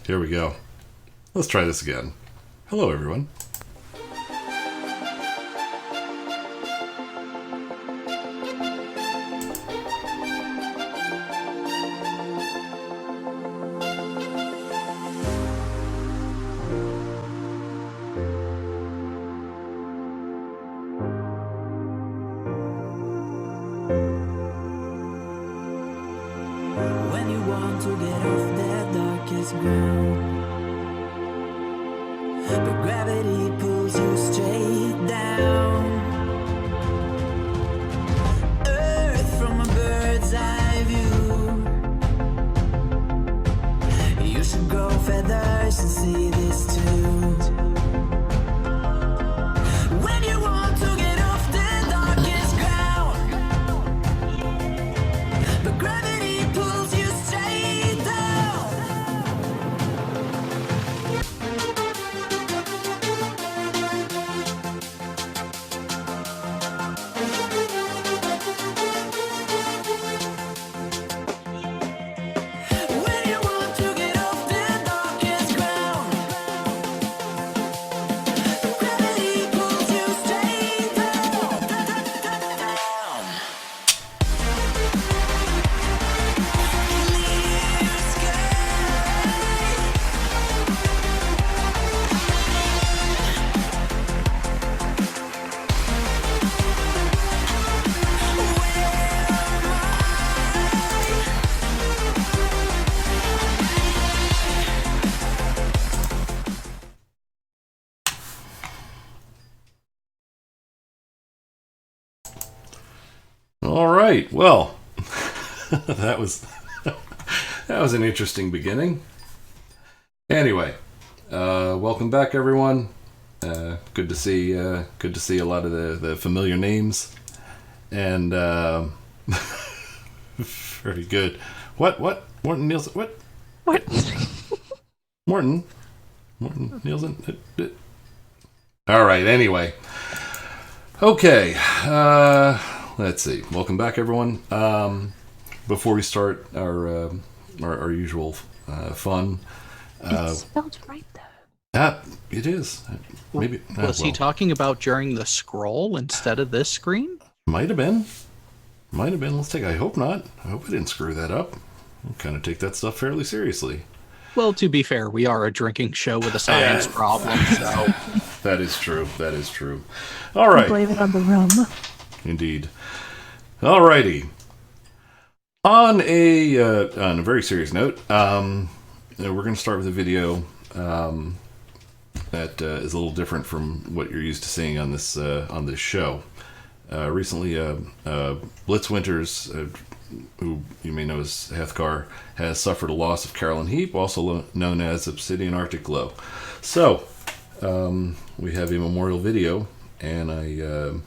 Here we go. Let's try this again. Hello, everyone. When you want to get off that darkest ground, but gravity pulls you straight down. Earth from a bird's eye view. You should grow feathers and see this too. When you want to get off the darkest ground, but gravity pulls you straight down. When you want to get off the darkest ground, but gravity pulls you straight down. Clear sky. All right. Well, that was that was an interesting beginning. Anyway, welcome back, everyone. Good to see a lot of the familiar names, and very good. What Morton Nielsen? What? Morton Nielsen? All right. Anyway, okay. Let's see. Welcome back, everyone. Before we start our usual fun, It's spelled right though. it is maybe Was he talking about during the scroll instead of this screen? Might have been. Let's take. I hope not. I hope I didn't screw that up. I kind of take that stuff fairly seriously. Well, to be fair, we are a drinking show with a science problem, so That is true. All right. Blame it on the rum. Indeed. Alrighty. On a very serious note, we're going to start with a video that is a little different from what you're used to seeing on this show. Recently, Blitz Winters, who you may know as Hathcar, has suffered a loss of Carolyn Heap, also known as Obsidian Arctic Glow. So, we have a memorial video, and I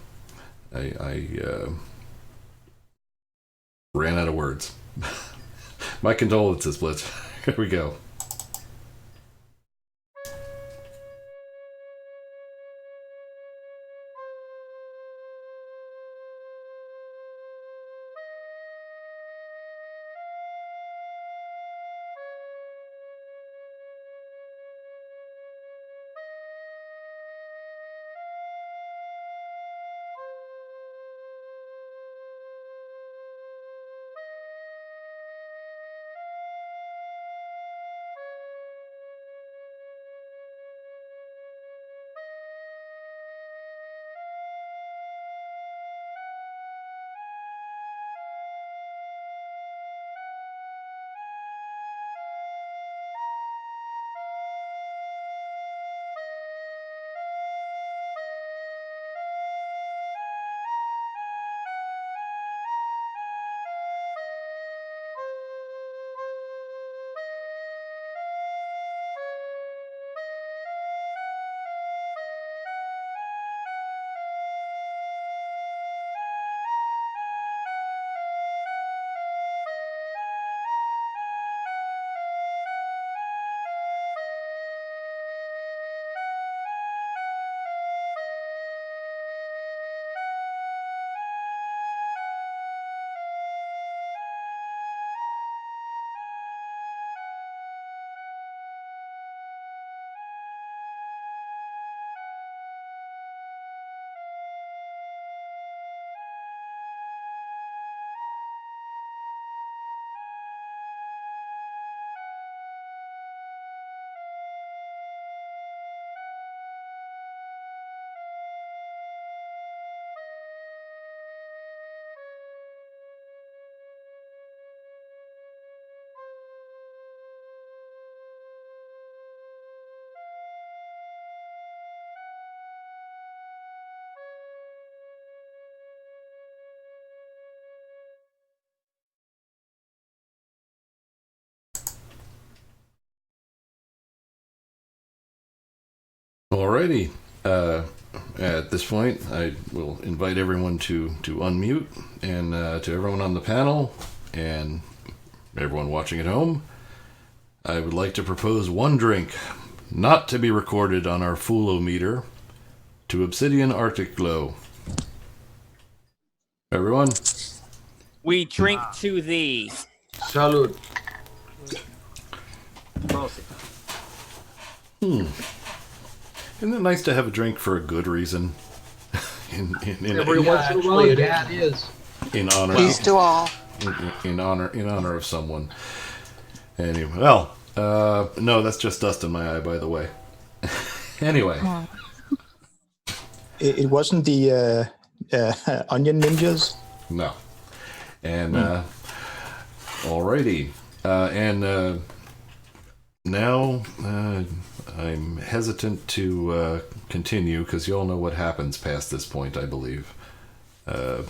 ran out of words. My condolences, Blitz. Here we go. Alrighty. At this point, I will invite everyone to unmute, and to everyone on the panel and everyone watching at home, I would like to propose one drink, not to be recorded on our Foolometer, to Obsidian Arctic Glow. Everyone? We drink to thee. Salud. Isn't it nice to have a drink for a good reason? Every once in a while, that is. In honor. Peace to all. In honor of someone. Anyway, well, no, that's just dust in my eye, by the way. Anyway. It wasn't the onion ninjas? No. And, alrighty. And now I'm hesitant to continue, because you all know what happens past this point, I believe.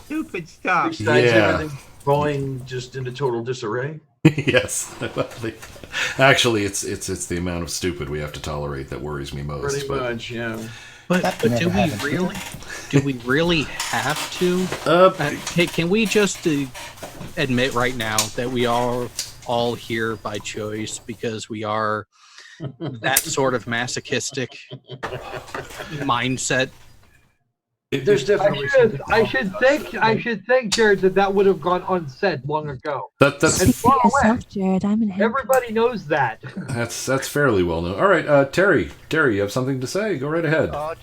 Stupid stuff. Besides everything going just into total disarray. Yes. Actually, it's the amount of stupid we have to tolerate that worries me most. Pretty much, yeah. But do we really? Do we really have to? Can we just admit right now that we are all here by choice because we are that sort of masochistic mindset? There's definitely. I should think, Jared, that would have gone unsaid long ago. That's Speak for yourself, Jared. I'm in heaven. Everybody knows that. that's fairly well known. All right, Terry, you have something to say? Go right ahead. I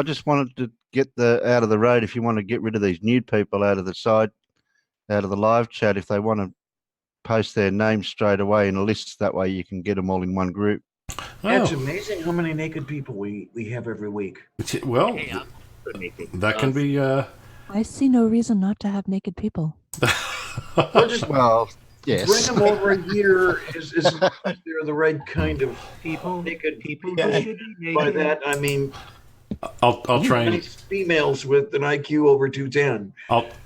just wanted to get out of the road. If you want to get rid of these new people out of the live chat, if they want to post their names straight away in a list, that way you can get them all in one group. It's amazing how many naked people we have every week. Well, that can be. I see no reason not to have naked people. Well, yes. Bring them over here. Is they're the right kind of people? Naked people. Yeah. By that I mean, I'll try and nice females with an IQ over 210.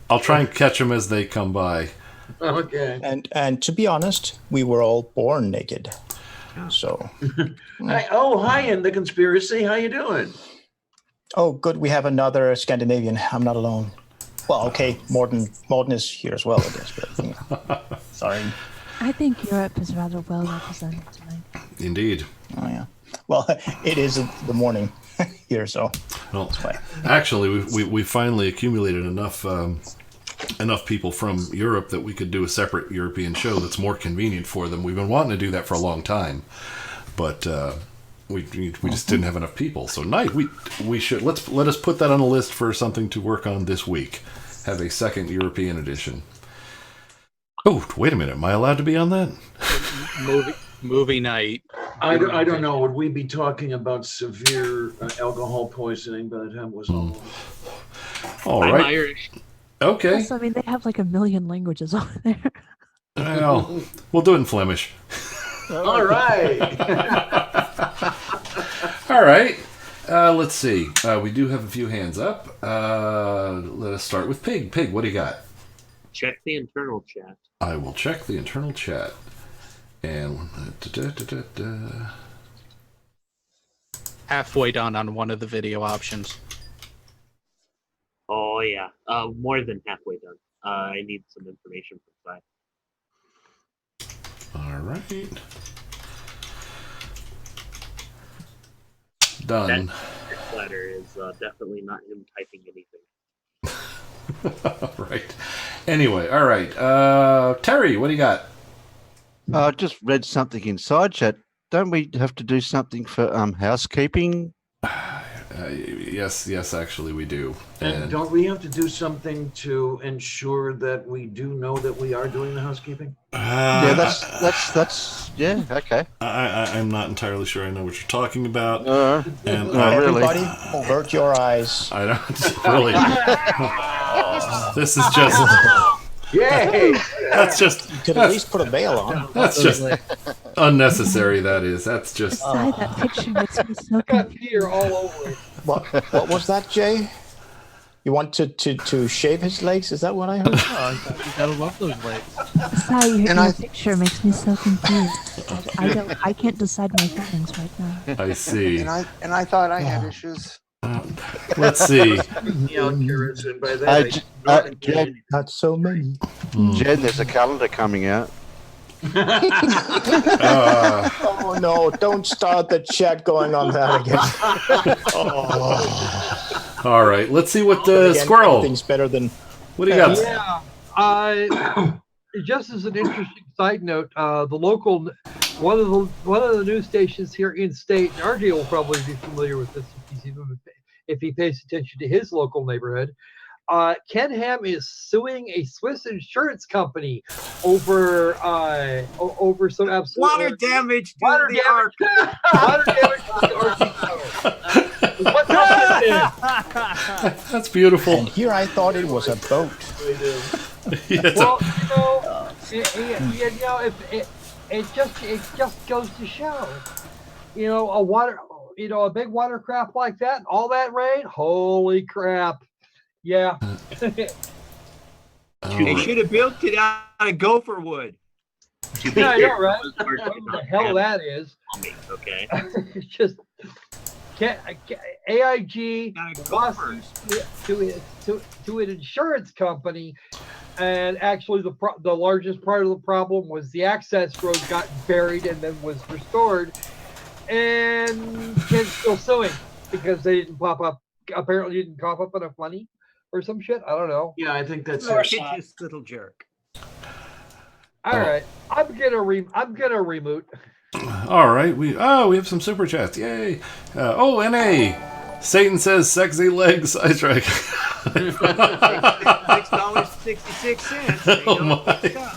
I'll try and catch them as they come by. Okay. And to be honest, we were all born naked. So. Hi, in the conspiracy. How you doing? Oh, good. We have another Scandinavian. I'm not alone. Well, okay. Morton is here as well, I guess. But, sorry. I think Europe is rather well represented tonight. Indeed. Oh yeah. Well, it is the morning here, so. Well, actually, we finally accumulated enough people from Europe that we could do a separate European show that's more convenient for them. We've been wanting to do that for a long time, but we just didn't have enough people. So we should let us put that on the list for something to work on this week. Have a second European edition. Oh, wait a minute. Am I allowed to be on that? Movie night. I don't know. Would we be talking about severe alcohol poisoning by the time it was all over? All I'm right. Irish. Okay. Also, I mean, they have like a million languages over there. Well, we'll do it in Flemish. All right. All right. Let's see. We do have a few hands up. Let us start with Pig. Pig, what do you got? Check the internal chat. I will check the internal chat. And Halfway done on one of the video options. Oh yeah, more than halfway done. I need some information from Sai. All right. Done. That letter is definitely not him typing anything. All right. Anyway, all right. Terry, what do you got? I just read something in side chat. Don't we have to do something for housekeeping? Yes, actually we do. And don't we have to do something to ensure that we do know that we are doing the housekeeping? Yeah, that's yeah, okay. I'm not entirely sure I know what you're talking about. And Everybody, really, avert your eyes. I don't really. This is just. Yay! That's just. You could at least put a veil on. That's just unnecessary. That is. That's just. Beside that picture makes me so Got confused. Peter all over it. What was that, Jay? Peter all over it. What was that, Jay? You want to shave his legs? Is that what I heard? Oh, you gotta love those legs. Sai, your picture makes me so confused. I can't decide my feelings right now. I see. And I thought I had issues. Let's see. Jen, Not so many. Jen, there's a calendar coming out. Oh no! Don't start the chat going on that again. All right, let's see what Squirrel. Things better than. What do you got? Yeah, just as an interesting side note, the local one of the news stations here in state, and RJ will probably be familiar with this if he pays attention to his local neighborhood. Ken Ham is suing a Swiss insurance company over some absolute Water damage to the ark. Water damage to the Arctic. What's happening? That's beautiful. And here I thought it was a boat. Well, it just goes to show, a big watercraft like that, all that rain, holy crap. Yeah. They should have built it out of gopher wood. Yeah, I know, right? What the hell that is. Okay. It's just AIG lawsuit to an insurance company, and actually the largest part of the problem was the access road got buried and then was restored, and Ken's still suing because they didn't apparently didn't cough up enough money or some shit. I don't know. Yeah, I think that's This little jerk. All right, I'm gonna reboot. All right, we have some super chats. Yay! NA. Satan says sexy legs. I strike. $6.66. Oh my!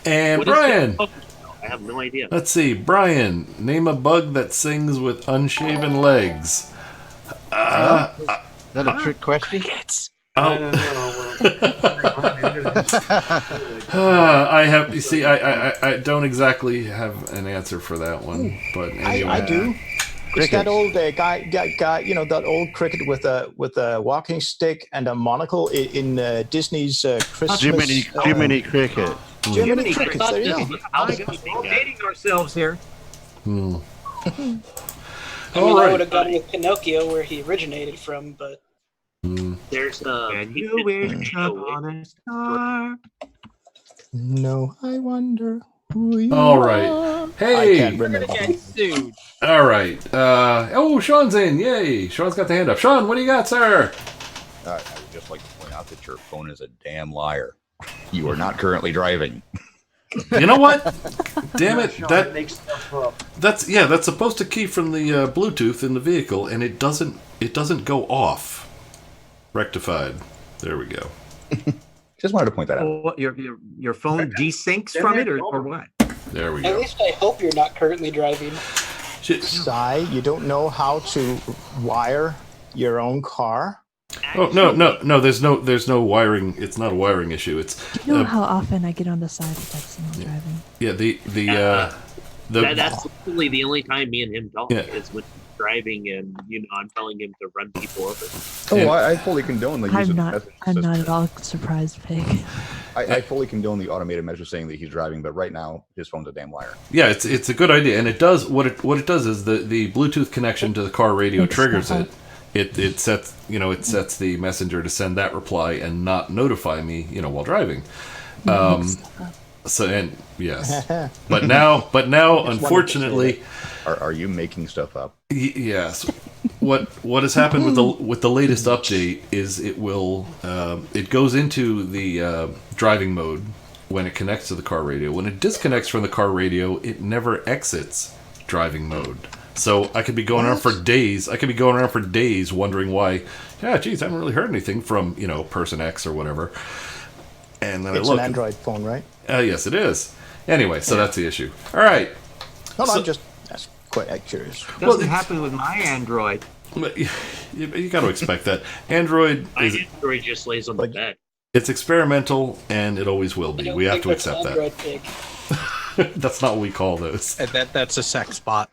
And Brian. I have no idea. Let's see, Brian. Name a bug that sings with unshaven legs. Is that a trick question? I have. You see, I don't exactly have an answer for that one, but anyway. I do. It's that old guy, that old cricket with a walking stick and a monocle in Disney's Christmas. Jiminy Cricket. Jiminy Cricket. There you go. We're dating ourselves here. All right. I would have gone with Pinocchio, where he originated from, but. There's Can you wish upon a star? No, I wonder who you All are. right. Hey. I can't remember. All right. Sean's in. Yay. Sean's got the hand up. Sean, what do you got, sir? I would just like to point out that your phone is a damn liar. You are not currently driving. You know what? Damn it! That makes stuff up. That's supposed to key from the Bluetooth in the vehicle, and it doesn't go off. Rectified. There we go. Just wanted to point that out. What, your phone desyncs from it, or what? There we go. At least I hope you're not currently driving. Sai, you don't know how to wire your own car? Oh no! There's no wiring. It's not a wiring issue. It's. Do you know how often I get on the side of texting while driving? Yeah, that's literally the only time me and him talk is when he's driving, and I'm telling him to run people over. Oh, I fully condone the use of message I'm system. not at all surprised, Pig. I fully condone the automated measure saying that he's driving, but right now his phone's a damn liar. Yeah, it's a good idea, and it does what it does is the Bluetooth connection to the car radio triggers it. It sets the messenger to send that reply and not notify me while driving. Yes, but now unfortunately, are you making stuff up? Yes. What has happened with the latest update is it goes into the driving mode when it connects to the car radio. When it disconnects from the car radio, it never exits driving mode. So I could be going around for days. Wondering why. Yeah, geez, I haven't really heard anything from person X or whatever. And then it's an Android phone, right? Yes, it is. Anyway, so that's the issue. All right. No, I'm just quite curious. Doesn't happen with my Android. You got to expect that. Android just lays on the bed. It's experimental, and it always will be. We have to accept that. That's not what we call those. That's a sex bot.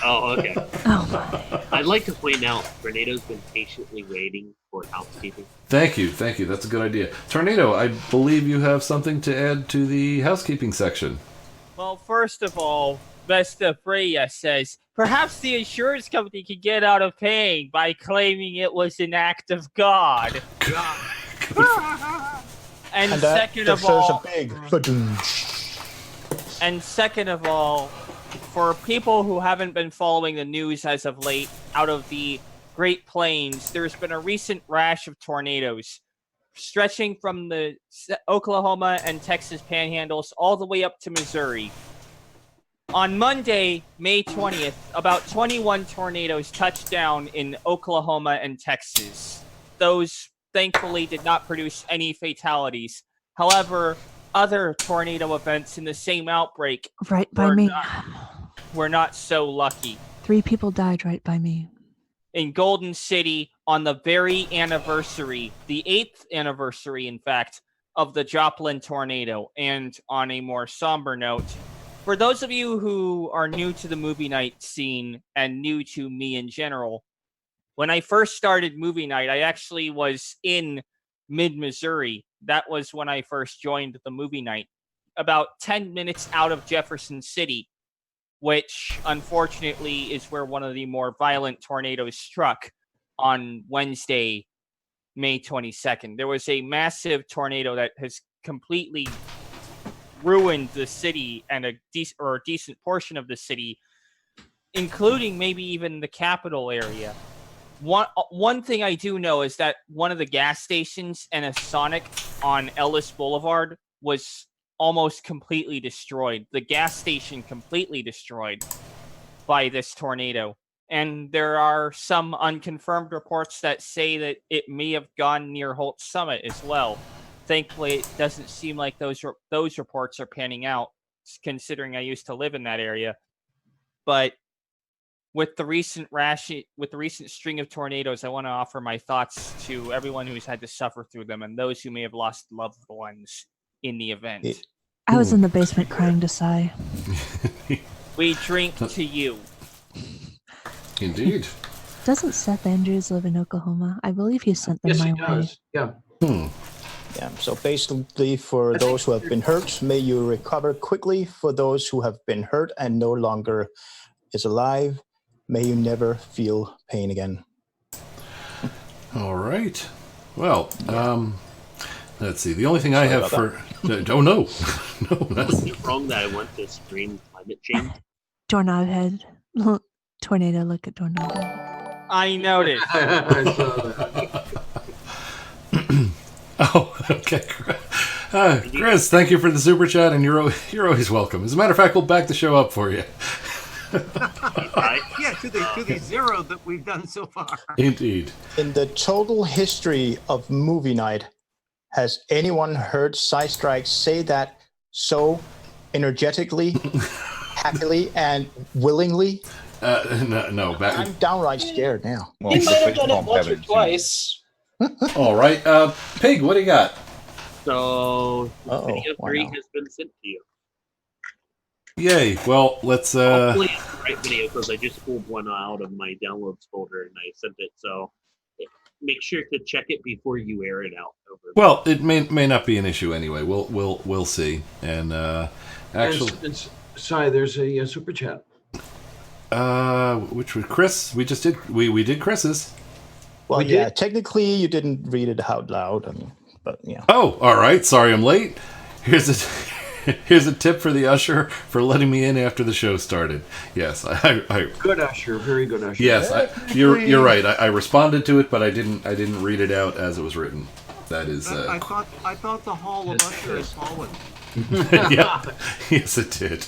Oh, okay. Oh my. I'd like to point out, Tornado's been patiently waiting for housekeeping. Thank you. That's a good idea. Tornado, I believe you have something to add to the housekeeping section. Well, first of all, Vesta Freya says, perhaps the insurance company could get out of paying by claiming it was an act of God. And second of all, for people who haven't been following the news as of late, out of the Great Plains, there's been a recent rash of tornadoes stretching from the Oklahoma and Texas panhandles all the way up to Missouri. On Monday, May 20th, about 21 tornadoes touched down in Oklahoma and Texas. Those, thankfully, did not produce any fatalities. However, other tornado events in the same outbreak Right by me. Were not so lucky. 3 people died right by me. In Golden City, on the very anniversary, the 8th anniversary, in fact, of the Joplin tornado. And on a more somber note, for those of you who are new to the movie night scene and new to me in general, when I first started movie night, I actually was in mid-Missouri. That was when I first joined the movie night, about 10 minutes out of Jefferson City, which unfortunately is where one of the more violent tornadoes struck on Wednesday, May 22nd. There was a massive tornado that has completely ruined the city and a decent portion of the city, including maybe even the capital area. One thing I do know is that one of the gas stations and a Sonic on Ellis Boulevard was almost completely destroyed. The gas station completely destroyed by this tornado. And there are some unconfirmed reports that say that it may have gone near Holt Summit as well. Thankfully, it doesn't seem like those reports are panning out, considering I used to live in that area. But with the recent string of tornadoes, I want to offer my thoughts to everyone who's had to suffer through them and those who may have lost loved ones in the event. I was in the basement crying to sigh. We drink to you. Indeed. Doesn't Seth Andrews live in Oklahoma? I believe he sent them my way. Yeah. Yeah, so basically for those who have been hurt, may you recover quickly. For those who have been hurt and no longer is alive, may you never feel pain again. All right. Well, let's see. The only thing I have for... Oh, no. Was it wrong that I want to scream climate change? Doorknob head. Tornado, look at doorknob head. I noticed. I saw that. Oh, okay. Chris, thank you for the super chat, and you're always welcome. As a matter of fact, we'll back the show up for you. Yeah, to the 0 that we've done so far. Indeed. In the total history of movie night, has anyone heard Psystrike say that so energetically, happily, and willingly? No. I'm downright scared now. He might have done it once or twice. All right. Pig, what do you got? So, video 3 has been sent to you. Yay. Well, let's... Hopefully it's the right video, because I just pulled one out of my downloads folder and I sent it, so make sure to check it before you air it out. Well, it may not be an issue anyway. We'll see. And actually... Sorry, there's a super chat. Which was Chris? We just did... We did Chris's. Well, yeah, technically you didn't read it out loud, but yeah. Oh, all right. Sorry I'm late. Here's a tip for the usher for letting me in after the show started. Yes, I good usher, very good usher. Yes, you're right. I responded to it, but I didn't read it out as it was written. That is. I thought the Hall of Usher had fallen. Yeah. Yes, it did.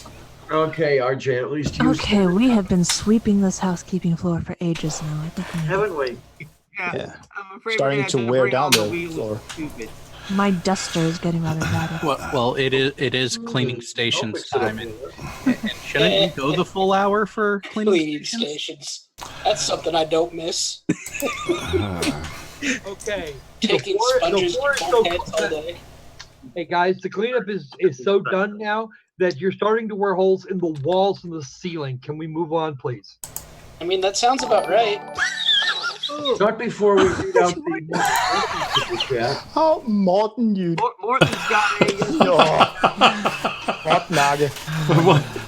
Okay, RJ, at least Okay, we have been sweeping this housekeeping floor for ages now. I think haven't we? Yeah. I'm afraid starting to wear down the floor. My duster is getting rather bad. Well, it is cleaning stations time, and shouldn't you go the full hour for cleaning stations? That's something I don't miss. Okay. Taking sponges to heads all day. Hey guys, the cleanup is so done now that you're starting to wear holes in the walls and the ceiling. Can we move on, please? I mean, that sounds about right. Not before we read out the super chat. How Morten, you. Morton's got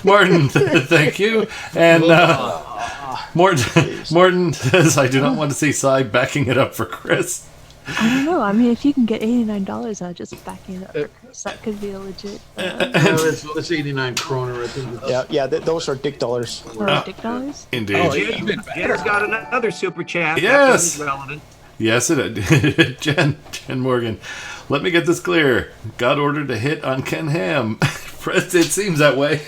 Martin, thank you. And Morton says, I do not want to see Cy backing it up for Chris. I don't know. I mean, if you can get $89 out just backing it up for Chris, that could be a legit. It's 89 kroner. I think. Yeah, those are dick dollars. Dick dollars? Indeed. Oh, Jen's got another super chat. Yes. That one's relevant. Yes, it Jen Morgan. Let me get this clear. God ordered a hit on Ken Ham. It seems that way.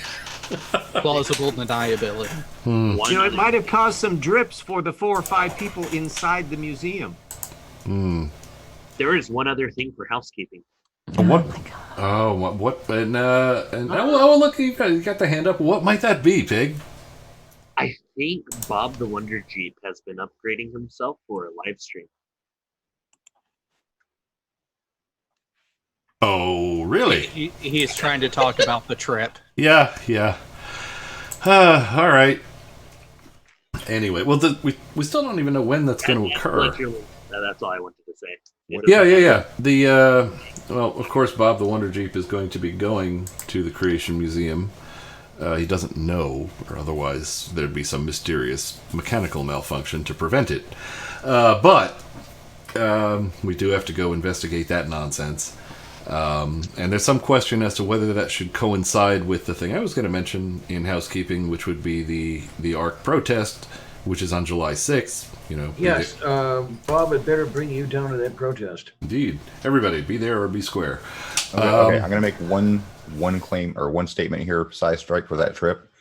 Plausible deniability. You know, it might have caused some drips for the 4 or 5 people inside the museum. There is one other thing for housekeeping. What? Oh, what? And oh, look, you got the hand up. What might that be, Pig? I think Bob the Wonder Jeep has been upgrading himself for a live stream. Oh, really? He is trying to talk about the trip. Yeah. All right. Anyway, well, we still don't even know when that's going to occur. That's all I wanted to say. Yeah. Well, of course, Bob the Wonder Jeep is going to be going to the Creation Museum. He doesn't know, or otherwise there'd be some mysterious mechanical malfunction to prevent it. But we do have to go investigate that nonsense. And there's some question as to whether that should coincide with the thing I was going to mention in housekeeping, which would be the ARC protest, which is on July 6th. You know. Yes, Bob had better bring you down to that protest. Indeed. Everybody, be there or be square. Okay, I'm going to make one claim or one statement here, side strike for that trip.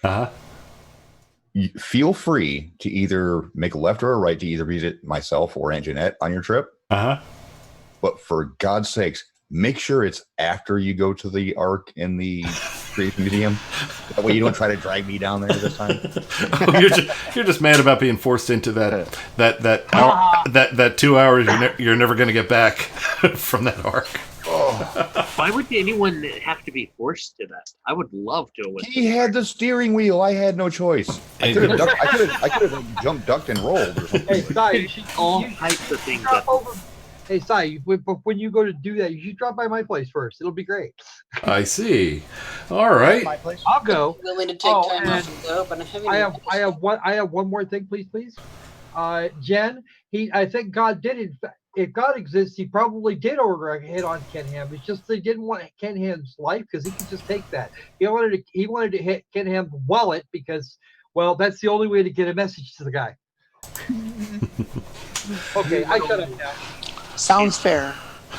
Feel free to either make a left or a right to either visit myself or Aunt Jeanette on your trip. But for God's sakes, make sure it's after you go to the Ark in the Creation Museum. That way you don't try to drag me down there this time. You're just mad about being forced into that 2 hours you're never going to get back from that Ark. Why would anyone have to be forced to that? I would love to. He had the steering wheel. I had no choice. I could have jumped, ducked, and rolled or something. Hey, Cy, all types of things. Hey, Cy, when you go to do that, you should drop by my place first. It'll be great. I see. All right. I'll go. I'm willing to take time off and go, but I have one more thing, please. Jen, I think God did. In fact, if God exists, he probably did order a hit on Ken Ham. It's just they didn't want Ken Ham's life because he could just take that. He wanted to hit Ken Ham's wallet because, well, that's the only way to get a message to the guy. Okay, I shut up now. Sounds fair.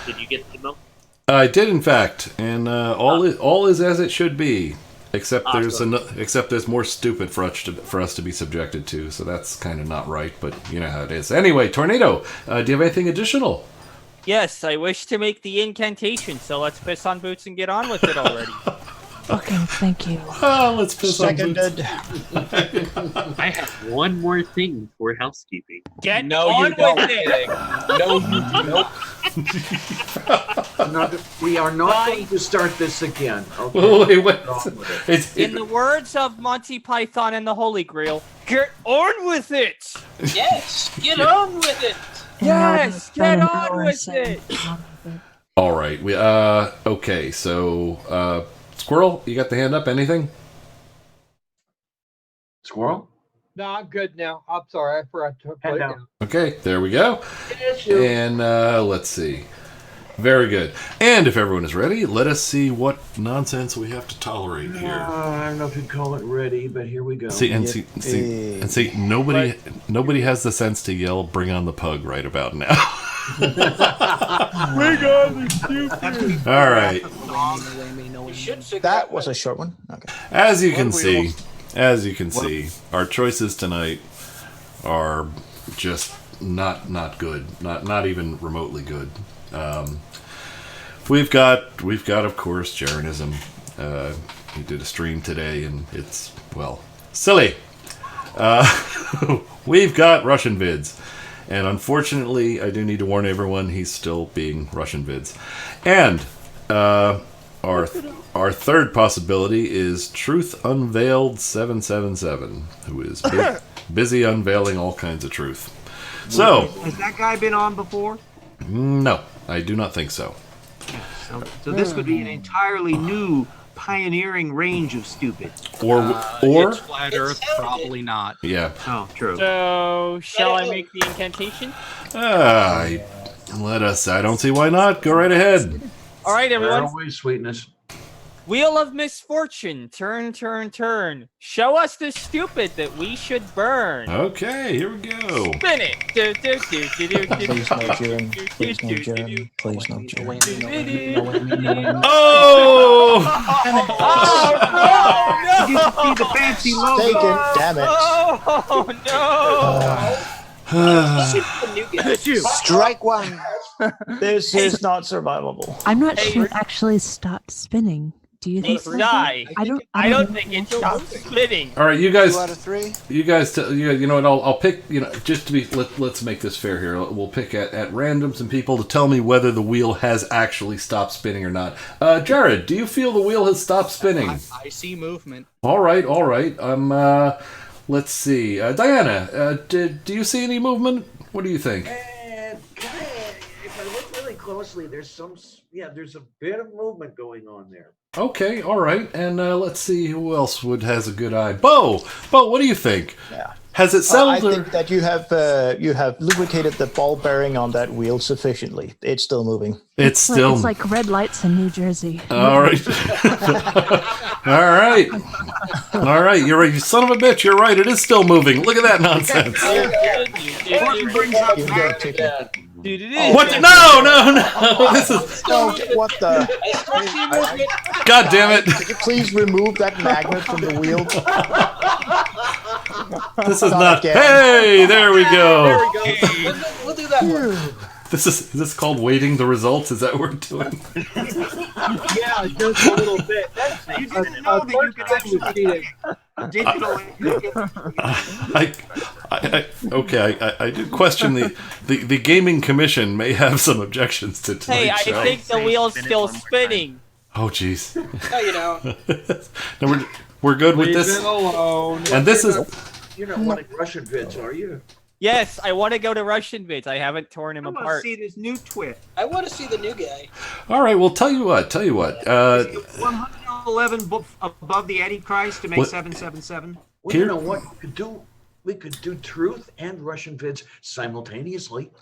Did you get the milk? I did, in fact, and all is as it should be. Except there's more stupid for us to be subjected to, so that's kind of not right. But you know how it is. Anyway, Tornado, do you have anything additional? Yes, I wish to make the incantation. So let's piss on boots and get on with it already. Okay, thank you. Let's piss on boots. I have one more thing for housekeeping. Get on with it. No, you don't. We are not going to start this again. Okay? Wait. In the words of Monty Python and the Holy Grail, get on with it. Yes, get on with it. Yes, get on with it. All right. Okay. So, Squirrel, you got the hand up? Anything? Squirrel? No, I'm good now. I'm sorry. I forgot to put it down. Okay, there we go. And let's see. Very good. And if everyone is ready, let us see what nonsense we have to tolerate here. I don't know if you'd call it ready, but here we go. See, nobody has the sense to yell, "Bring on the pug!" right about now. Bring on the stupid. All right. That was a short one. Okay. As you can see, our choices tonight are just not good. Not even remotely good. We've got of course Jeranism. He did a stream today, and it's silly. We've got Russian vids, and unfortunately, I do need to warn everyone he's still being Russian vids. And our third possibility is Truth Unveiled 777, who is busy unveiling all kinds of truth. So, has that guy been on before? No, I do not think so. So this could be an entirely new, pioneering range of stupid. Or it's flat Earth, probably not. Yeah. Oh, true. So, shall I make the incantation? Let us. I don't see why not. Go right ahead. All right, everyone. Away, sweetness. Wheel of misfortune, turn, turn, turn. Show us the stupid that we should burn. Okay, here we go. Spin it. Please no germ. Please no germ. Please no germ. Oh! Oh, You see the fancy logo. Take it, damn it. Oh, no. Strike one. This is not survivable. I'm not sure it actually stopped spinning. Do you think so? Die. I don't think it stopped spinning. All right, you guys. 2 out of 3. You guys, you know what? I'll pick. Just to be. Let's make this fair here. We'll pick at random some people to tell me whether the wheel has actually stopped spinning or not. Jared, do you feel the wheel has stopped spinning? I see movement. All right. Let's see. Diana, do you see any movement? What do you think? If I look really closely, there's a bit of movement going on there. Okay, all right, and let's see who else has a good eye. Bo, what do you think? Yeah. Has it settled? I think that you have lubricated the ball bearing on that wheel sufficiently. It's still moving. It's like red lights in New Jersey. All right. All right. All right. You're right. You son of a bitch. You're right. It is still moving. Look at that nonsense. What? No. This is. What the? God damn it. Could you please remove that magnet from the wheel? This is not. Hey, there we go. There we go. We'll do that one. Is this called waiting the results? Is that what we're doing? Yeah, just a little bit. You didn't know that you could actually I do question the gaming commission may have some objections to tonight's show. I think the wheel's still spinning. Oh, jeez. No, you don't. No, we're good with this. Leave it alone. And this is. You're not wanting Russian vids, are you? Yes, I want to go to Russian vids. I haven't torn him I want apart. to see this new twit. I want to see the new guy. All right. Well, tell you what. 111 above the Eddie Christ to make 777. Well, you know what we could do? We could do truth and Russian vids simultaneously.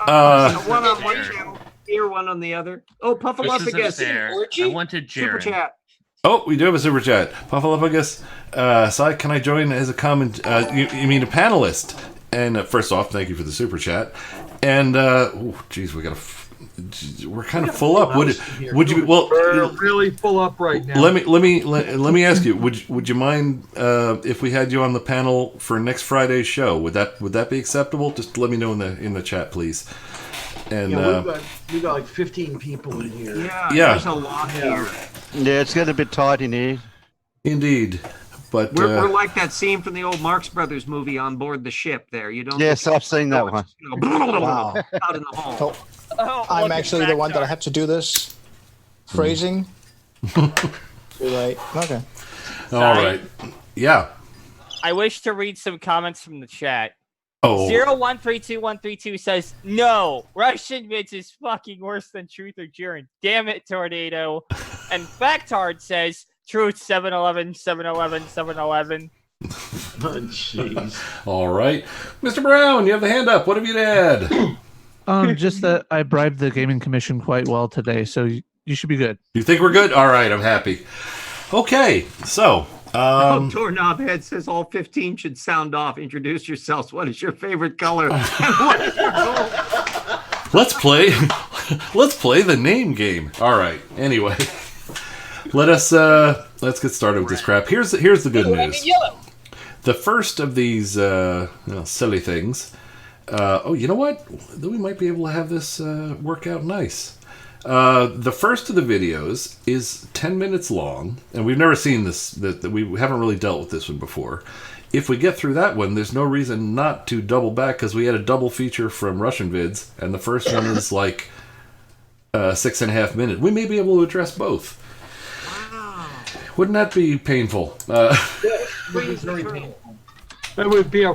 One on one channel, here, one on the other. Oh, Puffalophagus. I wanted Jared. Super chat. Oh, we do have a super chat. Puffalophagus, Sai, can I join as a comment? You mean a panelist? And first off, thank you for the super chat. And geez, we're kind of full up. Would you? Well, we're really full up right now. Let me ask you. Would you mind if we had you on the panel for next Friday's show? Would that be acceptable? Just let me know in the chat, please. And we've got like 15 people in here. Yeah. There's a lot here. Yeah, it's getting a bit tight in here. Indeed. But we're like that scene from the old Marx Brothers movie On Board the Ship. There, you don't. Yes, I've seen that one. Wow. Out in the hall. I'm actually the one that I have to do this phrasing. Too late. Okay. All right. Yeah. I wish to read some comments from the chat. Oh. 0132132 says, no, Russian vids is fucking worse than Truth or Jiren. Damn it, Tornado. And Factard says, Truth 711, 711, 711. Oh, jeez. All right. Mr. Brown, you have the hand up. What have you to add? Just that I bribed the gaming commission quite well today, so you should be good. You think we're good? All right, I'm happy. Okay, so. Doorknob Head says all 15 should sound off. Introduce yourselves. What is your favorite color? And what is your goal? Let's play the name game. All right. Anyway, let's get started with this crap. Here's the good news. The first of these silly things. You know what? We might be able to have this work out nice. The first of the videos is 10 minutes long, and we've never seen this. That we haven't really dealt with this one before. If we get through that one, there's no reason not to double back because we had a double feature from Russian vids, and the first one is like 6.5 minutes. We may be able to address both. Wouldn't that be painful? would be very painful. It would be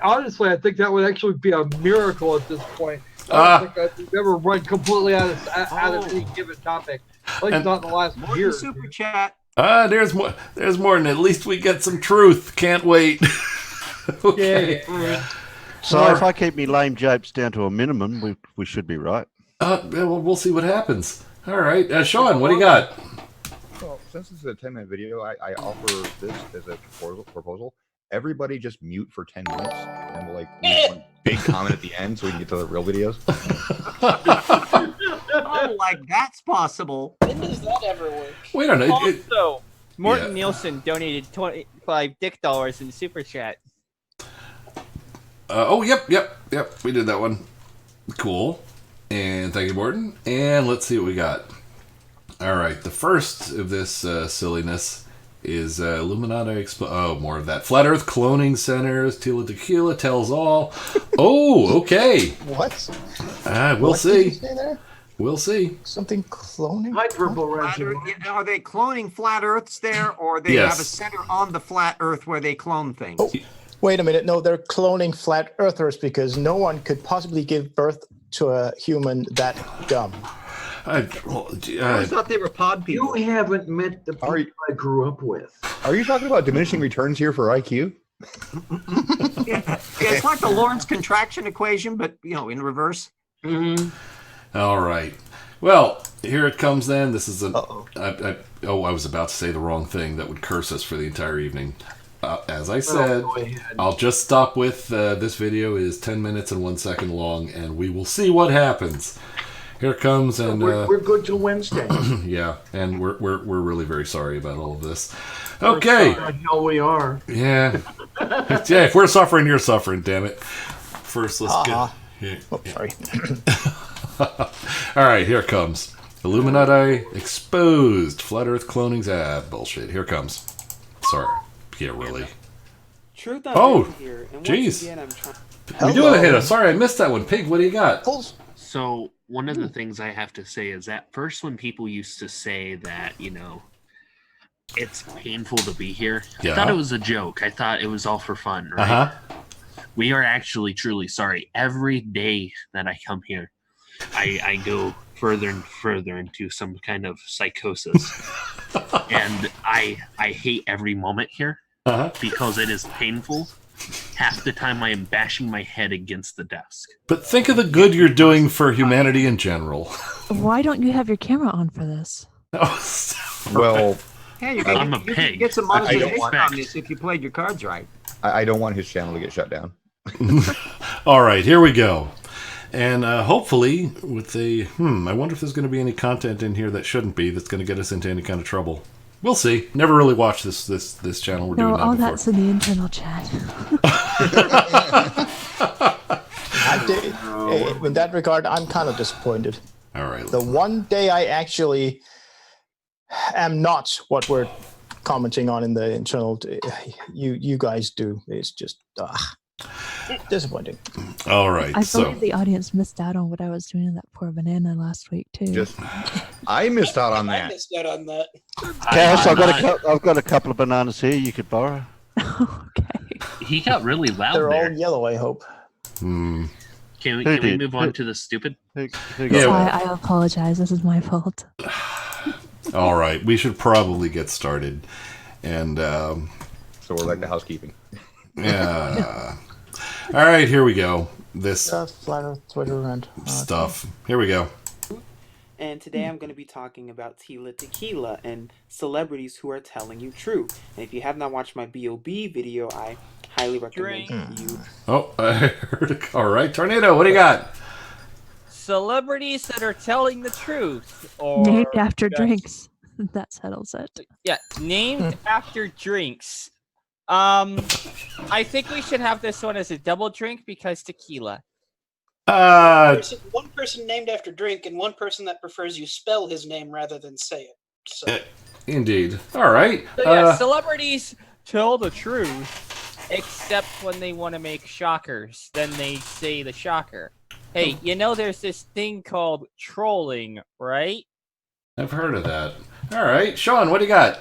honestly, I think that would actually be a miracle at this point. I don't think I've ever run completely out of any given topic. At least not in the last year. Super chat. There's more. There's more, and at least we get some truth. Can't wait. Okay. Yeah. So if I keep me lame jokes down to a minimum, we should be right. Well, we'll see what happens. All right, Sean, what do you got? Well, since this is a 10-minute video, I offer this as a proposal. Everybody just mute for 10 minutes, and we'll leave one big comment at the end so we can get to the real videos. Oh, like that's possible. When does that ever work? Wait a minute. Also, Morton Nielsen donated 25 dick dollars in super chat. Yep. We did that one. Cool. And thank you, Morton. And let's see what we got. All right, the first of this silliness is Illuminati. More of that. Flat Earth cloning centers. Tila Tequila tells all. Oh, okay. What? We'll What see. did you say there? We'll see. Something cloning? Are they cloning flat Earths there, or they have a center on the flat Earth where they clone things? Oh, wait a minute. No, they're cloning flat earthers because no one could possibly give birth to a human that dumb. I thought they were pod people. You haven't met the people I grew up with. Are you talking about diminishing returns here for IQ? Yeah, it's like the Lorentz contraction equation, but in reverse. Mm-hmm. All right. Well, here it comes then. This is I was about to say the wrong thing that would curse us for the entire evening. As I said, I'll just stop with this video is 10 minutes and 1 second long, and we will see what happens. Here it comes, and we're good till Wednesday. Yeah, and we're really very sorry about all of this. Okay. I know we are. Yeah. Yeah. If we're suffering, you're suffering. Damn it. First, let's get. Sorry. All right, here it comes. Illuminati exposed. Flat Earth cloning's bullshit. Here it comes. Sorry. Yeah, really. Truth here. And jeez. Again, I'm trying... We do have a hit. Sorry, I missed that one. Pig, what do you got? So one of the things I have to say is that first when people used to say that, it's painful to be here, I thought it was a joke. I thought it was all for fun, right? Uh-huh. We are actually truly sorry. Every day that I come here, I go further and further into some kind of psychosis. And I hate every moment here because it is painful. Half the time I am bashing my head against the desk. But think of the good you're doing for humanity in general. Why don't you have your camera on for this? Well, Hey, you I'm a can pig. get some I monetization don't want- on this if you played your cards right. I don't want his channel to get shut down. All right, here we go. And hopefully, with I wonder if there's going to be any content in here that shouldn't be, that's going to get us into any kind of trouble. We'll see. Never really watched this channel. We're doing that all before. that's in the internal chat. In that regard, I'm kind of disappointed. All right. The one day I actually am not what we're commenting on in the internal, you guys do. It's just disappointing. All right. I believe the audience missed out on what I was doing to that poor banana last week too. I missed out on I that. missed out on that. Cash, I've got a couple of bananas here you could borrow. He got really loud They're there. all yellow, I hope. Can we did? move on to the stupid? I apologize. This is my fault. All right. We should probably get started. And so we're like the housekeeping. Yeah. All right. Here we go. This Flat Earth, Twitter, and stuff. Here we go. And today I'm going to be talking about Tila Tequila and celebrities who are telling you true. And if you have not watched my B.O.B. video, I highly recommend you. Oh, I heard it. All right. Tornado, what do you got? Celebrities that are telling the truth. Or Named after just- drinks. That settles it. Yeah, named after drinks. I think we should have this one as a double drink because tequila. One person named after drink and one person that prefers you spell his name rather than say it. So. Indeed. All right. So yeah, celebrities tell the truth, except when they want to make shockers. Then they say the shocker. Hey, there's this thing called trolling, right? I've heard of that. All right. Sean, what do you got?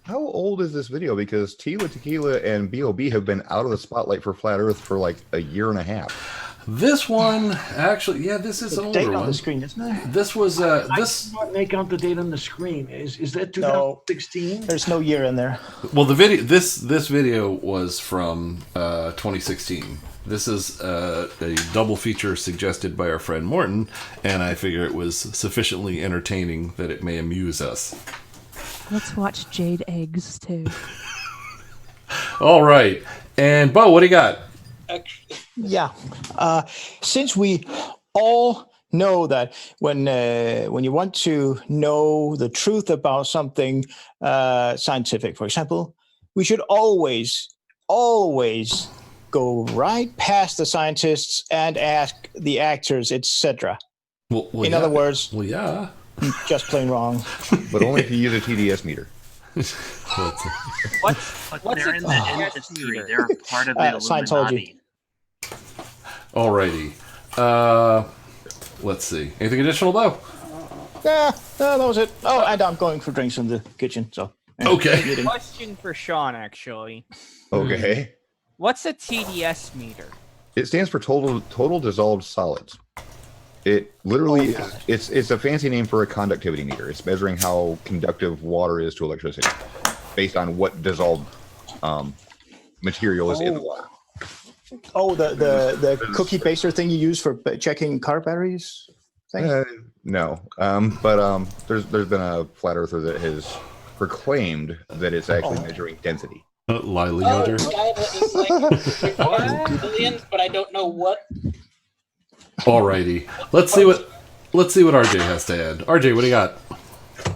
How old is this video? Because Tila Tequila and B.O.B. have been out of the spotlight for Flat Earth for like a year and a half. This one, actually, yeah, this is an older Date one. on the screen, isn't there? This was I cannot make out the date on the screen. Is that 2016? There's no year in there. Well, the video, this video was from 2016. This is a double feature suggested by our friend Morton, and I figure it was sufficiently entertaining that it may amuse us. Let's watch Jade Eggs too. All right, and Bo, what do you got? Yeah. Since we all know that when you want to know the truth about something scientific, for example, we should always go right past the scientists and ask the actors, etc. Well, In other words, yeah, just plain wrong. But only if you use a TDS meter. But they're in the industry. They're part of the Illuminati. Scientology. Alrighty. Let's see. Anything additional, Bo? Yeah, that was it. Oh, and I'm going for drinks in the kitchen. So okay. Question for Sean, actually. Okay. What's a TDS meter? It stands for total dissolved solids. It literally it's a fancy name for a conductivity meter. It's measuring how conductive water is to electricity based on what dissolved material is in the water. Oh, the cookie baser thing you use for checking car batteries thing? No, but there's been a flat earther that has proclaimed that it's actually measuring density. Lily Oh, the guy that is like billions, but I don't know what. Alrighty. Let's see what RJ has to add. RJ, what do you got?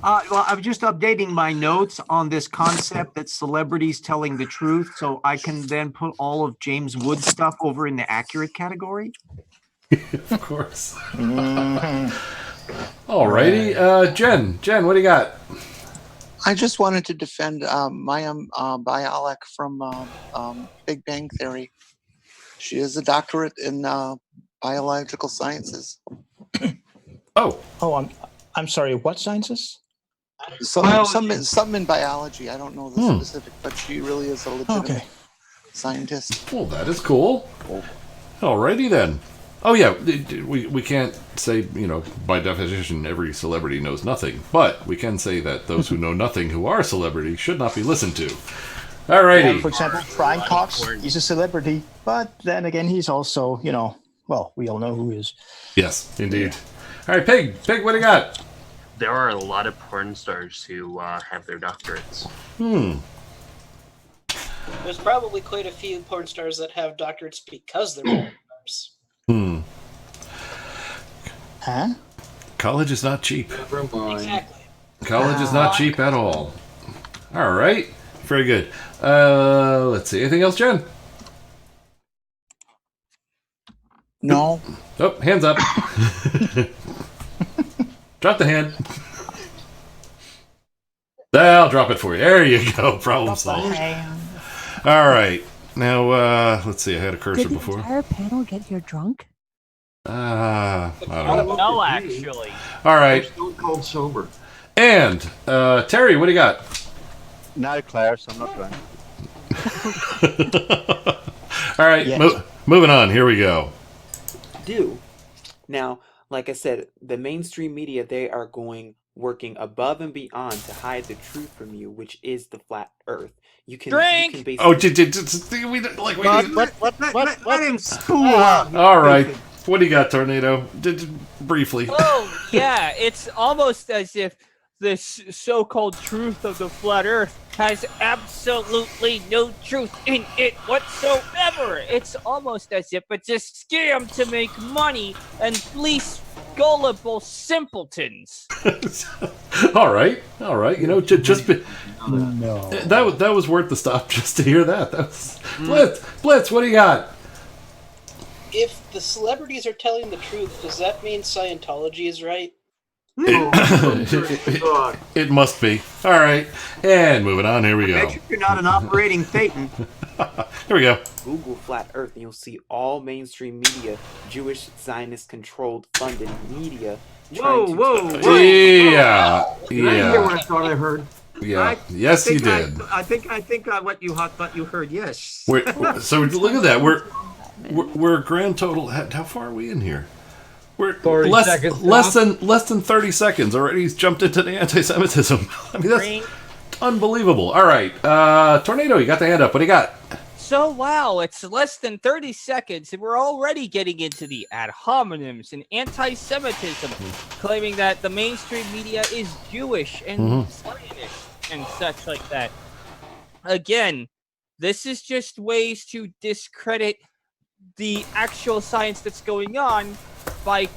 Well, I'm just updating my notes on this concept that celebrities telling the truth, so I can then put all of James Wood stuff over in the accurate category. Of course. Alrighty. Jen, what do you got? I just wanted to defend Maya Bialik from Big Bang Theory. She is a doctorate in biological sciences. Oh, I'm sorry. What sciences? Some in biology. I don't know the specific, but she really is a legitimate scientist. Well, that is cool. Alrighty then. Oh yeah, we can't say, by definition every celebrity knows nothing, but we can say that those who know nothing who are celebrities should not be listened to. Alrighty. Yeah, for example, Brian Cox, he's a celebrity, but then again, he's also, well, we all know who he is. Yes, indeed. All right, Pig, what do you got? There are a lot of porn stars who have their doctorates. There's probably quite a few porn stars that have doctorates because they're porn stars. Huh? College is not cheap. Exactly. College is not cheap at all. All right. Very good. Let's see. Anything else, Jen? No. Oh, hands up. Drop the hand. I'll drop it for you. There you go. Problem solved. All right. Now, let's see. I had a cursor Did the before. entire panel get here drunk? I don't know. No, actually. All right. Stone cold sober. And Terry, what do you got? No, Clarence, I'm not drunk. All right. Yes. Moving on. Here we go. Now, like I said, the mainstream media, they are working above and beyond to hide the truth from you, which is the flat Earth. You can basically... Oh, let him spool out. All right. What do you got, Tornado? Briefly. Oh, yeah. It's almost as if this so-called truth of the flat Earth has absolutely no truth in it whatsoever. It's almost as if it's a scam to make money and fleece gullible simpletons. All right. Just that was worth the stop just to hear that. That was Blitz. What do you got? If the celebrities are telling the truth, does that mean Scientology is right? It must be. All right. And moving on. Here we go. Make sure you're not an operating Thetan. Here we go. Google flat Earth, and you'll see all mainstream media, Jewish, Zionist-controlled, funded media. Whoa. Yeah. Did I hear what I thought I heard? Yeah. Yes, you did. I think what you thought you heard. Yes. So look at that. We're a grand total. How far are we in here? We're less than 30 seconds already. He's jumped into the anti-Semitism. I mean, that's unbelievable. All right, Tornado, you got the hand up. What do you got? So wow, it's less than 30 seconds, and we're already getting into the ad hominems and anti-Semitism, claiming that the mainstream media is Jewish and Zionist and such like that. Again, this is just ways to discredit the actual science that's going on by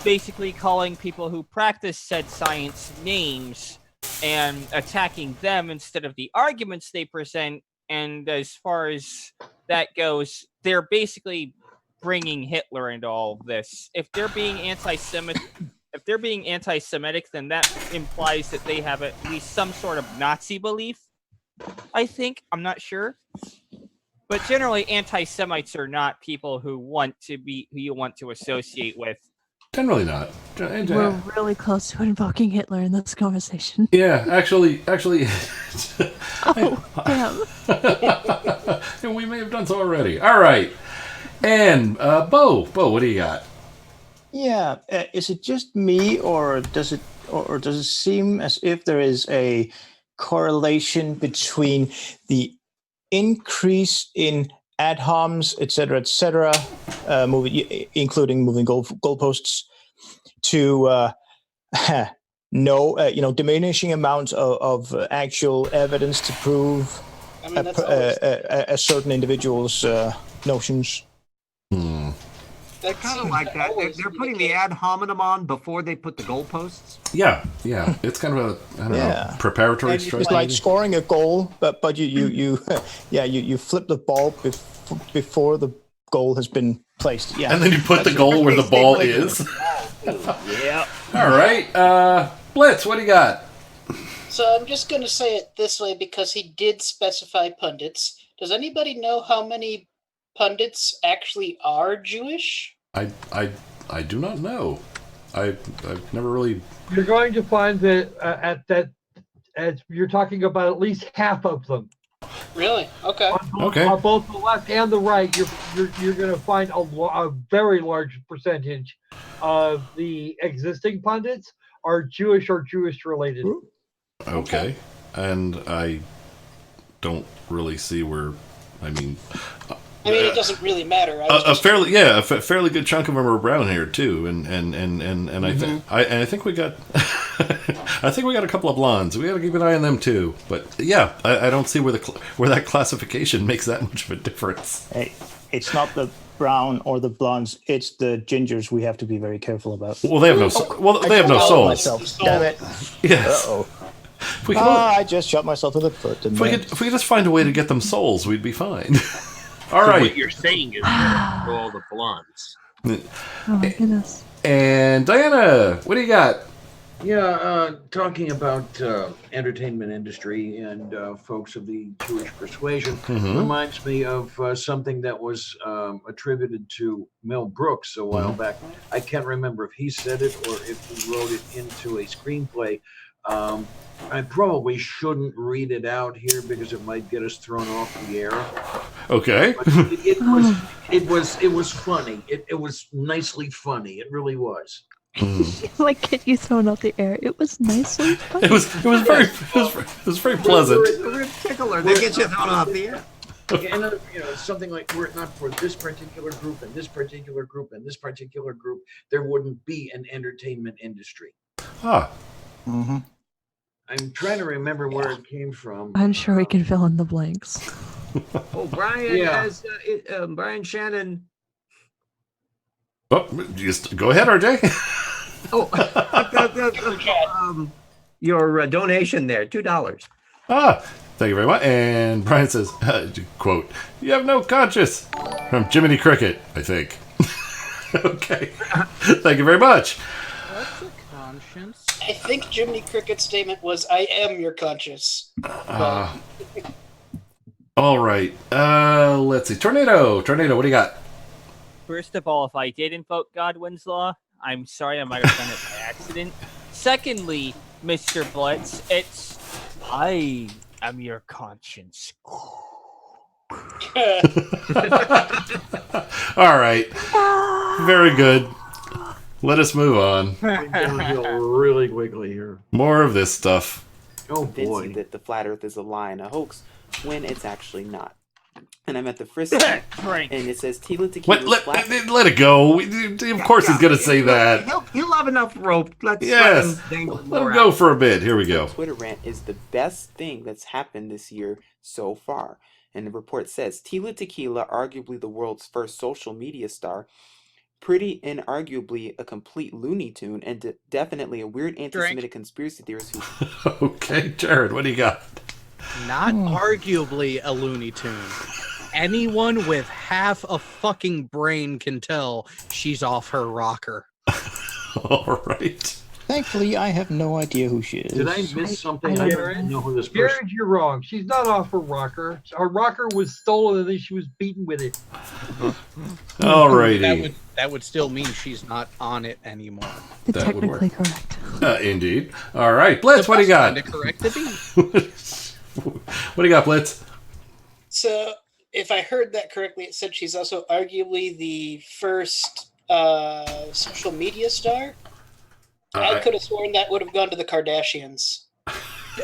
basically calling people who practice said science names and attacking them instead of the arguments they present. And as far as that goes, they're basically bringing Hitler into all of this. If they're being anti-Semitic, then that implies that they have at least some sort of Nazi belief. I think. I'm not sure. But generally, anti-Semites are not people who you want to associate with. Generally not. We're really close to invoking Hitler in this conversation. Yeah, actually. Oh, damn. And we may have done so already. All right. And Bo, what do you got? Yeah, is it just me, or does it seem as if there is a correlation between the increase in ad homs, et cetera, including moving goalposts, to diminishing amounts of actual evidence to prove a certain individual's notions? They're kind of like that. They're putting the ad hominem on before they put the goalposts. Yeah. It's kind of a preparatory strike. It's like scoring a goal, but you flip the ball before the goal has been placed. Yeah, and then you put the goal where the ball is. Yeah. All right, Blitz, what do you got? So I'm just going to say it this way because he did specify pundits. Does anybody know how many pundits actually are Jewish? I do not know. I've never really. You're going to find that you're talking about at least half of them. Really? Okay. On both the left and the right, you're going to find a very large percentage of the existing pundits are Jewish or Jewish related. Okay, and I don't really see where. I mean, it doesn't really matter. A fairly good chunk of them are brown hair too, and I think we got a couple of blondes. We got to keep an eye on them too. But yeah, I don't see where that classification makes that much of a difference. Hey, it's not the brown or the blondes; it's the gingers we have to be very careful about. Well, they have no. They have no souls. Damn it! Yes. Uh-oh. I just shot myself in the foot. If we could just find a way to get them souls, we'd be fine. All so right. What you're saying is that all the blondes. Oh my goodness. And Diana, what do you got? Yeah, talking about entertainment industry and folks of the Jewish persuasion reminds me of something that was attributed to Mel Brooks a while back. I can't remember if he said it or if he wrote it into a screenplay. I probably shouldn't read it out here because it might get us thrown off the air. Okay. It was funny. It was nicely funny. It really was. Like get you thrown out the air. It was nicely funny. It was very pleasant. We're tickler. They get you thrown off the air. And something like, were it not for this particular group and this particular group and this particular group, there wouldn't be an entertainment industry. Mm-hmm. I'm trying to remember where it came from. I'm sure we can fill in the blanks. Oh, Brian has Brian Shannon. Oh, just go ahead, RJ. Your donation there, $2. Thank you very much. And Brian says, quote, "You have no conscience," from Jiminy Cricket, I think. Okay. Thank you very much. What's a conscience? I think Jiminy Cricket's statement was, "I am your conscience." All right. Let's see. Tornado, what do you got? First of all, if I did invoke Godwin's Law, I'm sorry, I might have done it by accident. Secondly, Mr. Blitz, it's I am your conscience. All right. Very good. Let us move on. Downhill really quickly here. More of this stuff. Oh Convince boy. you that the flat Earth is a lie and a hoax when it's actually not. And I'm at the Frisky, and it says Tila Tequila. Let it go. Of course he's going to say that. He'll have enough rope. Yes. Let him go for a bit. Here we go. Twitter rant is the best thing that's happened this year so far. And the report says Tila Tequila, arguably the world's first social media star, pretty inarguably a complete Looney Tune, and definitely a weird anti-Semitic conspiracy theorist who... Okay, Jared, what do you got? Not arguably a Looney Tune. Anyone with half a fucking brain can tell she's off her rocker. All right. Thankfully, I have no idea who she is. Did I miss something? I don't know who this person Jared, you're wrong. She's not off her rocker. Her rocker was stolen and then she was beaten with it. All righty. That would still mean she's not on it anymore. That would work. Technically correct. Indeed. All right, Blitz, what do you got? Kinda correct to be. What do you got, Blitz? So, if I heard that correctly, it said she's also arguably the first social media star. I could have sworn that would have gone to the Kardashians.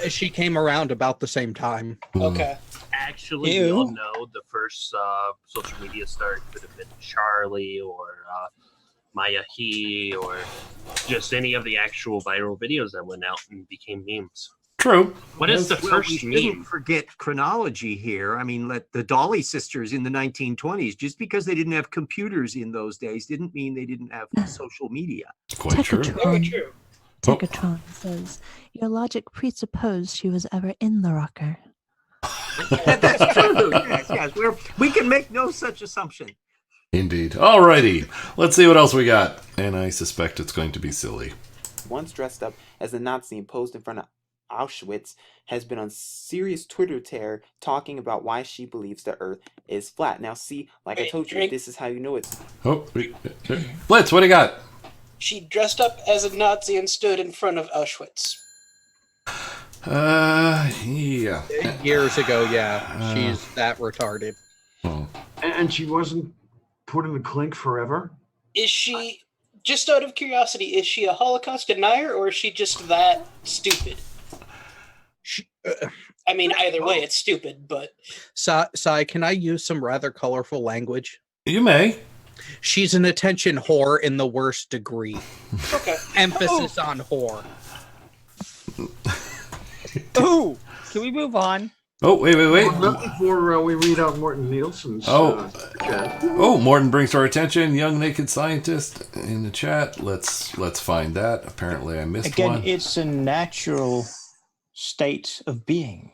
She came around about the same time. Okay. Actually, we all know the first social media star could have been Charlie or Maya He or just any of the actual viral videos that went out and became memes. True. What is the first we shouldn't meme? forget chronology here. I mean, let the Dolly sisters in the 1920s, just because they didn't have computers in those days, didn't mean they didn't have social media. Quite true. Tegatron says, your logic presupposed she was ever in the rocker. That's true. Yes. We can make no such assumption. Indeed. All righty. Let's see what else we got. And I suspect it's going to be silly. Once dressed up as a Nazi and posed in front of Auschwitz, has been on serious Twitter tear talking about why she believes the Earth is flat. Now, see, like I told you, this is how you know it's... Oh, Blitz, what do you got? She dressed up as a Nazi and stood in front of Auschwitz. Yeah. Years ago, yeah. She's that retarded. And she wasn't put in the clink forever? Is she, just out of curiosity, is she a Holocaust denier or is she just that stupid? I mean, either way, it's stupid, but... Sai, can I use some rather colorful language? You may. She's an attention whore in the worst degree. Okay. Emphasis on whore. Ooh, can we move on? Oh, wait. Not before we read out Morton Nielsen's chat. Morton brings to our attention young naked scientist in the chat. Let's find that. Apparently I missed one. Again, it's a natural state of being.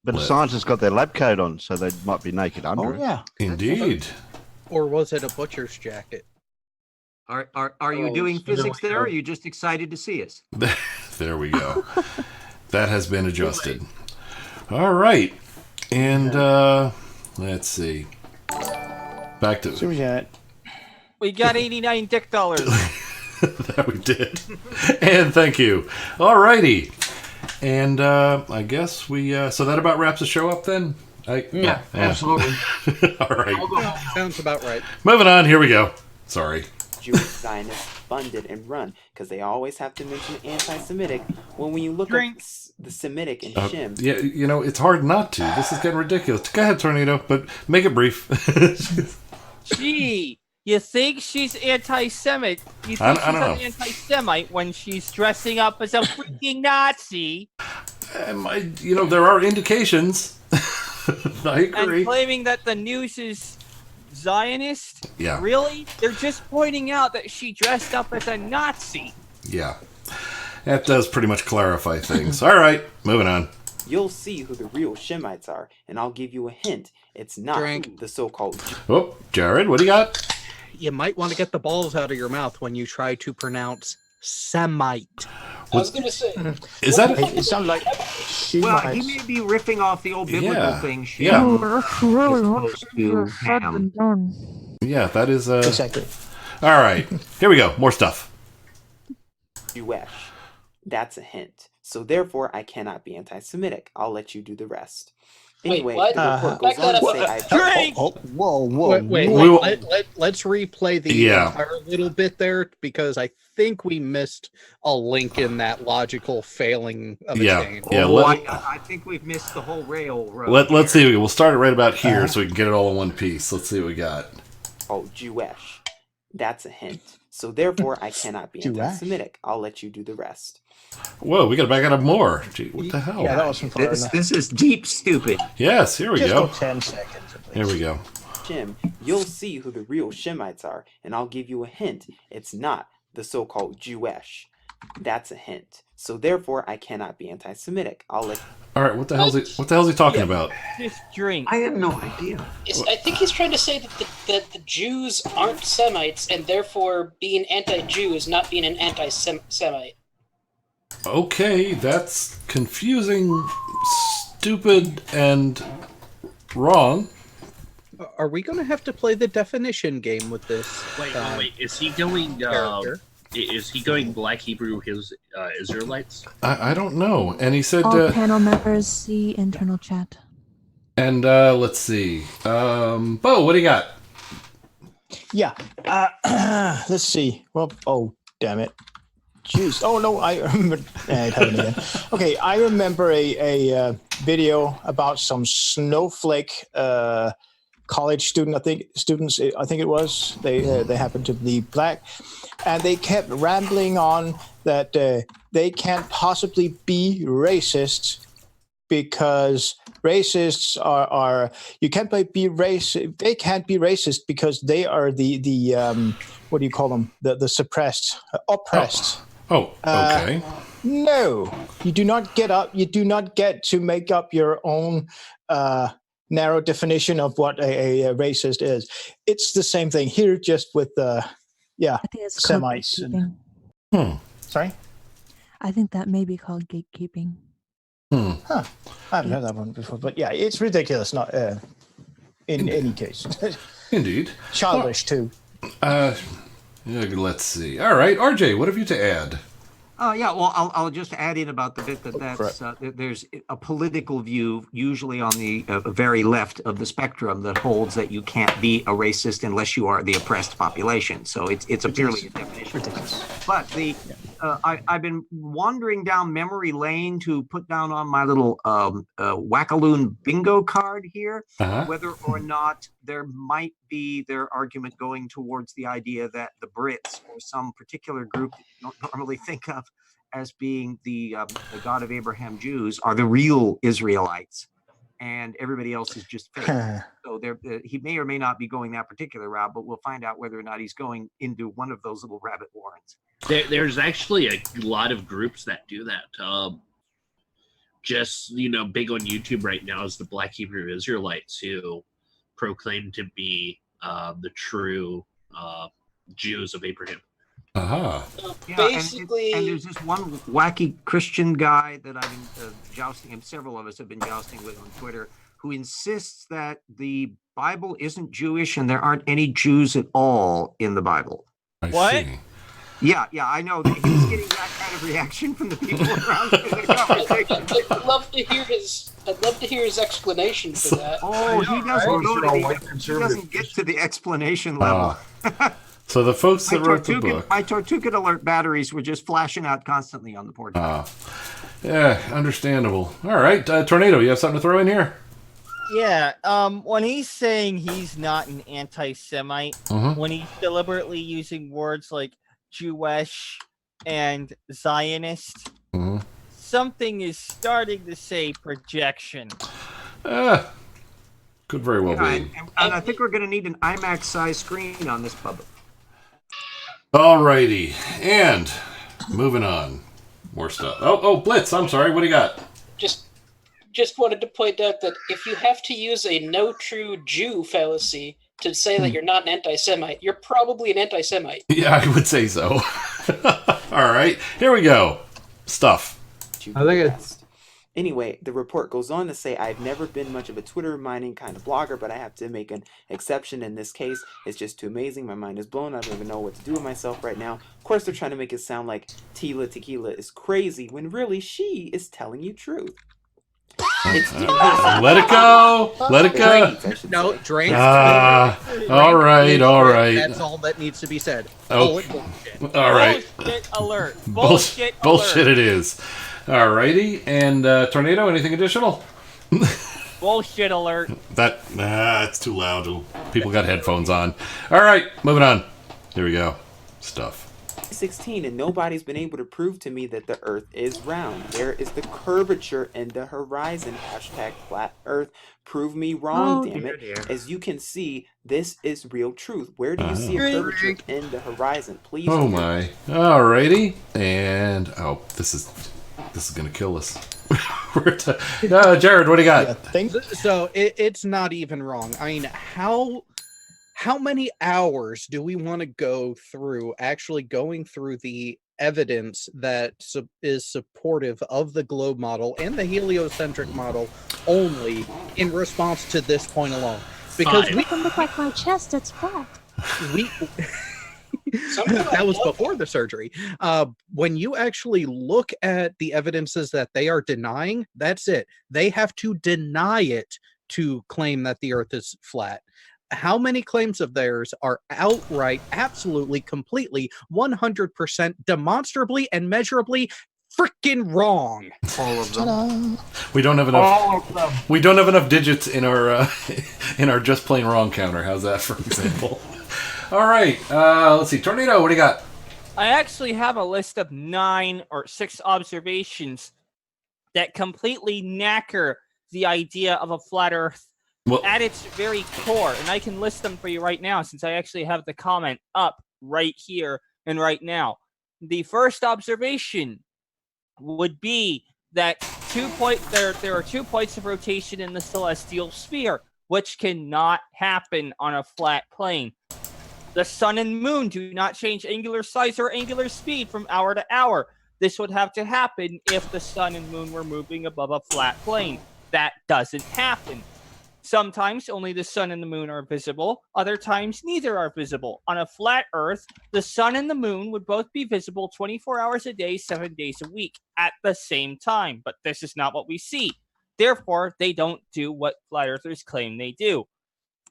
But the scientists got their lab coat on, so they might be naked under it. Yeah. Indeed. Or was it a butcher's jacket? Are you doing physics there, or are you just excited to see us? There we go. That has been adjusted. All right. And let's see. Back to... So we got... We got 89 dick dollars. That we did. And thank you. All righty. And I guess we... so that about wraps the show up then? Yeah, absolutely. All right. Sounds about right. Moving on. Here we go. Sorry. Jewish Zionists funded and run, because they always have to mention anti-Semitic when you look at the Semitic and Shem. Yeah, it's hard not to. This is getting ridiculous. Go ahead, Tornado, but make it brief. Gee, you think she's anti-Semite? You think she's an anti-Semite when she's dressing up as a freaking Nazi? There are indications. I agree. And claiming that the news is Zionist? Yeah. Really? They're just pointing out that she dressed up as a Nazi. Yeah. That does pretty much clarify things. All right, moving on. You'll see who the real Shemites are, and I'll give you a hint. It's not the so-called... Oh, Jared, what do you got? You might want to get the balls out of your mouth when you try to pronounce Semite. I was going to say... Is that... It sounds like... Well, he may be riffing off the old biblical thing. Yeah. Yeah, that is... Exactly. All right, here we go. More stuff. Jewish. That's a hint. so therefore I cannot be anti-Semitic. I'll let you do the rest. Wait, Anyway, what? the report Back goes on that to up. say I Let's replay the entire little bit there, because I think we missed a link in that logical failing of a chain. I think we've missed the whole railroad. Let's see. We'll start it right about here so we can get it all in one piece. Let's see what we got. Oh, Jewish. That's a hint. So therefore I cannot be anti-Semitic. I'll let you do the rest. Whoa, we got to back it up more. Gee, what the hell? Yeah, that wasn't far This, enough. this is deep stupid. Yes, here we Just go. go 10 seconds, Here we go. Jim, you'll see who the real Shemites are, and I'll give you a hint. It's not the so-called Jewish. That's a hint. So therefore, I cannot be anti-Semitic. I'll let. All right, what the hell's he talking about? Just drink. I have no idea. I think he's trying to say that the Jews aren't Semites, and therefore being anti-Jew is not being an anti-Semite. Okay, that's confusing, stupid, and wrong. Are we going to have to play the definition game with this? Wait. Is he going? Is he going Black Hebrew Israelites? I don't know. And he said. All panel members see internal chat. And let's see. Bo, what do you got? Yeah. Let's see. Well, oh, damn it. Jeez. Oh, no, I remember. It happened again. Okay, I remember a video about some snowflake college student. I think it was. They happened to be black, and they kept rambling on that they can't possibly be racist because racists are you can't be racist. They can't be racist because they are the what do you call them? The suppressed, oppressed. Oh, okay. No, you do not get up. You do not get to make up your own narrow definition of what a racist is. It's the same thing here, just with Semites. Sorry? I think that may be called gatekeeping. Huh. I haven't heard that one before, but yeah, it's ridiculous. Not in any case. Indeed. Childish too. Let's see. All right, RJ, what have you to add? Yeah, well, I'll just add in about the bit that's there's a political view, usually on the very left of the spectrum, that holds that you can't be a racist unless you are the oppressed population. So it's a purely a definition. But I've been wandering down memory lane to put down on my little Wackaloon bingo card here whether or not there might be their argument going towards the idea that the Brits or some particular group that you don't normally think of as being the God of Abraham Jews are the real Israelites, and everybody else is just fake. So he may or may not be going that particular route, but we'll find out whether or not he's going into one of those little rabbit warrens. There's actually a lot of groups that do that. Just, big on YouTube right now is the Black Hebrew Israelites, who proclaim to be the true Jews of Abraham. Basically, and there's this one wacky Christian guy that I've been jousting, and several of us have been jousting with on Twitter, who insists that the Bible isn't Jewish and there aren't any Jews at all in the Bible. What? Yeah, I know that he's getting that kind of reaction from the people around the conversation. I'd love to hear his explanation for that. Oh, he doesn't get to the explanation level. So the folks that wrote the book, my Tortuga alert batteries were just flashing out constantly on the porch. Yeah, understandable. All right, Tornado, you have something to throw in here? Yeah, when he's saying he's not an anti-Semite, when he's deliberately using words like Jewish and Zionist, something is starting to say projection. Could very well be. And I think we're going to need an IMAX size screen on this puppet. All righty, and moving on. More stuff. Oh, Blitz, I'm sorry. What do you got? Just wanted to point out that if you have to use a no true Jew fallacy to say that you're not an anti-Semite, you're probably an anti-Semite. Yeah, I would say so. All right, here we go. Stuff. I think it's Anyway, the report goes on to say, I've never been much of a Twitter mining kind of blogger, but I have to make an exception in this case. It's just too amazing. My mind is blown. I don't even know what to do with myself right now. Of course, they're trying to make it sound like Tila Tequila is crazy when really she is telling you truth. Let it go. Let it go. No, drink. All right. That's all that needs to be said. Oh. All right. Bullshit alert. Bullshit it is. All righty. And Tornado, anything additional? Bullshit alert. It's too loud. People got headphones on. All right, moving on. Here we go. Stuff. 16, and nobody's been able to prove to me that the Earth is round. There is the curvature in the horizon. Hashtag flat Earth. Prove me wrong, damn it. As you can see, this is real truth. Where do you see a curvature in the horizon? Please. Oh my. All righty. And this is gonna kill us. Jared, what do you got? So it's not even wrong. I mean, how many hours do we want to go through actually going through the evidence that is supportive of the globe model and the heliocentric model only in response to this point alone? Because we can look like my chest, it's flat. That was before the surgery. When you actually look at the evidences that they are denying, that's it. They have to deny it to claim that the Earth is flat. How many claims of theirs are outright, absolutely, completely, 100% demonstrably and measurably freaking wrong? All of them. We don't have enough. All of them. We don't have enough digits in our just plain wrong counter. How's that, for example? All right. Let's see. Tornado, what do you got? I actually have a list of 9 or 6 observations that completely knacker the idea of a flat Earth at its very core, and I can list them for you right now since I actually have the comment up right here and right now. The first observation would be that there are 2 points of rotation in the celestial sphere, which cannot happen on a flat plane. The sun and moon do not change angular size or angular speed from hour to hour. This would have to happen if the sun and moon were moving above a flat plane. That doesn't happen. Sometimes only the sun and the moon are visible. Other times neither are visible. On a flat Earth, the sun and the moon would both be visible 24 hours a day, 7 days a week at the same time. But this is not what we see. Therefore, they don't do what flat earthers claim they do.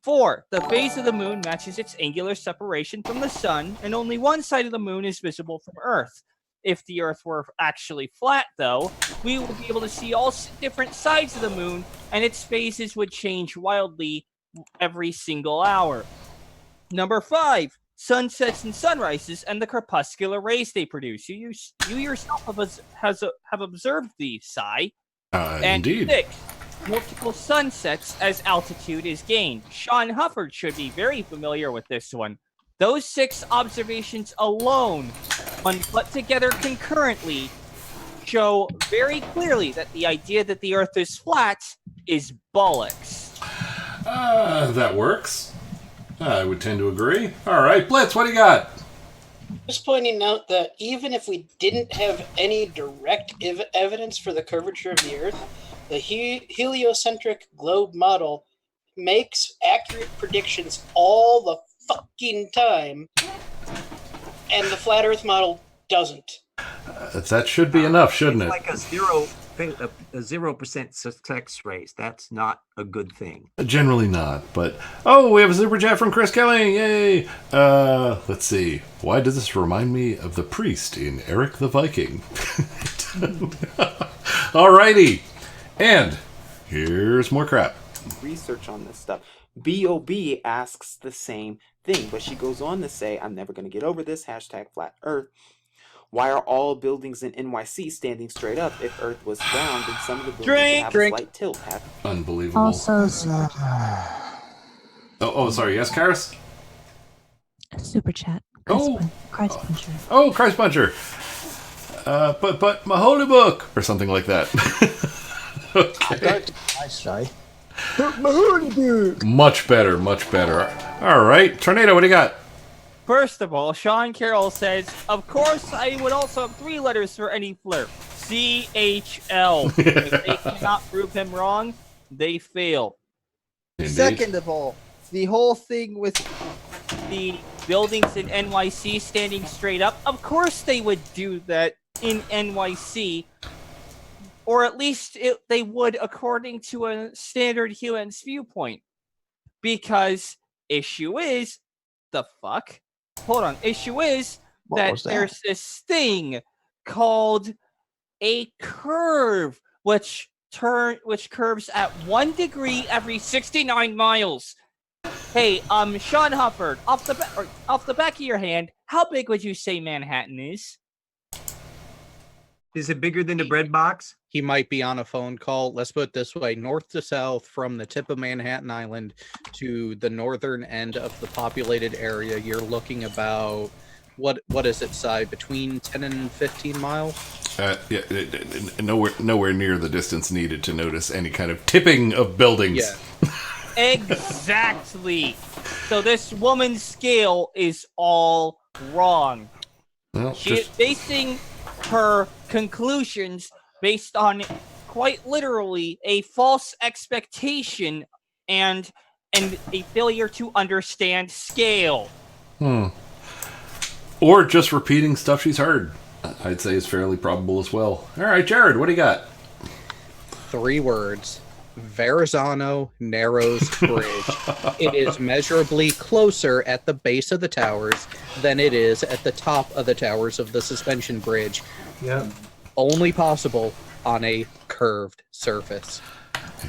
4. The phase of the moon matches its angular separation from the sun, and only one side of the moon is visible from Earth. If the Earth were actually flat, though, we would be able to see all different sides of the moon, and its phases would change wildly every single hour. Number 5, sunsets and sunrises and the crepuscular rays they produce. You yourself have observed these, Sai. And Indeed. 6, multiple sunsets as altitude is gained. Sean Hufford should be very familiar with this one. Those 6 observations alone, when put together concurrently, show very clearly that the idea that the Earth is flat is bollocks. That works. I would tend to agree. All right, Blitz, what do you got? Just pointing out that even if we didn't have any direct evidence for the curvature of the Earth, the heliocentric globe model makes accurate predictions all the fucking time, and the flat Earth model doesn't. That should be enough, shouldn't it? Like a 0% success rate. That's not a good thing. Generally not, but we have a super chat from Chris Kelly. Yay! Let's see. Why does this remind me of the priest in Eric the Viking? Alrighty, and here's more crap. Research on this stuff. B.O.B. asks the same thing, but she goes on to say, I'm never going to get over this, hashtag flat Earth. Why are all buildings in NYC standing straight up? If Earth was round, then some of the buildings would have a slight tilt. Unbelievable. Also, sorry. Yes, Karis? Super chat. Christ Puncher. Oh, Christ Puncher. But my holy book, or something like that. Okay. Nice try. Much better, much better. All right, Tornado, what do you got? First of all, Sean Carroll says, of course I would also have 3 letters for any flirt. CHL. If they cannot prove him wrong, they fail. Indeed. Second of all, the whole thing with the buildings in NYC standing straight up, of course they would do that in NYC, or at least they would according to a standard humans viewpoint. Because issue is, issue is that there's this thing called a curve, which curves at 1 degree every 69 miles. Hey, Sean Hufford, off the back of your hand, how big would you say Manhattan is? Is it bigger than the bread box? He might be on a phone call. Let's put it this way: north to south, from the tip of Manhattan Island to the northern end of the populated area, you're looking about what is it, Si? Between 10 and 15 miles? Yeah, nowhere near the distance needed to notice any kind of tipping of buildings. Yeah. Exactly. So this woman's scale is all wrong. Well, she is basing her conclusions based on quite literally a false expectation and a failure to understand scale. Or just repeating stuff she's heard. I'd say is fairly probable as well. All right, Jared, what do you got? 3 words. Verrazano Narrows Bridge. It is measurably closer at the base of the towers than it is at the top of the towers of the suspension bridge. Yeah. Only possible on a curved surface.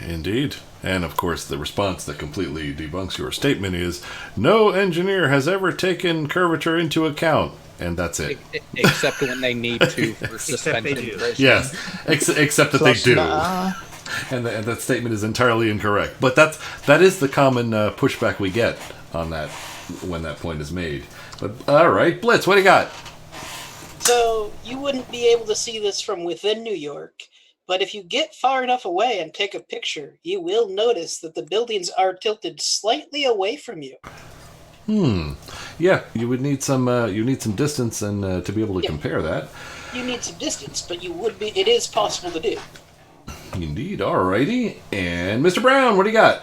Indeed. And of course, the response that completely debunks your statement is, no engineer has ever taken curvature into account. And that's it. Except when they need to for suspension bridge. Yes, except that they do. And that statement is entirely incorrect. But that is the common pushback we get on that when that point is made. But all right, Blitz, what do you got? So you wouldn't be able to see this from within New York, but if you get far enough away and take a picture, you will notice that the buildings are tilted slightly away from you. Yeah, you would need some distance and to be able to compare that. You need some distance, but it is possible to do. Indeed. Alrighty. And Mr. Brown, what do you got?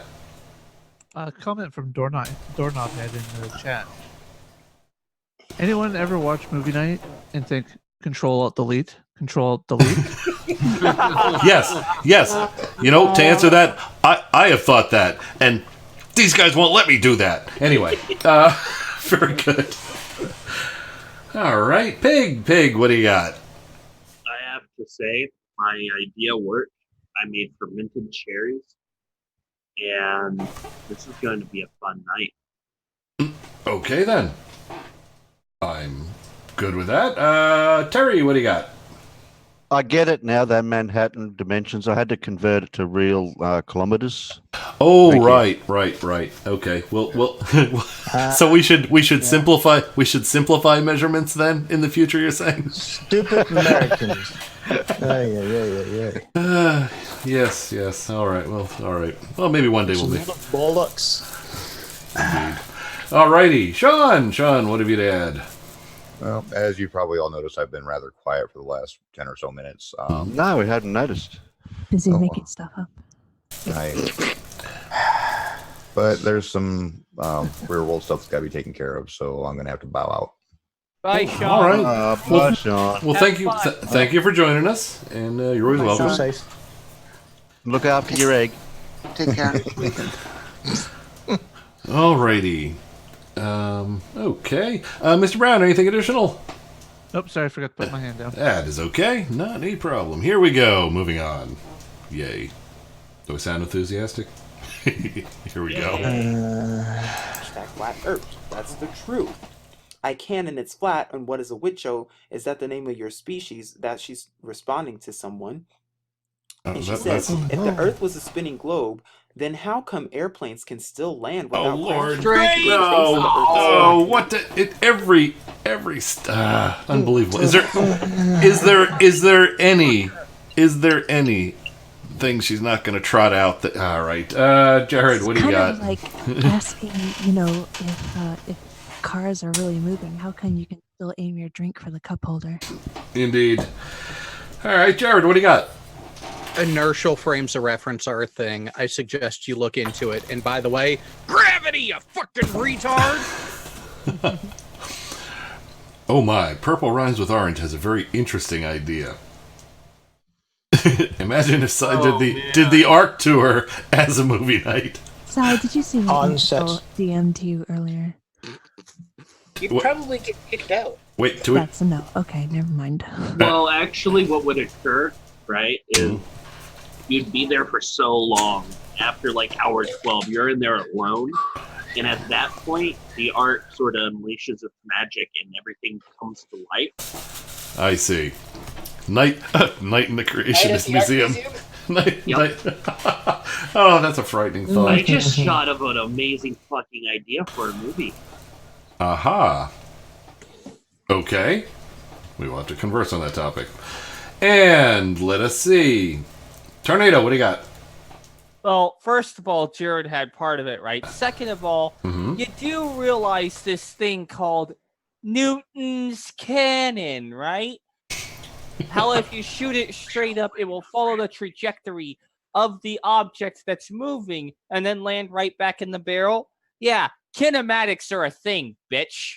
A comment from Doorknob Head in the chat. Anyone ever watch movie night and think Control-Alt-Delete? Control-Alt-Delete? Yes. You know, to answer that, I have thought that, and these guys won't let me do that. Anyway, very good. All right, Pig, what do you got? I have to say, my idea worked. I made fermented cherries, and this is going to be a fun night. Okay, then. I'm good with that. Terry, what do you got? I get it now, that Manhattan dimensions. I had to convert it to real kilometers. Oh, right. Okay. Well. So we should simplify. We should simplify measurements then in the future. You're saying? Stupid Americans. Yeah. Yes. All right. Well, maybe one day we'll be. Bollocks. Indeed. All righty, Sean, what have you to add? Well, as you probably all noticed, I've been rather quiet for the last 10 or so minutes. No, we hadn't noticed. Busy making stuff up. Right. But there's some real world stuff that's got to be taken care of, so I'm going to have to bow out. Bye, Sean. All right. Bye, Sean. Well, thank you. Thank you for joining us, and you're always welcome. Safe. Look after your egg. Take care. All righty. Okay. Mr. Brown, anything additional? Nope, sorry, I forgot to put my hand down. That is okay. Not a problem. Here we go. Moving on. Yay. Do I sound enthusiastic? Here we go. Hashtag flat Earth. That's the truth. I can and it's flat, and what is a witcho? Is that the name of your species that she's responding to someone? And she says, if the Earth was a spinning globe, then how come airplanes can still land without Lord. crashing? Oh, what the, every unbelievable. Is there any thing she's not going to trot out that, all right. Jared, what do you got? Kind of like asking, if cars are really moving, how come you can still aim your drink for the cup holder? Indeed. All right, Jared, what do you got? Inertial frames of reference are a thing. I suggest you look into it. And by the way, gravity, you fucking retard! Oh my, purple rhymes with orange has a very interesting idea. Imagine if Cy did the Arc tour as a movie night. Cy, did you see what On Angel set. DM'd to you earlier? You'd What? probably get kicked out. Wait, to That's a no. Okay, never mind. Well, actually, what would occur, right, is you'd be there for so long. After like hour 12, you're in there alone, and at that point, the art sort of unleashes its magic, and everything comes to life. I see. Night in the Creationist Museum. Night. Oh, that's a frightening thought. I just thought of an amazing fucking idea for a movie. Aha. Okay. We will have to converse on that topic. And let us see. Tornado, what do you got? Well, first of all, Jared had part of it right. Second of all, you do realize this thing called Newton's cannon, right? How if you shoot it straight up, it will follow the trajectory of the object that's moving and then land right back in the barrel? Yeah, kinematics are a thing, bitch.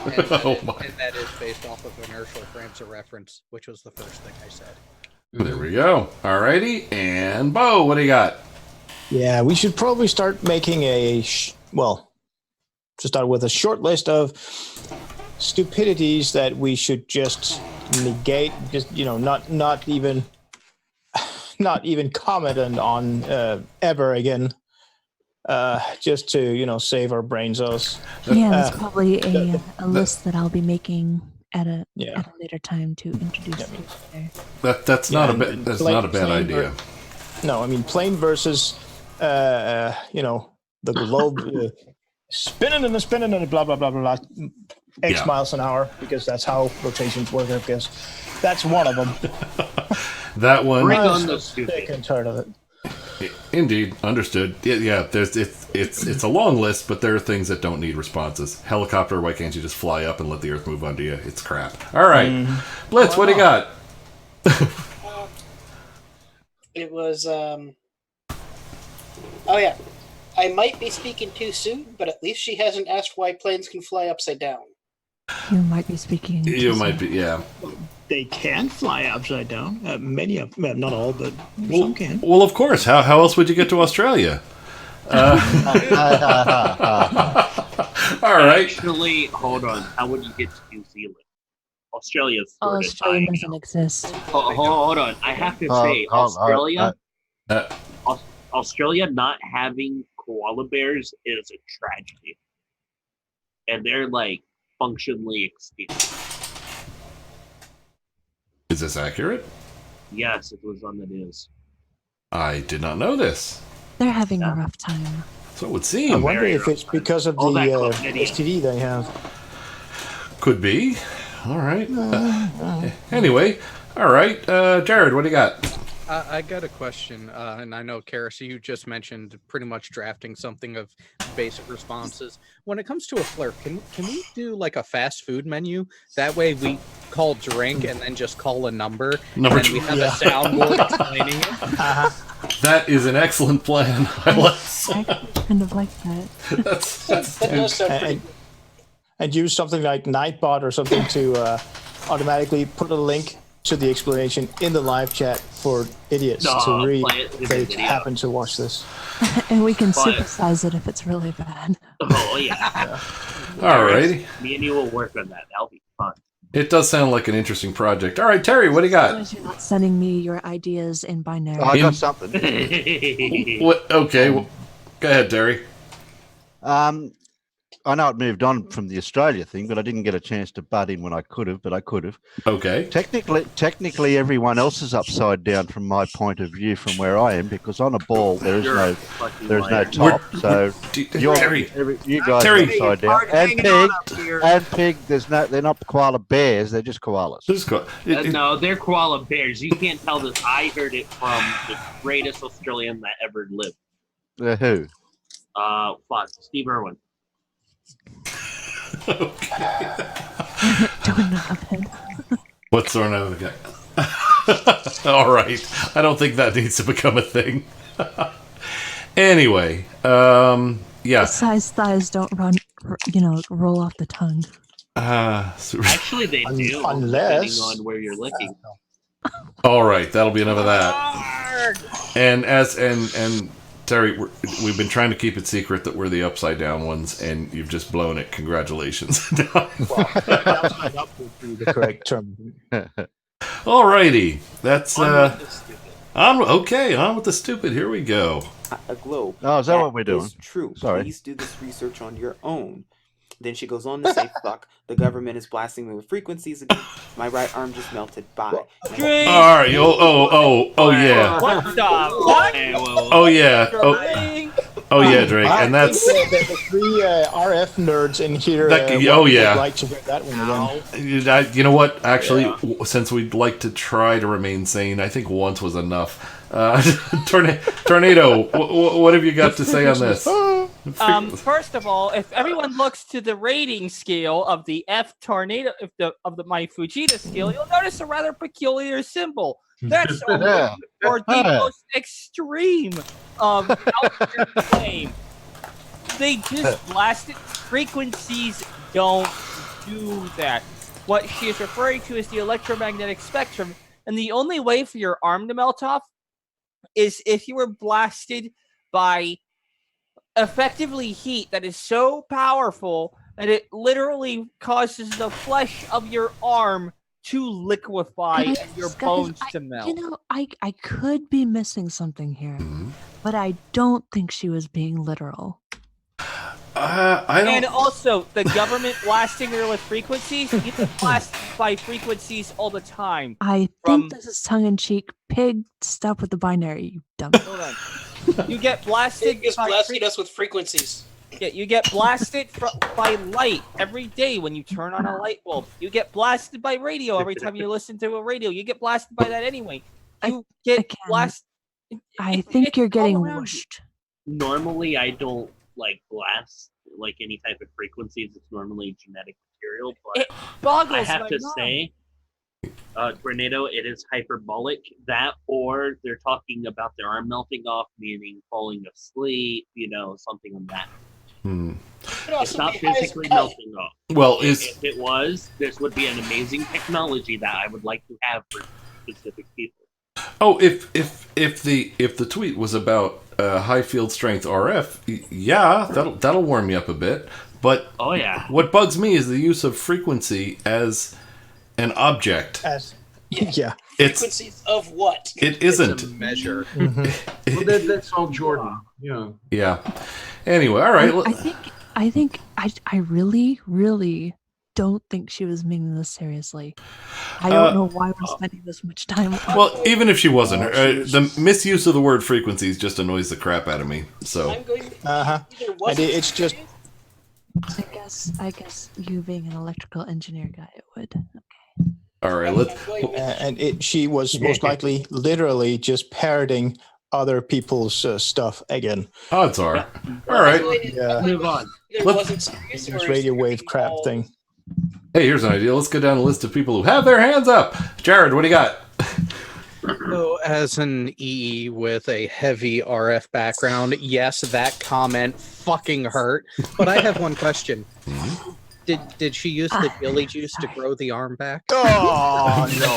And that is based off of inertial frames of reference, which was the first thing I said. There we go. Alrighty. And Bo, what do you got? Yeah, we should probably start making to start with a short list of stupidities that we should just negate, just not even comment on ever again, just to save our brain cells. Yeah, that's probably a list that I'll be making at a later time to introduce you there. That's not a bad idea. No, I mean plane versus the globe spinning and blah blah blah blah blah X miles an hour, because that's how rotations work, I guess. That's one of them. That one. Bring on the stupid. Sick and tired of it. Indeed, understood. Yeah, it's a long list, but there are things that don't need responses. Helicopter, why can't you just fly up and let the Earth move under you? It's crap. All right, Blitz, what do you got? It was, oh yeah. I might be speaking too soon, but at least she hasn't asked why planes can fly upside down. You might be speaking. You might be, yeah. They can fly upside down. Many of them, not all, but some can. Well, of course. How else would you get to Australia? All right. Actually, hold on. How would you get to New Zealand? Australia's sort of Australia dying doesn't exist. Hold on. I have to say, Australia not having koala bears is a tragedy. And they're like functionally extinct. Is this accurate? Yes, it was on the news. I did not know this. They're having a rough time. So it would seem. I wonder if it's because of the STD they have. Could be. All right. Anyway, all right. Jared, what do you got? I got a question, and I know, Karis, you just mentioned pretty much drafting something of basic responses. When it comes to a flirt, can we do like a fast food menu? That way we call drink and then just call a number, and then we have a soundboard explaining it. That is an excellent plan. I kind of like that. And use something like Nightbot or something to automatically put a link to the explanation in the live chat for idiots to read if they happen to watch this. And we can synthesize it if it's really bad. Oh, yeah. All righty. Me and you will work on that. That'll be fun. It does sound like an interesting project. All right, Terry, what do you got? As long as you're not sending me your ideas in binary. I got something. What? Okay, well, go ahead, Terry. I know it moved on from the Australia thing, but I didn't get a chance to butt in when I could have, but I could have. Okay. Technically, everyone else is upside down from my point of view from where I am, because on a ball there is no top. So you guys are upside down. And pig, they're not koala bears, they're just koalas. No, they're koala bears. You can't tell this. I heard it from the greatest Australian that ever lived. Who? Steve Irwin. Don't know of him. What sort of guy? All right. I don't think that needs to become a thing. Anyway, yeah. Besides, thighs don't roll off the tongue. Actually, they do, unless depending on where you're licking. All right, that'll be enough of that. And Terry, we've been trying to keep it secret that we're the upside down ones, and you've just blown it. Congratulations. Upside up would be the correct term. All righty, that's on with the stupid. Here we go. A globe. Oh, is that what we're doing? Is true. Sorry. Please do this research on your own. Then she goes on to say, fuck, the government is blasting me with frequencies again. My right arm just melted. Bye. All right. Oh, yeah. What the? What? Oh, yeah. Oh, yeah, Drake. And that's... the three RF nerds in here yeah. like to get that one again. You know what? Actually, since we'd like to try to remain sane, I think once was enough. Tornado, what have you got to say on this? First of all, if everyone looks to the rating scale of the F tornado, of my Fujita scale, you'll notice a rather peculiar symbol. That's for the most extreme of outward flame. They just blasted. Frequencies don't do that. What she is referring to is the electromagnetic spectrum, and the only way for your arm to melt off is if you were blasted by effectively heat that is so powerful that it literally causes the flesh of your arm to liquefy and your bones to melt. I could be missing something here, but I don't think she was being literal. I don't... And also, the government blasting her with frequencies, you get blasted by frequencies all the time. I think this is tongue-in-cheek. Pig, stop with the binary, you dumb. Hold on. You get blasted Just blasting us with frequencies. Yeah, you get blasted by light every day when you turn on a light bulb. You get blasted by radio every time you listen to a radio. You get blasted by that anyway. You get blasted. I think you're getting whooshed. Normally, I don't like blast like any type of frequencies. It's normally genetic material, but it boggles I have my to mind. say, Tornado, it is hyperbolic. That, or they're talking about their arm melting off, meaning falling asleep. Something like that. It's not physically melting off. Well, if it was, this would be an amazing technology that I would like to have for specific people. Oh, if the tweet was about high field strength RF, yeah, that'll warm me up a bit. But what bugs me is the use of frequency as an object. Frequencies of what? It isn't It's a measure. Well, that's all Jordan. Yeah. Anyway, all right. I really, really don't think she was meaning this seriously. I don't know why we're spending this much time on Well, even if she wasn't, the misuse of the word frequencies just annoys the crap out of me. So. It's just. I guess you being an electrical engineer guy, it would. All right, she was most likely literally just parroting other people's stuff again. Odds are. All right. Move on. This radio wave crap thing. Hey, here's an idea. Let's go down a list of people who have their hands up. Jared, what do you got? So, as an EE with a heavy RF background, yes, that comment fucking hurt. But I have one question. Did she use the jelly juice to grow the arm back? Oh, no.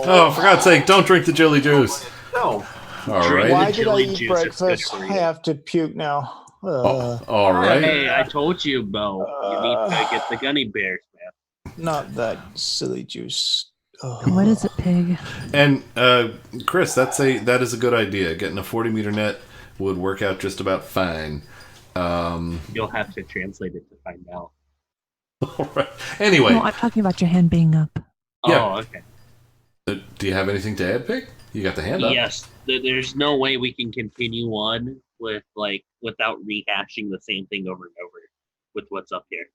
Oh, for God's sake, don't drink the jelly juice. No. All right. Why did I eat breakfast? I have to puke now. All right. Hey, I told you, Bo. You need to get the gummy bears, man. Not that silly juice. What is it, Pig? And Chris, that is a good idea. Getting a 40-meter net would work out just about fine. You'll have to translate it to find out. All right. Anyway. No, I'm talking about your hand being up. Yeah. Oh, okay. Do you have anything to add, Pig? You got the hand up. Yes. There's no way we can continue on with without rehashing the same thing over and over with what's up here.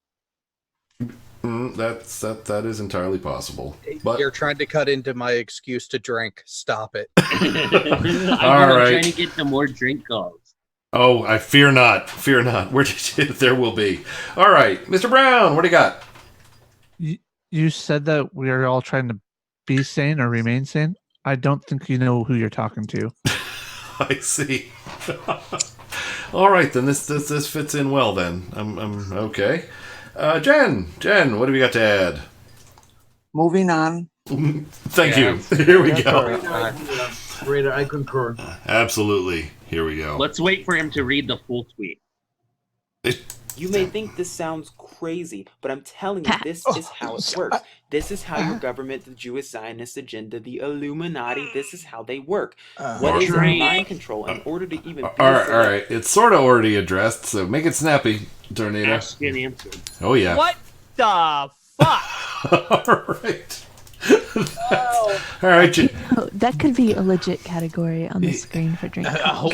That is entirely possible. But You're trying to cut into my excuse to drink. Stop it. I'm trying to get to more drink calls. Oh, I fear not. Fear not. There will be. All right, Mr. Brown, what do you got? you said that we are all trying to be sane or remain sane. I don't think you know who you're talking to. I see. All right, then this fits in well. Then I'm okay. Jen, what have you got to add? Moving on. Thank you. Here we go. Great, I concur. Absolutely. Here we go. Let's wait for him to read the full tweet. You may think this sounds crazy, but I'm telling you, this is how it works. This is how your government, the Jewish Zionist agenda, the Illuminati, this is how they work. What is mind control in order to even be all right. It's sort of already addressed, so make it snappy, Tornado. Asked and answered. Oh, yeah. What the fuck? All right. All right. That could be a legit category on the screen for drink. All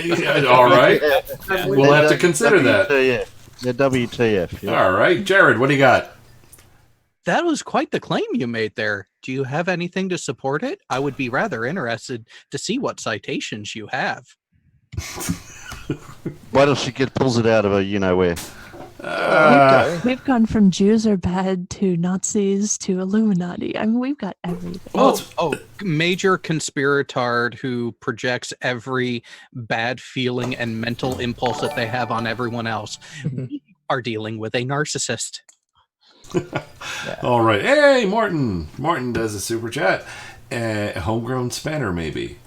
right. We'll have to consider that. The WTF. Yeah. All right. Jared, what do you got? That was quite the claim you made there. Do you have anything to support it? I would be rather interested to see what citations you have. Why don't she pulls it out of a where? We've gone from Jews are bad to Nazis to Illuminati. I mean, we've got everything. Major conspiratard who projects every bad feeling and mental impulse that they have on everyone else. We are dealing with a narcissist. All right. Hey, Morton. Morton does a super chat. Homegrown spanner, maybe.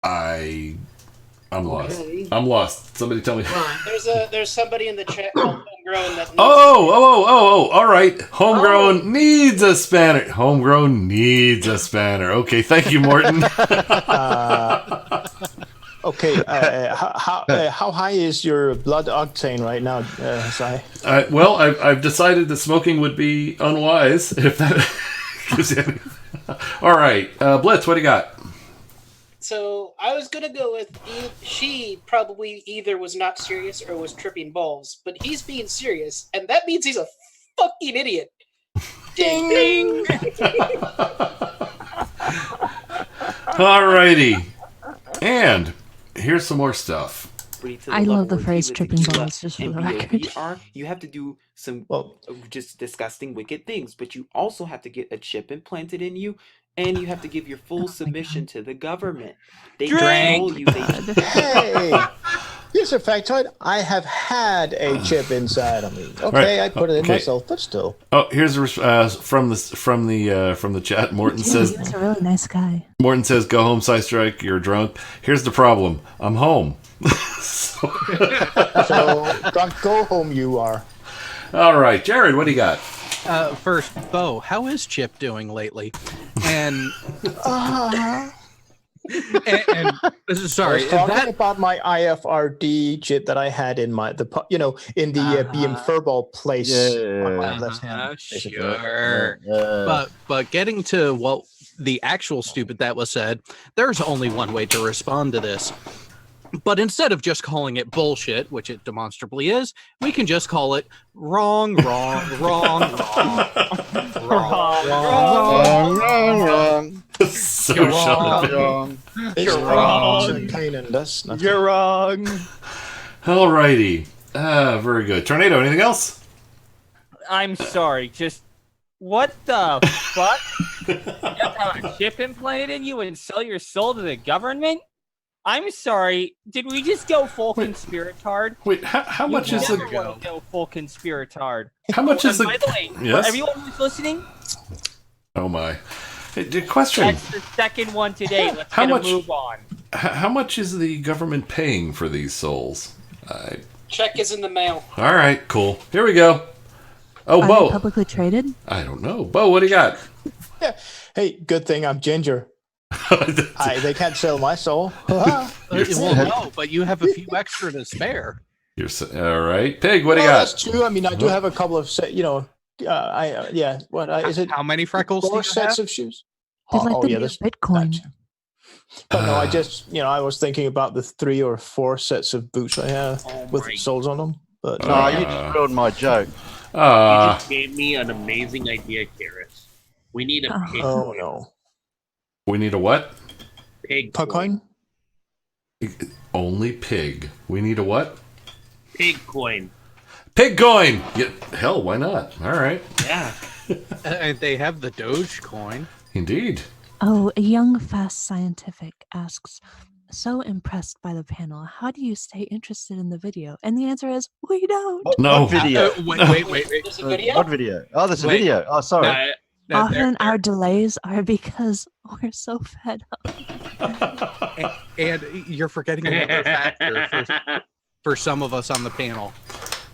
I'm lost. Okay. I'm lost. Somebody tell me. There's somebody in the chat called Homegrown that. All right. Homegrown needs a spanner. Homegrown needs a spanner. Okay. Thank you, Morton. Okay. How high is your blood octane right now, Si? Well, I've decided that smoking would be unwise if that gives you any. All right. Blitz, what do you got? So I was gonna go with she probably either was not serious or was tripping balls, but he's being serious, and that means he's a fucking idiot. Ding ding. All righty, and here's some more stuff. I love the phrase tripping balls, just for the record. You have to do some just disgusting, wicked things, but you also have to get a chip implanted in you, and you have to give your full submission to the government. They control you. Hey, here's a factoid. I have had a chip inside of me. Okay, I put it in myself, but still. Oh, here's from the chat. Morton says, "He was a really nice guy." Morton says, "Go home, Psystrike. You're drunk." Here's the problem. I'm home. So drunk, go home. You are. All right, Jared. What do you got? First, Bo, how is Chip doing lately? And and sorry, I was talking about my IFRD chip that I had in my in the BM Furball place on my left hand. Sure. But getting to what the actual stupid that was said, there's only one way to respond to this. But instead of just calling it bullshit, which it demonstrably is, we can just call it wrong. So wrong. You're wrong. You're wrong. All righty. Very good. Tornado, anything else? I'm sorry, just what the fuck? You have to have a chip implanted in you and sell your soul to the government? I'm sorry. Did we just go full conspiratard? Wait, how much is the go full conspiratard? How much is the? By the way, yes? for everyone who's listening. Oh my! Hey, question. That's the second one today. Let's move on. How much is the government paying for these souls? Check is in the mail. All right, cool. Here we go. Oh, Are Bo. they publicly traded? I don't know. Bo, what do you got? Hey, good thing I'm ginger. They can't sell my soul. Well, no, but you have a few extra to spare. You're all right, Pig. What do you got? That's true. I mean, I do have a couple of set. What is it? How many freckles? 4 sets of shoes. They're like the new Bitcoin. But no, I just I was thinking about the 3 or 4 sets of boots I have with soles on them. But you just ruined my joke. You just gave me an amazing idea, Garrett. We need a pig. Oh no. We need a what? Pig coin. Only pig. We need a what? Pig coin. Pig coin! Yeah, hell, why not? All right. Yeah. They have the Dogecoin. Indeed. Oh, a young, fast scientific asks, so impressed by the panel, how do you stay interested in the video? And the answer is, we don't. No. What video? Wait. There's a video? What video? Oh, there's a video. Oh, sorry. Often our delays are because we're so fed up. And you're forgetting another factor for some of us on the panel.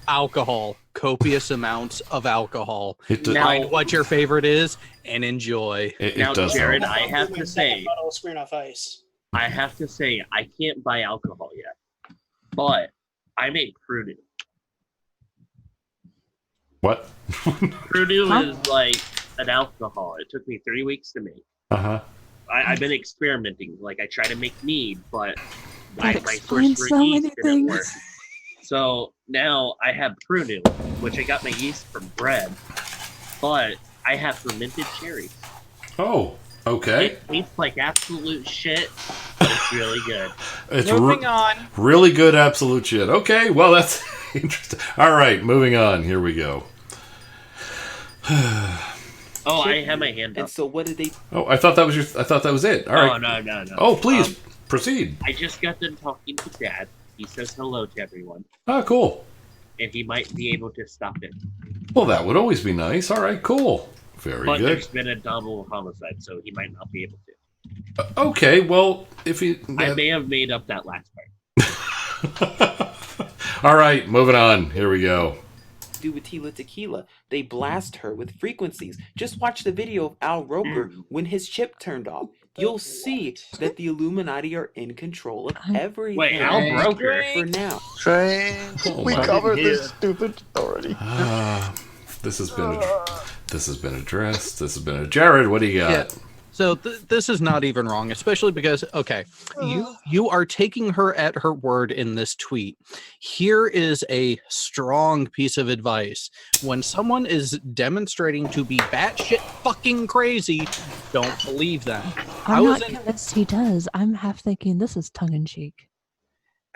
Alcohol. Copious amounts of alcohol. Find what your favorite is and enjoy. Now, Jared, I have to say, Bottle of Smirnoff Ice. I can't buy alcohol yet, but I make Purdue. What? Purdue is like an alcohol. It took me 3 weeks to make. I've been experimenting. Like I try to make mead, but my source for yeast didn't work. So now I have Purdue, which I got my yeast from bread, but I have fermented cherries. Oh, okay. It tastes like absolute shit, but it's really good. It's Moving on. Really good absolute shit. Okay, well, that's interesting. All right, moving on. Here we go. Oh, I have my hand up. And so what did they... Oh, I thought that was it. All right. No. Oh, please, proceed. I just got done talking to Dad. He says hello to everyone. Oh, cool. And he might be able to stop it. Well, that would always be nice. All right, cool. Very But good. there's been a double homicide, so he might not be able to. Okay, well, if he... I may have made up that last part. All right, moving on. Here we go. do with Tila Tequila. They blast her with frequencies. Just watch the video of Al Roker when his chip turned off. You'll see that the Illuminati are in control of everything. Wait, Al Roker? For now. We covered this stupid already. This has been addressed. This has been Jared, what do you got? Yeah. So this is not even wrong, especially because, okay, you are taking her at her word in this tweet. Here is a strong piece of advice. When someone is demonstrating to be batshit fucking crazy, don't believe them. I'm not convinced he does. I'm half thinking this is tongue-in-cheek.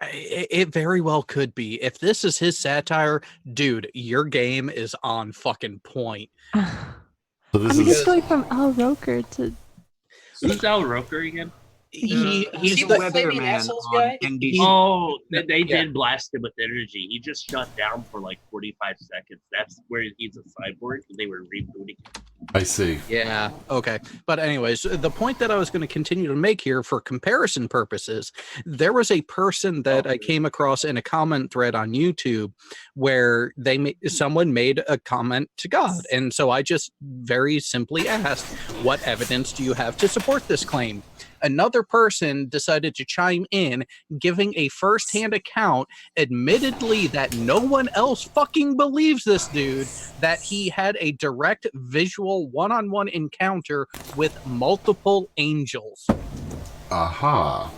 It very well could be. If this is his satire, dude, your game is on fucking point. So this I'm just going from Al Roker to... Who's Al Roker again? He's the weatherman on NBC. Oh, they did blast him with energy. He just shut down for like 45 seconds. That's where he's a cyborg. They were rebooting him. I see. Yeah, okay. But anyways, the point that I was going to continue to make here for comparison purposes, there was a person that I came across in a comment thread on YouTube where someone made a comment to God. And so I just very simply asked, what evidence do you have to support this claim? Another person decided to chime in, giving a first-hand account, admittedly that no one else fucking believes this dude, that he had a direct visual one-on-one encounter with multiple angels. Aha.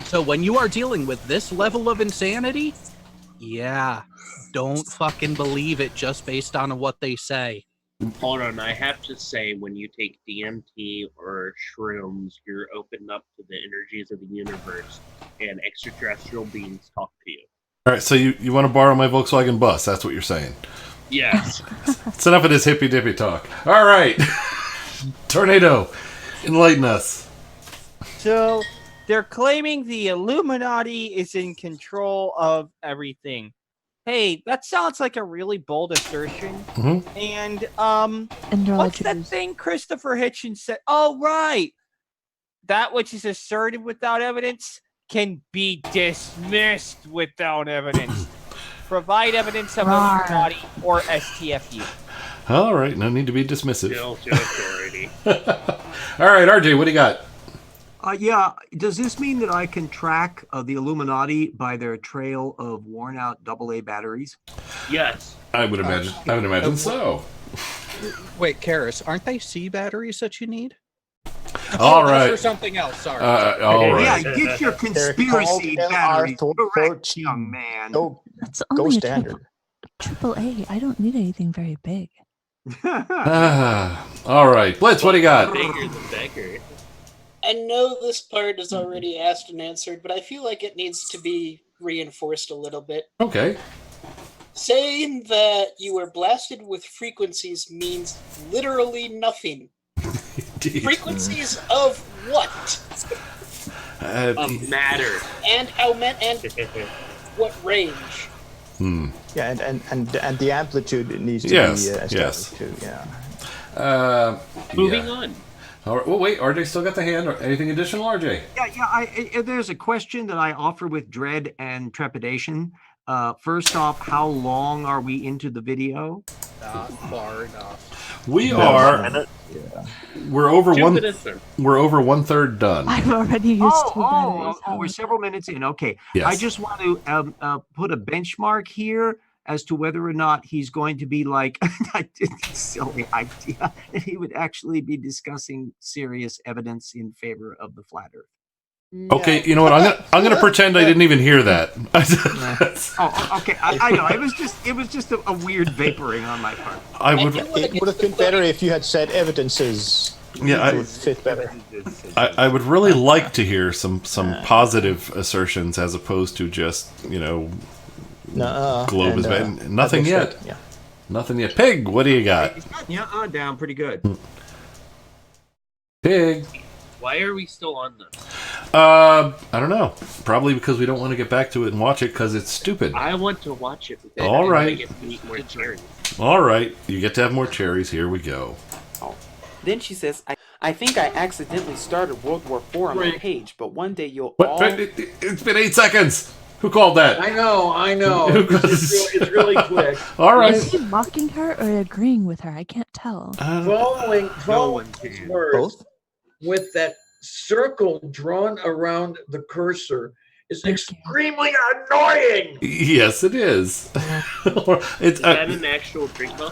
So when you are dealing with this level of insanity, yeah, don't fucking believe it just based on what they say. Hold on, I have to say, when you take DMT or shrooms, you're opened up to the energies of the universe, and extraterrestrial beings talk to you. All right, so you want to borrow my Volkswagen bus? That's what you're saying. Yes. It's enough of this hippy dippy talk. All right, Tornado, enlighten us. So they're claiming the Illuminati is in control of everything. Hey, that sounds like a really bold assertion. Mm-hmm. And what's that thing Christopher Hitchens said? Oh, right. That which is asserted without evidence can be dismissed without evidence. Provide evidence of Illuminati or STFU. All right, no need to be dismissive. Still to authority. All right, RJ, what do you got? Yeah, does this mean that I can track the Illuminati by their trail of worn-out AA batteries? Yes. I would imagine so. Wait, Karis, aren't they C batteries that you need? All right. Or something else, sorry. All right. Yeah, get your conspiracy batteries correct, young man. That's only triple A. I don't need anything very big. All right, Blitz, what do you got? Bigger than Becker. I know this part is already asked and answered, but I feel like it needs to be reinforced a little bit. Okay. Saying that you were blasted with frequencies means literally nothing. Frequencies of what? Of matter. And what range? Yeah, and the amplitude needs to Yes, be established too. Yeah. Moving on. All right, well, wait, RJ still got the hand. Anything additional, RJ? Yeah. There's a question that I offer with dread and trepidation. First off, how long are we into the video? Not far enough. We No, are. We're over 2 one. minutes in. We're over 1/3 done. I've already used two batteries. We're several minutes in. Okay. Yes. I just want to put a benchmark here as to whether or not he's going to be like, I did this silly idea that he would actually be discussing serious evidence in favor of the flat Earth. Okay, you know what? I'm gonna pretend I didn't even hear that. Oh, okay. I know. It was just a weird vaporing on my part. It would have been better if you had said evidences. Yeah, It would fit better. I would really like to hear some positive assertions as opposed to just globe is bad. Nothing yet. Yeah. Nothing yet. Pig, what do you got? Yeah, down pretty good. Pig. Why are we still on this? I don't know. Probably because we don't want to get back to it and watch it because it's stupid. I want to watch it. Because All right. I get to eat more cherries. All right, you get to have more cherries. Here we go. Then she says, I think I accidentally started World War IV on my page, but one day you'll What? all... It's been 8 seconds. Who called that? I know. It's really quick. All right. Is he mocking her or agreeing with her? I can't tell. Following his words with that circle drawn around the cursor is extremely annoying. Yes, it is. Is that an actual drink though?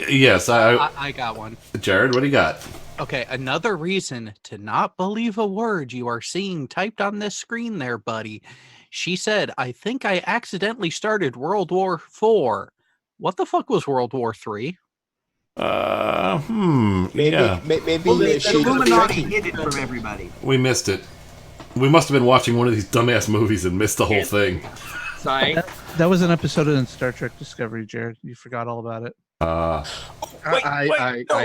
Yes, I got one. Jared, what do you got? Okay, another reason to not believe a word you are seeing typed on this screen there, buddy. She said, I think I accidentally started World War IV. What the fuck was World War III? Yeah. Maybe Well, the Illuminati hid it from everybody. We missed it. We must have been watching one of these dumbass movies and missed the whole thing. Sorry. That was an episode in Star Trek Discovery, Jared. You forgot all about it. I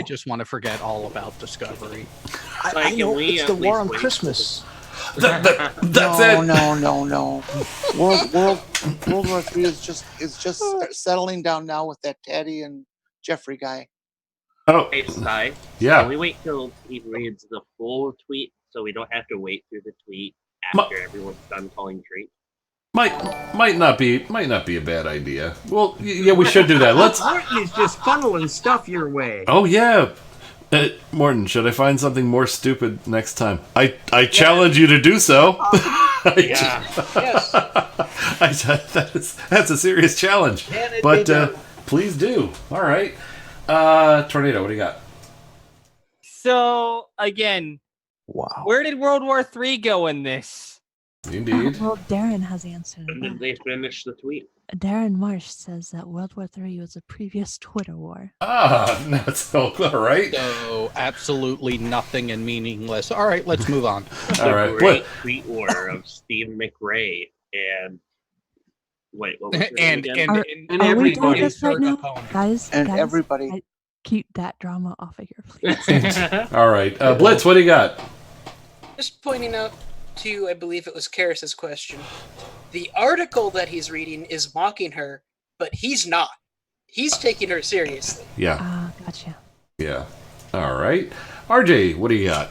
just want to forget all about Discovery. I know, it's the war on Christmas. That's it. No. World War III is just settling down now with that Teddy and Jeffrey guy. Oh, hey, Sai. Yeah. Can we wait till he reads the full tweet so we don't have to wait through the tweet after everyone's done calling drinks? Might not be a bad idea. Well, yeah, we should do that. Let's. Morton's just funneling stuff your way. Oh yeah, Morton. Should I find something more stupid next time? I challenge you to do so. Yeah. Yes. That's a serious challenge. But please do. All right. Tornado, what do you got? So again, wow. Where did World War III go in this? Indeed. Well, Darren has answered. And then they finish the tweet. Darren Marsh says that World War III was a previous Twitter war. That's all right. So absolutely nothing and meaningless. All right, let's move on. All right. Great tweet war of Steve McRae and wait, what was and Are we doing this right now, guys? And guys, everybody. Keep that drama off of here, please. All right, Blitz, what do you got? Just pointing out to, I believe it was Karis's question. The article that he's reading is mocking her, but he's not. He's taking her seriously. Yeah. Gotcha. Yeah. All right. RJ, what do you got?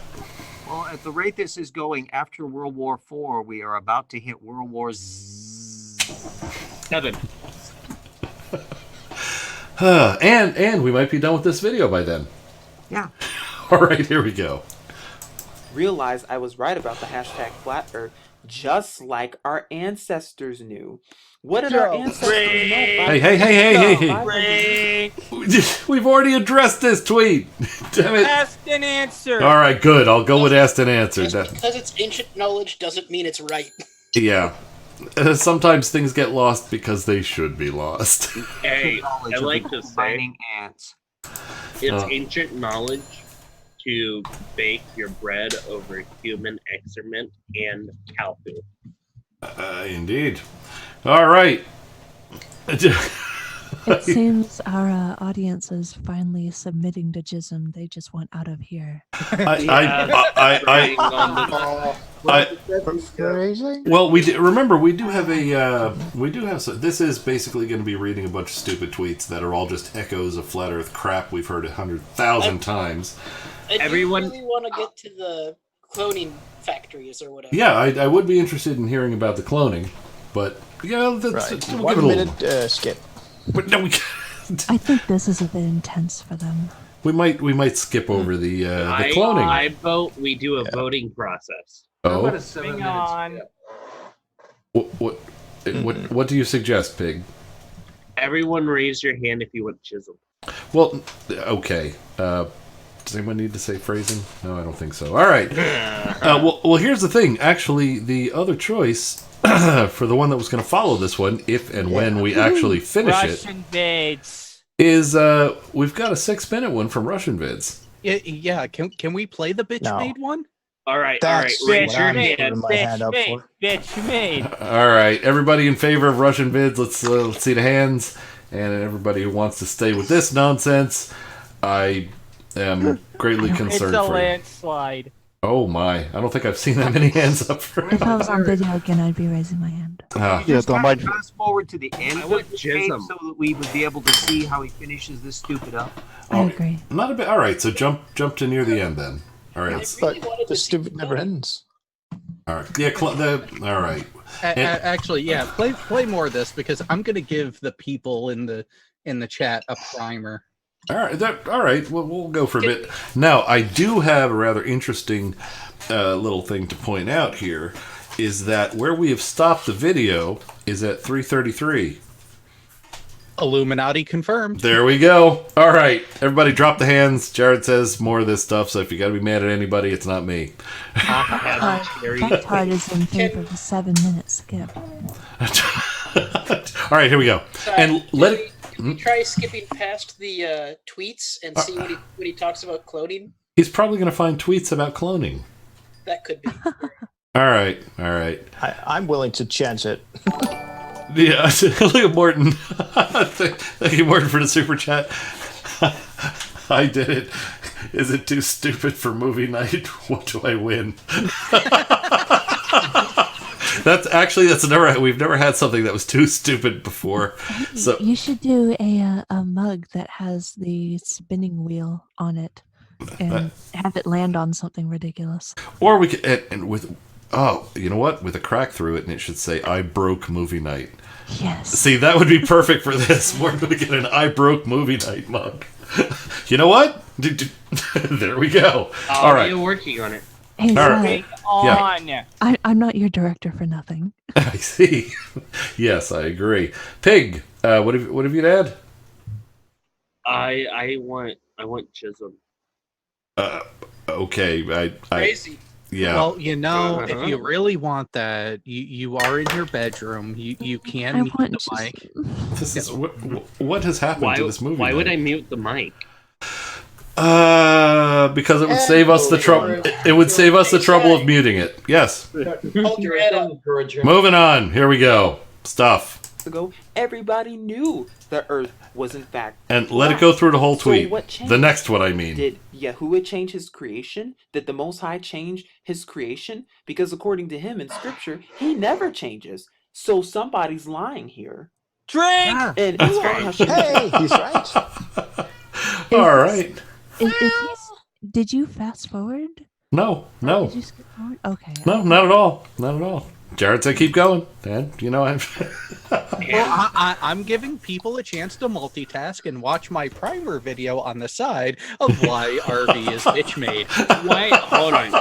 Well, at the rate this is going, after World War IV, we are about to hit World War VII. And we might be done with this video by then. Yeah. All right, here we go. Realized I was right about the hashtag flat earth, just like our ancestors knew. What did our ancestors know? Hey. We've already addressed this tweet. Damn it. Asked and answered. All right, good. I'll go with asked and answered. Just because it's ancient knowledge doesn't mean it's right. Yeah. Sometimes things get lost because they should be lost. Hey, I like to say ants. It's ancient knowledge to bake your bread over human excrement and cow poop. Indeed. All right. It seems our audience is finally submitting to Jism. They just want out of here. Well, remember we do have this is basically going to be reading a bunch of stupid tweets that are all just echoes of flat Earth crap we've heard 100,000 times. Everyone really want to get to the cloning factories or whatever. Yeah, I would be interested in hearing about the cloning, but yeah, that's Right. we'll 1 give it a minute skip. But no, we I think this is a bit intense for them. we might skip over the cloning. I vote we do a voting process. Oh. About a 7 Hang minutes. on. What do you suggest, Pig? Everyone raise your hand if you want Chisholm. Well, okay. Does anyone need to say phrasing? No, I don't think so. All right. Well, here's the thing. Actually, the other choice for the one that was going to follow this one, if and when we actually finish Russian vids. is we've got a 6-minute one from Russian vids. Yeah. Can we play the bitch made one? All right. That's Raise what your I'm hand. putting my hand up for. Bitch made. All right, everybody in favor of Russian vids, let's see the hands, and everybody who wants to stay with this nonsense, I am greatly concerned It's a for you. landslide. Oh my! I don't think I've seen that many hands up for. If I was on video again, I'd be raising my hand. Just kind of fast forward to the end of the tape so that we would be able to see how he finishes this stupid up. I agree. Not a bit. All right, so jump to near the end then. All right. But the stupid never ends. All right. Yeah. All right. Actually, yeah. Play more of this because I'm going to give the people in the chat a primer. All right. All right. We'll go for a bit. Now, I do have a rather interesting little thing to point out here. Is that where we have stopped the video is at 3:33. Illuminati confirmed. There we go. All right, everybody, drop the hands. Jared says more of this stuff, so if you got to be mad at anybody, it's not me. Backtard is in favor of a 7-minute skip. All right, here we go. And let it. Can we try skipping past the tweets and see what he talks about cloning? He's probably going to find tweets about cloning. That could be. All right. I'm willing to chance it. Yeah, look at Morton. Thank you, Morton, for the super chat. I did it. Is it too stupid for movie night? What do I win? We've never had something that was too stupid before. So You should do a mug that has the spinning wheel on it and have it land on something ridiculous. or we could and with you know what? With a crack through it, and it should say "I broke movie night." Yes. See, that would be perfect for this. We're going to get an "I broke movie night" mug. You know what? There we go. All right. You're working on it. Hey, All right. yeah. I'm not your director for nothing. I see. Yes, I agree. Pig, what have you to add? I want Chisholm. Okay. Crazy. Yeah. Well, if you really want that, you are in your bedroom. You can mute the mic. This is what has happened to this movie? Why would I mute the mic? Because it would save us the trouble. It would save us the trouble of muting it. Yes. Hold your head up. Moving on. Here we go. Stuff. Ago, everybody knew the Earth was in fact. And let it go through the whole tweet. So what changed? The next one, I mean. Did Yahuwah change his creation? Did the Most High change his creation? Because according to him in Scripture, he never changes. So somebody's lying here. Drink. And Hey, he's right. All right. Did you fast forward? No. Did you skip forward? Okay. No, not at all. Not at all. Jared said keep going. And, I'm... Well, I'm giving people a chance to multitask and watch my primer video on the side of why RV is bitch made. Why? Hold on.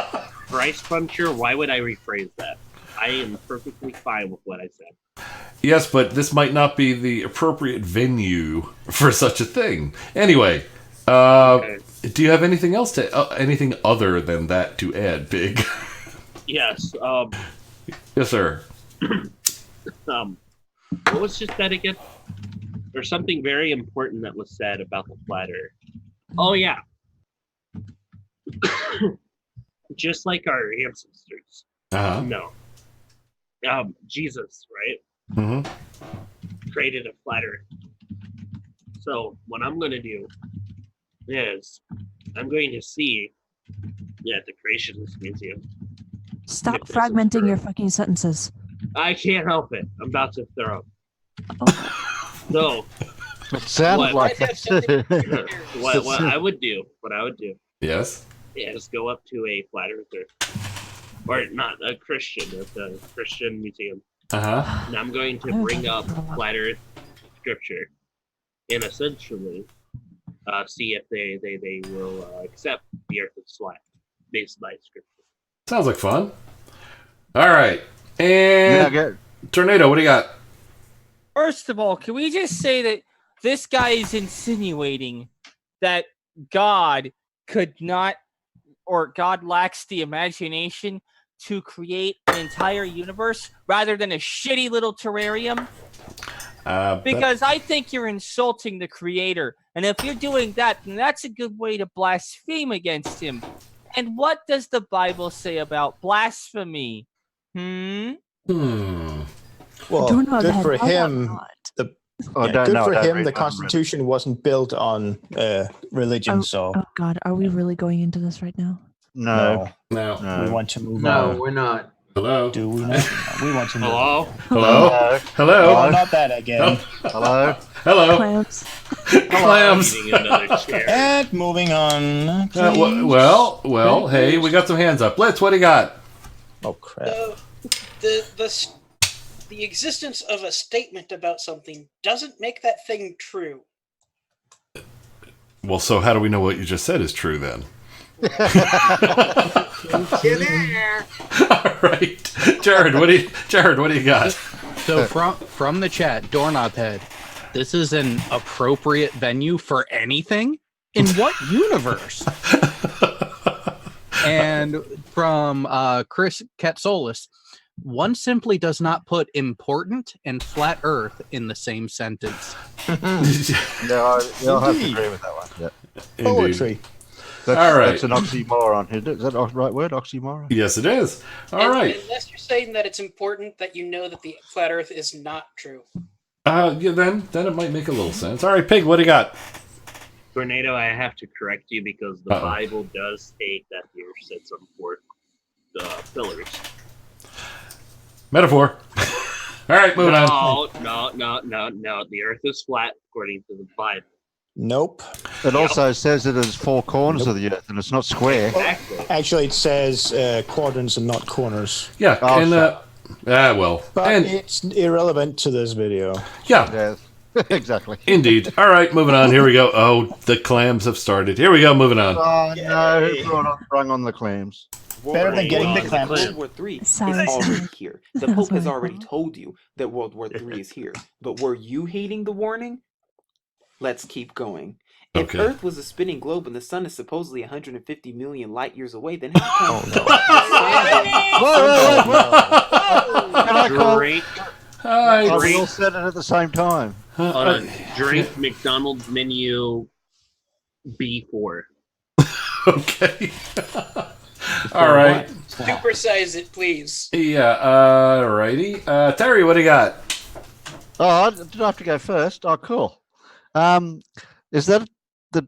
Bryce Puncher, why would I rephrase that? I am perfectly fine with what I said. Yes, but this might not be the appropriate venue for such a thing. Anyway, do you have anything else anything other than that to add, Big? Yes. Yes, sir. What was just said again? There's something very important that was said about the flat Earth. Oh yeah. Just like our ancestors. Uh-huh. No. Jesus, right? Mm-hmm. created a flat Earth. So what I'm going to do is I'm going to see at the Creationist Museum. Stop fragmenting your fucking sentences. I can't help it. I'm about to throw. So it sounded like that. what I would do. Yes. Yeah, just go up to a flat earther, or not a Christian, at the Christian museum. And I'm going to bring up flat Earth scripture, and essentially see if they will accept the Earth is flat based by scripture. Sounds like fun. All right, and Tornado, what do you got? First of all, can we just say that this guy is insinuating that God could not, or God lacks the imagination to create an entire universe rather than a shitty little terrarium? Because I think you're insulting the creator. And if you're doing that, then that's a good way to blaspheme against him. And what does the Bible say about blasphemy? Well, good for him. Good for him. The Constitution wasn't built on religion, so. Oh God, are we really going into this right now? No. We want to move No, on. we're not. Hello. Do we not? We want to move Hello? on. Hello. Hello. Oh, not that again. Hello. Hello. Clams. Clams. And moving on. Well. Hey, we got some hands up. Blitz, what do you got? Oh crap. The existence of a statement about something doesn't make that thing true. Well, so how do we know what you just said is true then? You're there. All right, Jared. What do you got? So from the chat, Doorknob Head, this is an appropriate venue for anything? In what universe? And from Chris Katsolis, one simply does not put important and flat Earth in the same sentence. No, I'll have to agree with that one. Yeah. Poetry. That's an oxymoron. Is that the right word, oxymoron? Yes, it is. All right. Unless you're saying that it's important that you know that the flat Earth is not true. Yeah, then it might make a little sense. All right, Pig, what do you got? Tornado, I have to correct you because the Bible does state that the Earth sits on four pillars. Metaphor. All right, moving on. No. The Earth is flat according to the Bible. Nope. It also says it has four corners of the Earth, and it's not square. Exactly. Actually, it says quadrants and not corners. Yeah, But it's irrelevant to this video. Yeah. Exactly. Indeed. All right, moving on. Here we go. Oh, the clams have started. Here we go. Moving on. Oh no! Who brung on the clams? Better than getting the clams. World War III is already here. The Pope has already told you that World War III is here. But were you heeding the warning? Let's keep going. If Earth was a spinning globe and the sun is supposedly 150 million light years away, then how come? Drink. We all said it at the same time. Drink McDonald's menu B4. Okay. All right. Supersize it, please. Yeah. Righty. Terry, what do you got? Oh, I didn't have to go first. Oh, cool. Is that the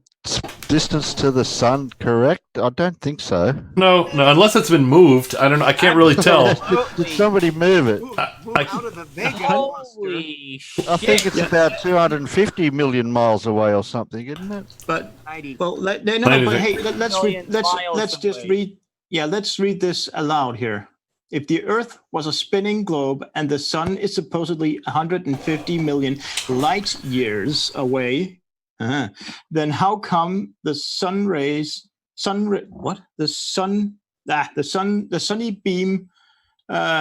distance to the sun correct? I don't think so. No, unless it's been moved. I don't know. I can't really tell. Did somebody move it? Out of the Vega. Holy shit. I think it's about 250 million miles away or something, isn't it? But 90. well, let's just read. Yeah, let's read this aloud here. If the Earth was a spinning globe and the sun is supposedly 150 million light years away, then how come the sunny beam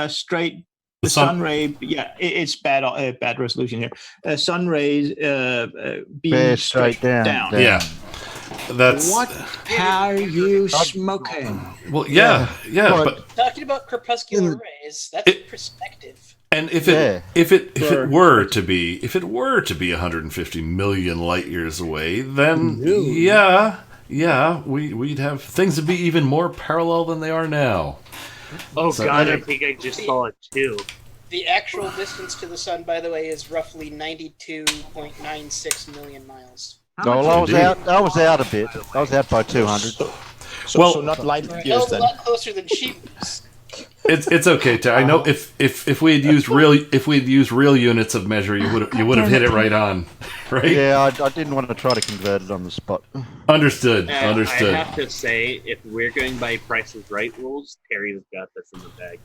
straight the sun ray? Yeah, it's bad resolution here. Sun rays beam straight down. Yeah. That's what are you smoking? Well, yeah, but Talking about crepuscular rays, that's perspective. and if it were to be 150 million light years away, then we'd have things would be even more parallel than they are now. Oh God, I think I just saw it too. The actual distance to the sun, by the way, is roughly 92.96 million miles. No, well, I was out a bit. I was out by 200. So not light years A then. lot closer than she was. It's okay, Terry. I know if we had used real units of measure, you would have hit it right on, right? Yeah, I didn't want to try to convert it on the spot. Understood. I Understood. have to say, if we're going by Price is Right rules, Terry's got this in the bag.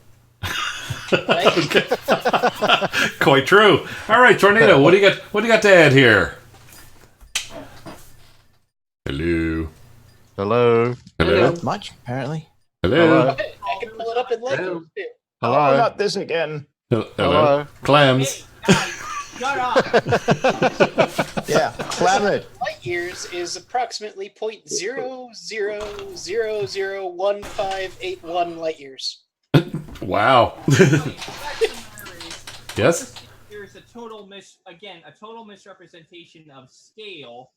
Quite true. All right, Tornado. What do you got to add here? Hello. Hello. Hello. Not much, apparently. Hello. I can pull it up in light years too. Hello. Oh, not this again. Hello. Clams. Shut up. Yeah, clam it. Light years is approximately 0.00001581 light years. Wow. Yes. There's a total misrepresentation of scale.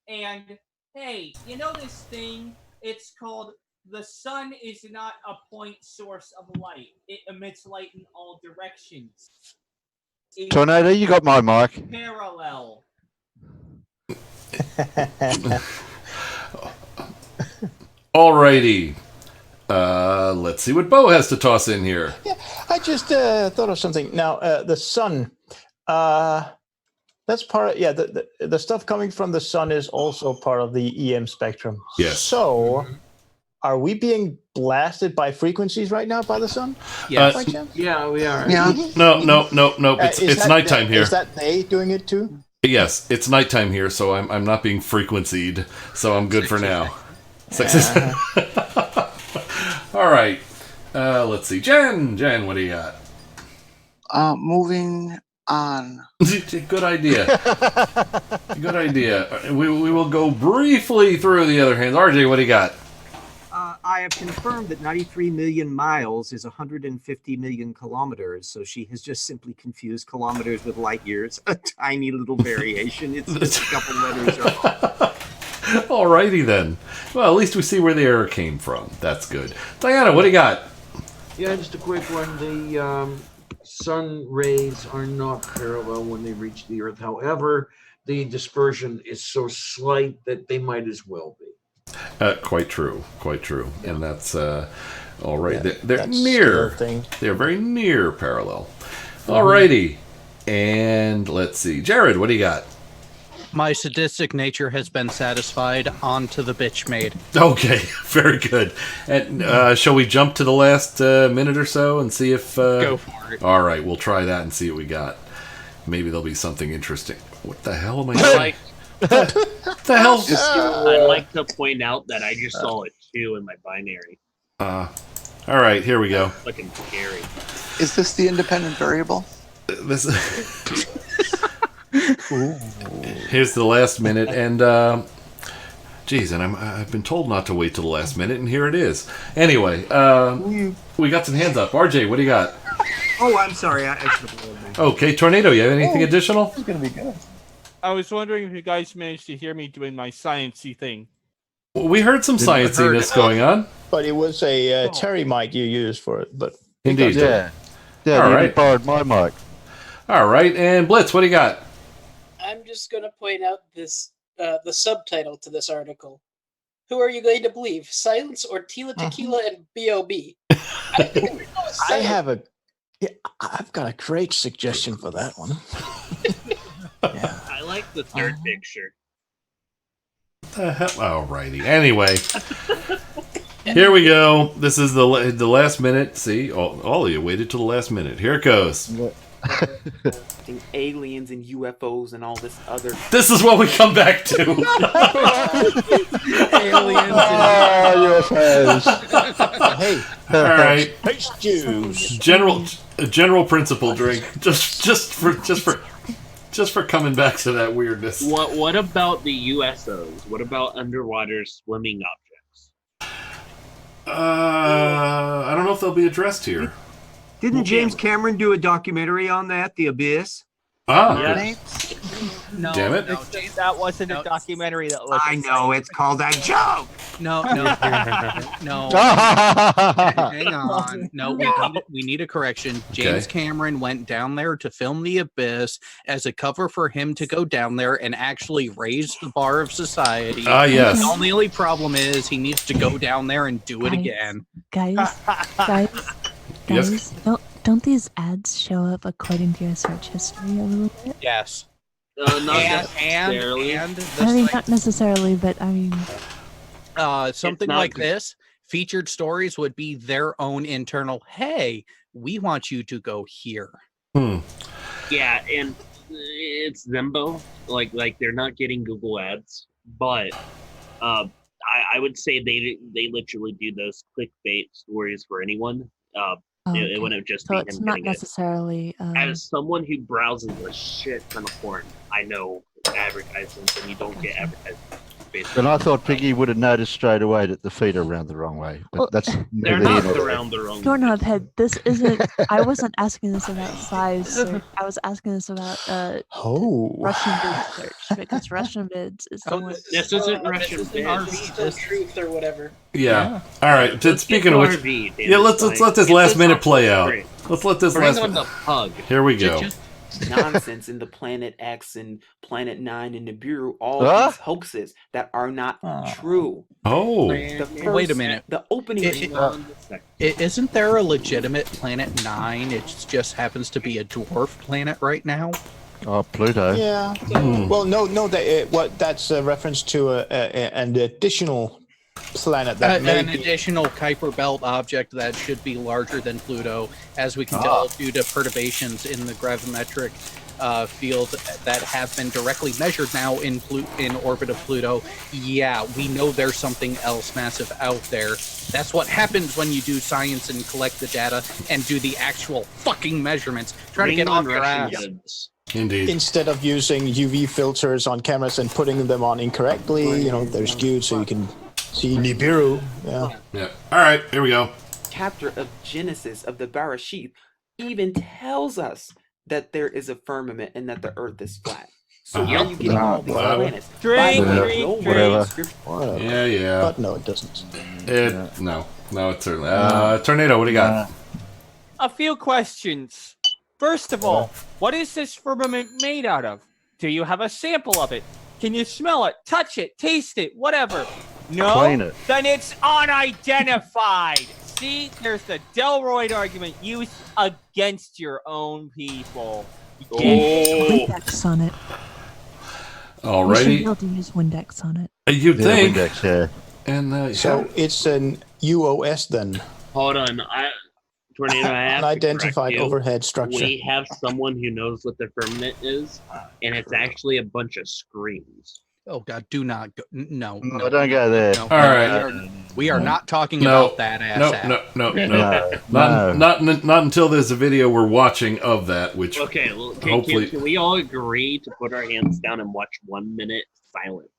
And hey, you know this thing? It's called the sun is not a point source of light. It emits light in all directions. Tornado, you got my mic. Parallel. Alrighty. Let's see what Bo has to toss in here. Yeah, I just thought of something. Now, the sun. That's part of, the stuff coming from the sun is also part of the EM spectrum. Yes. So, are we being blasted by frequencies right now by the sun? Yes. By chance? Yeah, we are. Yeah. No. It's Is that nighttime here. Is that they doing it too? Yes, it's nighttime here, so I'm not being frequencied, so I'm good for now. All right. Let's see. Jen, what do you got? Moving on. Good idea. Good idea. We will go briefly through the other hands. RJ, what do you got? I have confirmed that 93 million miles is 150 million kilometers. So she has just simply confused kilometers with light years. A tiny little variation. It's just a couple letters off. Alrighty then. Well, at least we see where the error came from. That's good. Diana, what do you got? Yeah, just a quick one. The sun rays are not parallel when they reach the Earth. However, the dispersion is so slight that they might as well be. Quite true. Yeah. And that's all right. Yeah, they're that's near. the thing. They're very near parallel. Alrighty. And let's see. Jared, what do you got? My sadistic nature has been satisfied. On to the bitch maid. Okay, very good. And shall we jump to the last minute or so and see if... Go for it. All right, we'll try that and see what we got. Maybe there'll be something interesting. What the hell am I Like, What the hell? I'd like to point out that I just saw a 2 in my binary. All right, here we go. Looking scary. Is this the independent variable? This. Here's the last minute, and geez, and I've been told not to wait till the last minute, and here it is. Anyway, we got some hands up. RJ, what do you got? Oh, I'm sorry. I should have. Okay, Tornado, you have anything additional? It's gonna be good. I was wondering if you guys managed to hear me doing my sciencey thing. Well, we heard some scienciness going on. But it was a Terry mic you used for it. But Indeed. Yeah. All you right. borrowed my mic. All right, and Blitz, what do you got? I'm just going to point out this the subtitle to this article. Who are you going to believe, Silence or Tila Tequila and B.O.B.? I've got a great suggestion for that one. I like the third picture. Alrighty. Anyway, here we go. This is the last minute. See, all of you waited till the last minute. Here it goes. Aliens and UFOs and all this other. This is what we come back to. Aliens and UFOs. Hey, all right. Space Jews. General principle drink. Just for coming back to that weirdness. What about the USOs? What about underwater swimming objects? I don't know if they'll be addressed here. Didn't James Cameron do a documentary on that, The Abyss? Ah, Yes. No, Damn it. no, James, That wasn't a documentary that was. I know it's called a joke. no. No. Hang on. No, we need a correction. James Okay. Cameron went down there to film The Abyss as a cover for him to go down there and actually raise the bar of society. Ah, yes. The only problem is he needs to go down there and do it again. Guys, Yes. don't these ads show up according to your search history a little bit? Yes. Not And I mean, not necessarily, but I mean, something not like good. this, featured stories would be their own internal, hey, we want you to go here. Yeah, and it's Zembo. Like they're not getting Google ads, but I would say they literally do those clickbait stories for anyone. It wouldn't just so be it's him not getting it. necessarily. As someone who browses a shit ton of porn, I know advertisements, and you don't get advertisements. And I thought Piggy would have noticed straight away that the feet are round the wrong way. But that's They're neither not here nor there. around the wrong. Doorknob head. This isn't. I wasn't asking this about size. Sir. I was asking this about Russian vid search because Russian vids is the one. This isn't Russian Still truth or whatever. Yeah. All right. Speaking of which, RV, yeah, let's let this last minute play out. Let's let this Bring last. on the pug. Here we go. Nonsense in the Planet X and Planet 9 and Nibiru, all Huh? these hoaxes that are not true. Oh. Wait a minute. The opening. Isn't there a legitimate Planet 9? It just happens to be a dwarf planet right now. Oh, Pluto. Yeah. Well, no. That's a reference to an additional planet that may An be. additional Kuiper belt object that should be larger than Pluto, as we can tell due to perturbations in the gravimetric field that have been directly measured now in orbit of Pluto. Yeah, we know there's something else massive out there. That's what happens when you do science and collect the data and do the actual fucking measurements. Try to get off your ass. Indeed. Instead of using UV filters on cameras and putting them on incorrectly, they're skewed so you can see Nibiru. Yeah. All right. Here we go. Chapter of Genesis of the Barashith even tells us that there is a firmament and that the Earth is flat. So where are you getting all these planets? Whatever. Yeah. But no, it doesn't. No, it's certainly. Tornado, what do you got? A few questions. First of all, what is this firmament made out of? Do you have a sample of it? Can you smell it, touch it, taste it, whatever? No? Clean it. Then it's unidentified. See, there's the Delroyd argument used against your own people. Windex on it. You should Alrighty. be able to use Windex on it. You'd think. Windex, yeah. And So it's an UOS then. Hold on, Tornado. I have to Unidentified correct you. overhead structure. We have someone who knows what the firmament is, and it's actually a bunch of screens. Oh God, do not go. No, don't go there. No, All right. We are not talking about that ass. No. No. Not until there's a video we're watching of that, which Okay, well, hopefully. can we all agree to put our hands down and watch 1 minute silently?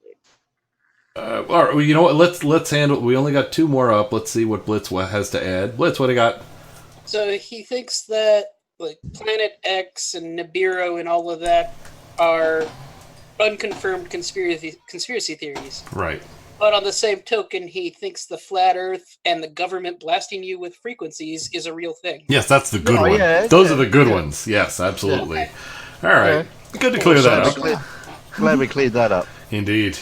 All right, well, you know what? Let's handle. We only got 2 more up. Let's see what Blitz has to add. Blitz, what do you got? So he thinks that like Planet X and Nibiru and all of that are unconfirmed conspiracy theories. Right. But on the same token, he thinks the flat Earth and the government blasting you with frequencies is a real thing. Yes, that's the good one. Yeah, Those are the good ones. Yes, absolutely. All right. Good to clear that up. Glad we cleared that up. Indeed.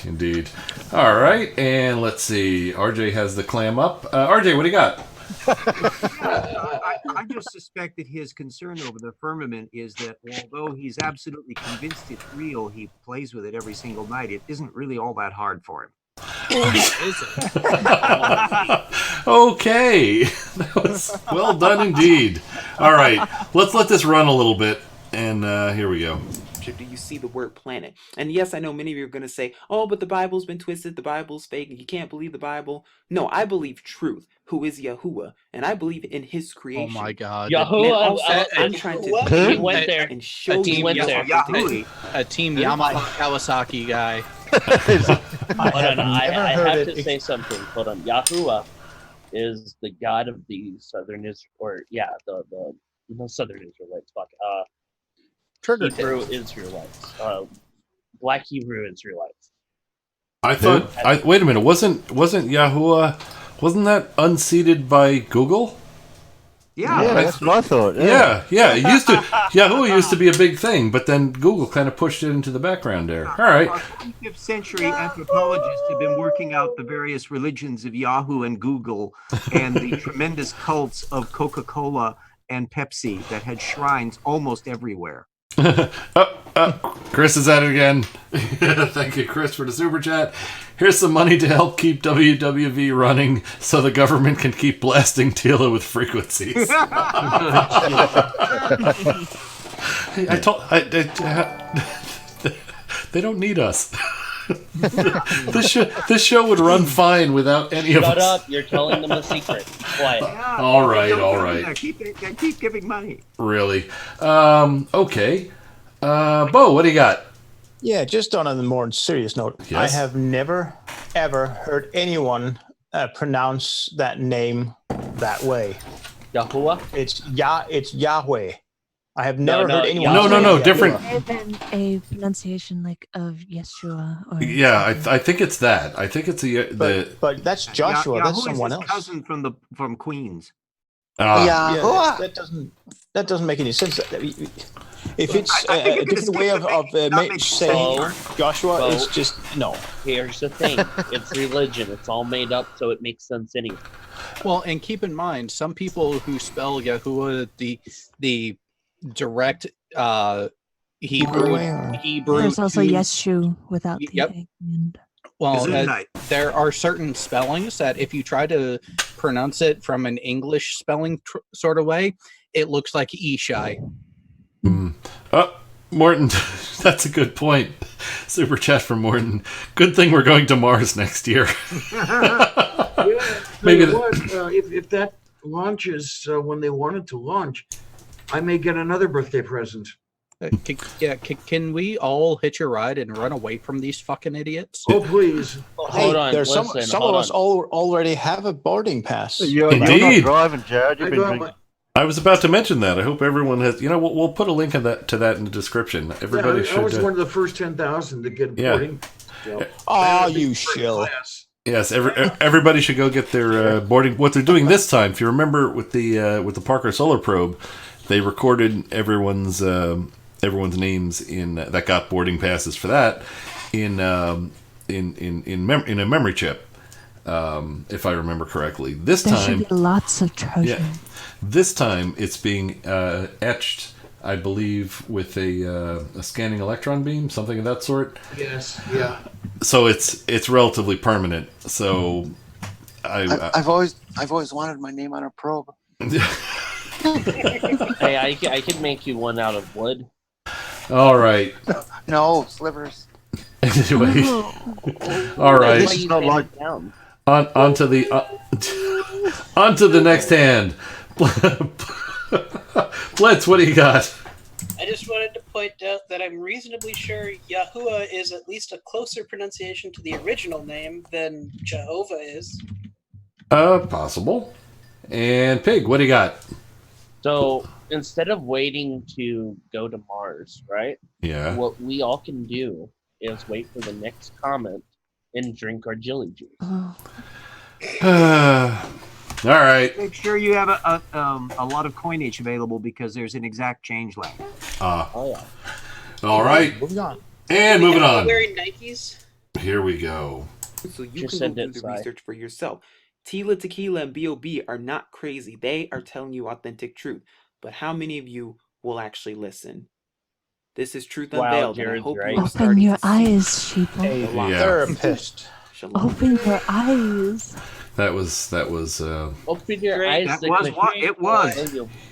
All right, and let's see. RJ has the clam up. RJ, what do you got? I just suspect that his concern over the firmament is that although he's absolutely convinced it's real, he plays with it every single night. It isn't really all that hard for him. Okay. That was well done indeed. All right, let's let this run a little bit, and here we go. Do you see the word planet? And yes, I know many of you are going to say, oh, but the Bible's been twisted, the Bible's fake, you can't believe the Bible. No, I believe truth, who is Yahuwah, and I believe in his creation. Oh my God. Yahuwah, I'm trying to he went there and show He you went there. A team Yamaha Kawasaki guy. Hold on, I heard have it. to say something. Hold on. Yahuwah is the god of the Southern the Southern Israelites. Fuck. Trigger Hebrew Israelites. Black Hebrew Israelites. I thought. Wait a minute. Wasn't Yahuwah? Wasn't that unseated by Google? Yeah, that's what I thought. Yeah. It used to. Yahuwah used to be a big thing, but then Google kind of pushed it into the background there. All right. 25th century anthropologists have been working out the various religions of Yahoo and Google and the tremendous cults of Coca-Cola and Pepsi that had shrines almost everywhere. Chris is at it again. Thank you, Chris, for the super chat. Here's some money to help keep WWV running so the government can keep blasting Tila with frequencies. They don't need us. This show would run fine without any of us. Shut up! You're telling them a secret. Quiet. Yeah, all right. Keep giving money. Really? Okay. Bo, what do you got? Yeah, just on a more serious note, Yes? I have never, ever heard anyone pronounce that name that way. Yahuwah? It's Yahweh. I have never heard anyone. No, different. Than a pronunciation like of Yeshua. Or Yeah, I think it's that. I think it's But that's Joshua. That's Yahoo someone is his else. cousin from Queens. Yeah, that doesn't make any sense. If it's a different way of saying Joshua, it's just no. Here's the thing: it's religion. It's all made up, so it makes sense anyway. Well, and keep in mind, some people who spell Yahuwah the direct Hebrew. There's also Yeshu without the Yep. A end. Well, there are certain spellings that if you try to pronounce it from an English spelling sort of way, it looks like Ishai. Morton, that's a good point. Super chat from Morton. Good thing we're going to Mars next year. Maybe if that launches when they want it to launch, I may get another birthday present. Can we all hitch a ride and run away from these fucking idiots? Oh, please. Hold on. There's some of us already have a boarding pass. Indeed. You're not driving, Jared. You've been drinking. I was about to mention that. I hope everyone has. We'll put a link to that in the description. Everybody should. I was one of the first 10,000 to get boarding. Oh, you shill. Yes, everybody should go get their boarding. What they're doing this time, if you remember, with the Parker Solar Probe, they recorded everyone's names in that got boarding passes for that in a memory chip, if I remember correctly. This There time, should be lots of treasure. yeah, this time it's being etched, I believe, with a scanning electron beam, something of that sort. Yes, yeah. So it's relatively permanent. So I've always wanted my name on a probe. Hey, I can make you one out of wood. All right. No, slivers. Anyway, all right. This is not like On to the next hand. Blitz, what do you got? I just wanted to point out that I'm reasonably sure Yahuwah is at least a closer pronunciation to the original name than Jehovah is. Possible. And Pig, what do you got? So instead of waiting to go to Mars, right? Yeah. What we all can do is wait for the next comment and drink our jelly juice. All right. Make sure you have a lot of coinage available because there's an exact change lag. Oh yeah. All right. Moving on. And moving on. Wearing Nikes. Here we go. So you Just can send go it, do the Si. research for yourself. Tila Tequila and B.O.B. are not crazy. They are telling you authentic truth. But how many of you will actually listen? This is Truth Wow, Unveiled, and I Jared's hope right. you are Open starting your to see eyes, sheeple. A Yeah. therapist. Shalom. Open your eyes. That was Open your eyes. That was what it was.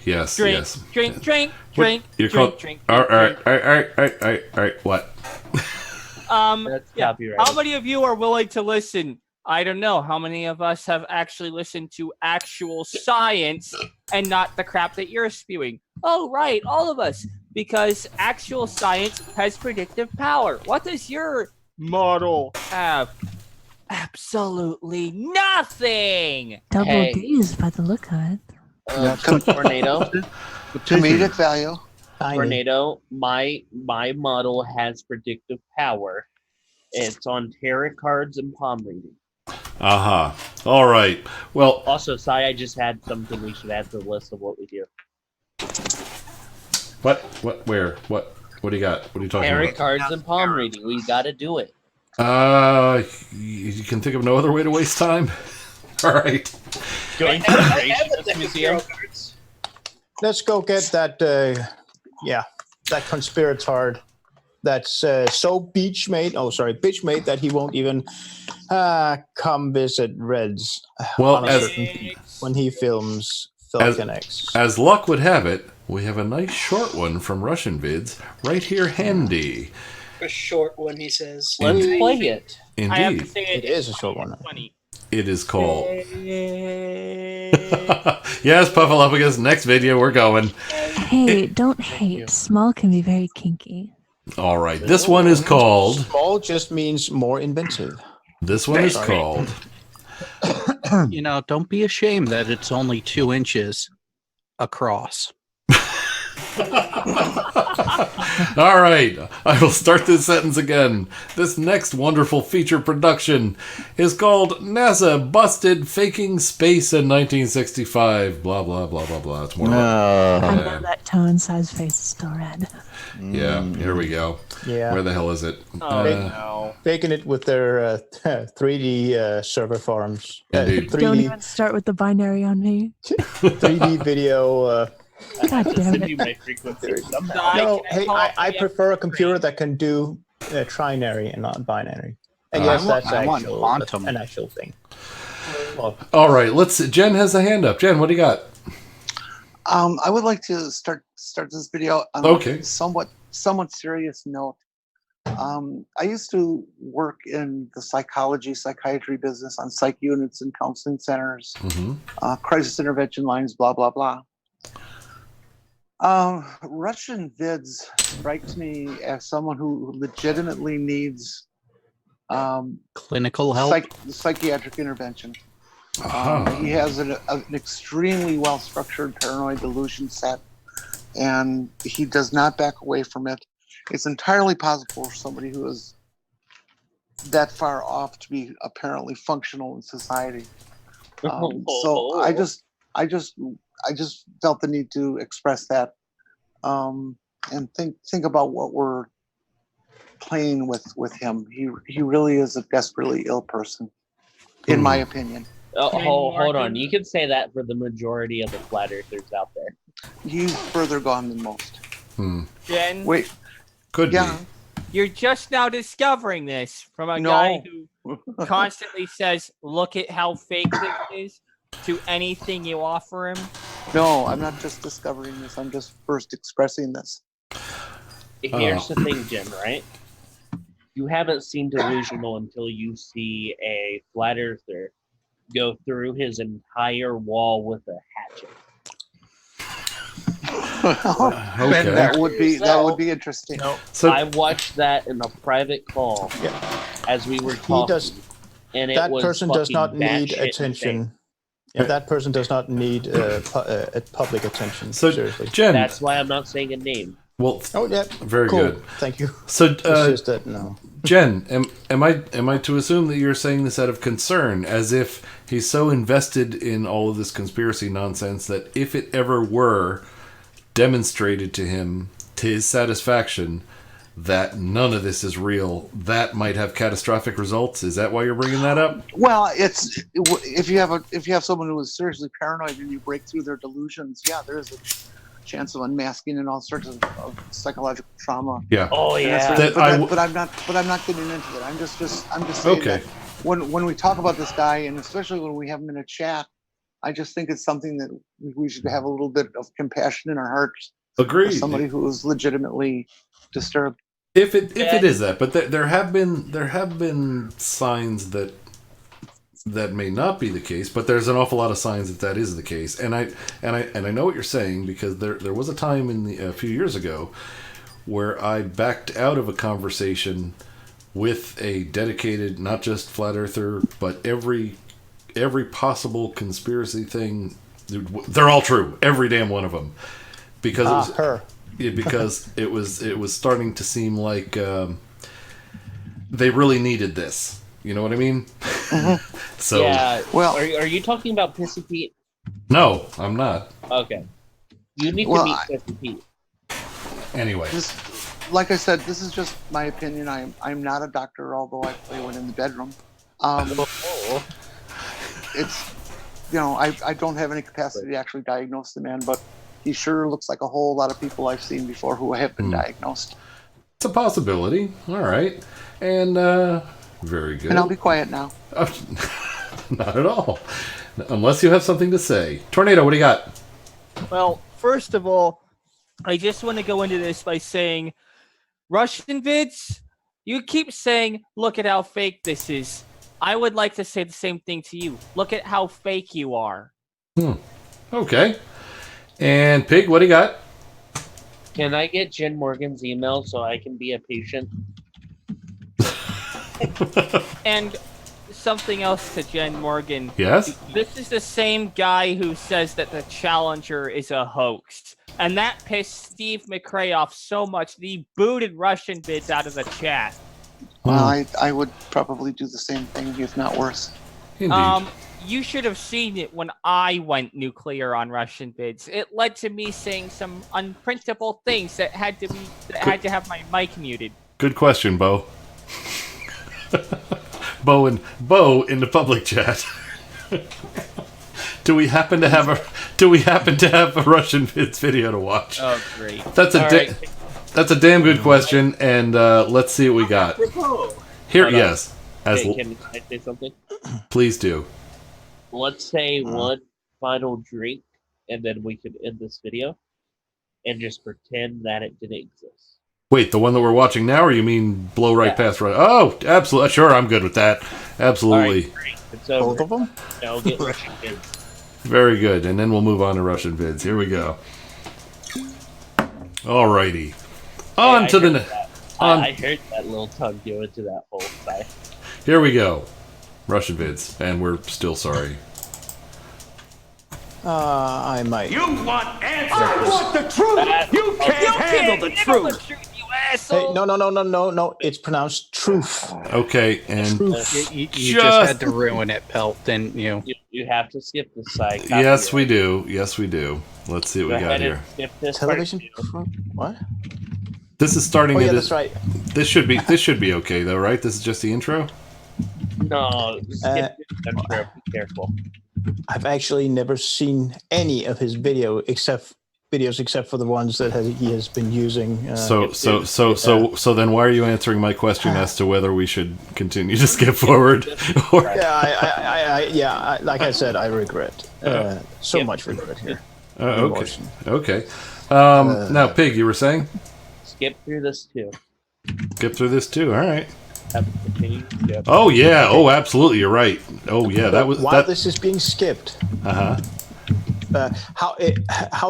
yes, Drink, yes. drink, drink, What- drink, you're drink, called- drink. All right. What? That's Yeah. copyrighted. How many of you are willing to listen? I don't know. How many of us have actually listened to actual science and not the crap that you're spewing? Oh, right, all of us. Because actual science has predictive power. What does your model have? Absolutely nothing. Double Hey. D's by the look of it. Tornado. Comedic value. Tiny. Tornado, my model has predictive power. It's on tarot cards and palm reading. All right. Well, also, Sai, I just had something we should add to the list of what we do. What? Where? What do you got? What are you talking Tarot about? cards and palm reading. We got to do it. You can think of no other way to waste time. All right. Going to the Creationist Museum. Let's go get that. That conspiratard. That's so bitch-made that he won't even come visit Reds. Well, when he films Falcon X. As luck would have it, we have a nice short one from Russian vids right here handy. A short one, he says. Let's play it. Indeed. I have to say it is a short one. Funny. It is called. Yes, Puffalopagus. Next video, we're going. Hey, don't hate. Small can be very kinky. All right. This one is called. Small just means more inventive. This one is called. Don't be ashamed that it's only 2 inches across. All right, I will start this sentence again. This next wonderful feature production is called NASA Busted Faking Space in 1965. Blah, blah, blah, blah, blah. It's more I love that tone. Size face is still red. Yeah, here we go. Yeah. Where the hell is it? No. Faking it with their 3D server farms. Indeed. 3D, Don't even start with the binary on me. 3D video. God damn it. No, hey, I prefer a computer that can do trinary and not binary. And yes, that's an actual thing. Well, all right, Jen has a hand up. Jen, what do you got? I would like to start this video on a somewhat serious note. I used to work in the psychiatry business on psych units and counseling centers, crisis intervention lines, blah, blah, blah. Russian vids strikes me as someone who legitimately needs clinical help, psychiatric intervention. He has an extremely well-structured paranoid delusion set, and he does not back away from it. It's entirely possible for somebody who is that far off to be apparently functional in society. So I just felt the need to express that, and think about what we're playing with him. He really is a desperately ill person, in my opinion. Hold on. You can say that for the majority of the flat earthers out there. He's further gone than most. Jen? Wait. Could be. You're just now discovering this from a guy who constantly says, look at how fake this is, to anything you offer him. No, I'm not just discovering this. I'm just first expressing this. Here's the thing, Jim, right? You haven't seen delusional until you see a flat earther go through his entire wall with a hatchet. That would be interesting. So I watched that in a private call as we were talking. That person does not need attention. Yeah, that person does not need public attention. So, seriously, Jen, that's why I'm not saying a name. Well, very cool. good. Thank you. So, it's just that, no. Jen, am I to assume that you're saying this out of concern, as if he's so invested in all of this conspiracy nonsense that if it ever were demonstrated to him to his satisfaction that none of this is real, that might have catastrophic results? Is that why you're bringing that up? Well, it's if you have someone who is seriously paranoid and you break through their delusions, there is a chance of unmasking and all sorts of psychological trauma. Yeah. Oh yeah. But I'm not getting into it. I'm just saying that when we talk about this guy, and especially when we have him in a chat, I just think it's something that we should have a little bit of compassion in our hearts. Agreed. For somebody who is legitimately disturbed. If it is that, but there have been signs that may not be the case, but there's an awful lot of signs that is the case, and I know what you're saying, because there was a time a few years ago where I backed out of a conversation with a dedicated, not just flat earther, but every possible conspiracy thing. They're all true, every damn one of them, because it was her. because it was starting to seem like they really needed this. You know what I mean? So yeah. Well, are you talking about Pissy Pete? No, I'm not. Okay. You need to meet Pissy Pete. Anyway. Like I said, this is just my opinion. I'm not a doctor, although I play one in the bedroom. It's, I don't have any capacity to actually diagnose the man, but he sure looks like a whole lot of people I've seen before who have been diagnosed. It's a possibility. All right. And very good. And I'll be quiet now. Not at all. Unless you have something to say. Tornado, what do you got? Well, first of all, I just want to go into this by saying, Russian vids, you keep saying, look at how fake this is. I would like to say the same thing to you. Look at how fake you are. Okay. And Pig, what do you got? Can I get Jen Morgan's email so I can be a patient? And something else to Jen Morgan. Yes? This is the same guy who says that the Challenger is a hoax. And that pissed Steve McRae off so much that he booted Russian vids out of the chat. Well, I would probably do the same thing, if not worse. Indeed. You should have seen it when I went nuclear on Russian vids. It led to me saying some unprintable things that had to have my mic muted. Good question, Bo. Bo in the public chat. Do we happen to have a Russian vids video to watch? Oh, great. That's a damn good question, and let's see what we got. Here, yes. Can I say something? Please do. Let's say one final drink, and then we can end this video, and just pretend that it didn't exist. Wait, the one that we're watching now, or you mean blow right past right? Oh, absolutely. Sure, I'm good with that. Absolutely. All right, it's over. Both of them? Now get Russian vids. Very good. And then we'll move on to Russian vids. Here we go. Alrighty. On to the... I heard that little tongue go into that whole side. Here we go. Russian vids. And we're still sorry. I might. You want answers? I want the truth. You can't handle the truth. You asshole. Hey, no. It's pronounced truth. Okay, and You just had to ruin it, Pelt, didn't you? You have to skip the side. yes, we do. Yes, we do. Let's see what we got here. Skip this Television? What? This is starting. That's right. This should be okay though, right? This is just the intro. No, skip the intro. Be careful. I've actually never seen any of his videos except for the ones that he has been using. So then why are you answering my question as to whether we should continue to skip forward? Like I said, I regret much regret here. Okay. Now, Pig, you were saying? Skip through this too. Skip through this too. All right. Skip. Oh yeah. Oh, absolutely. You're right. Oh yeah. While this is being skipped. How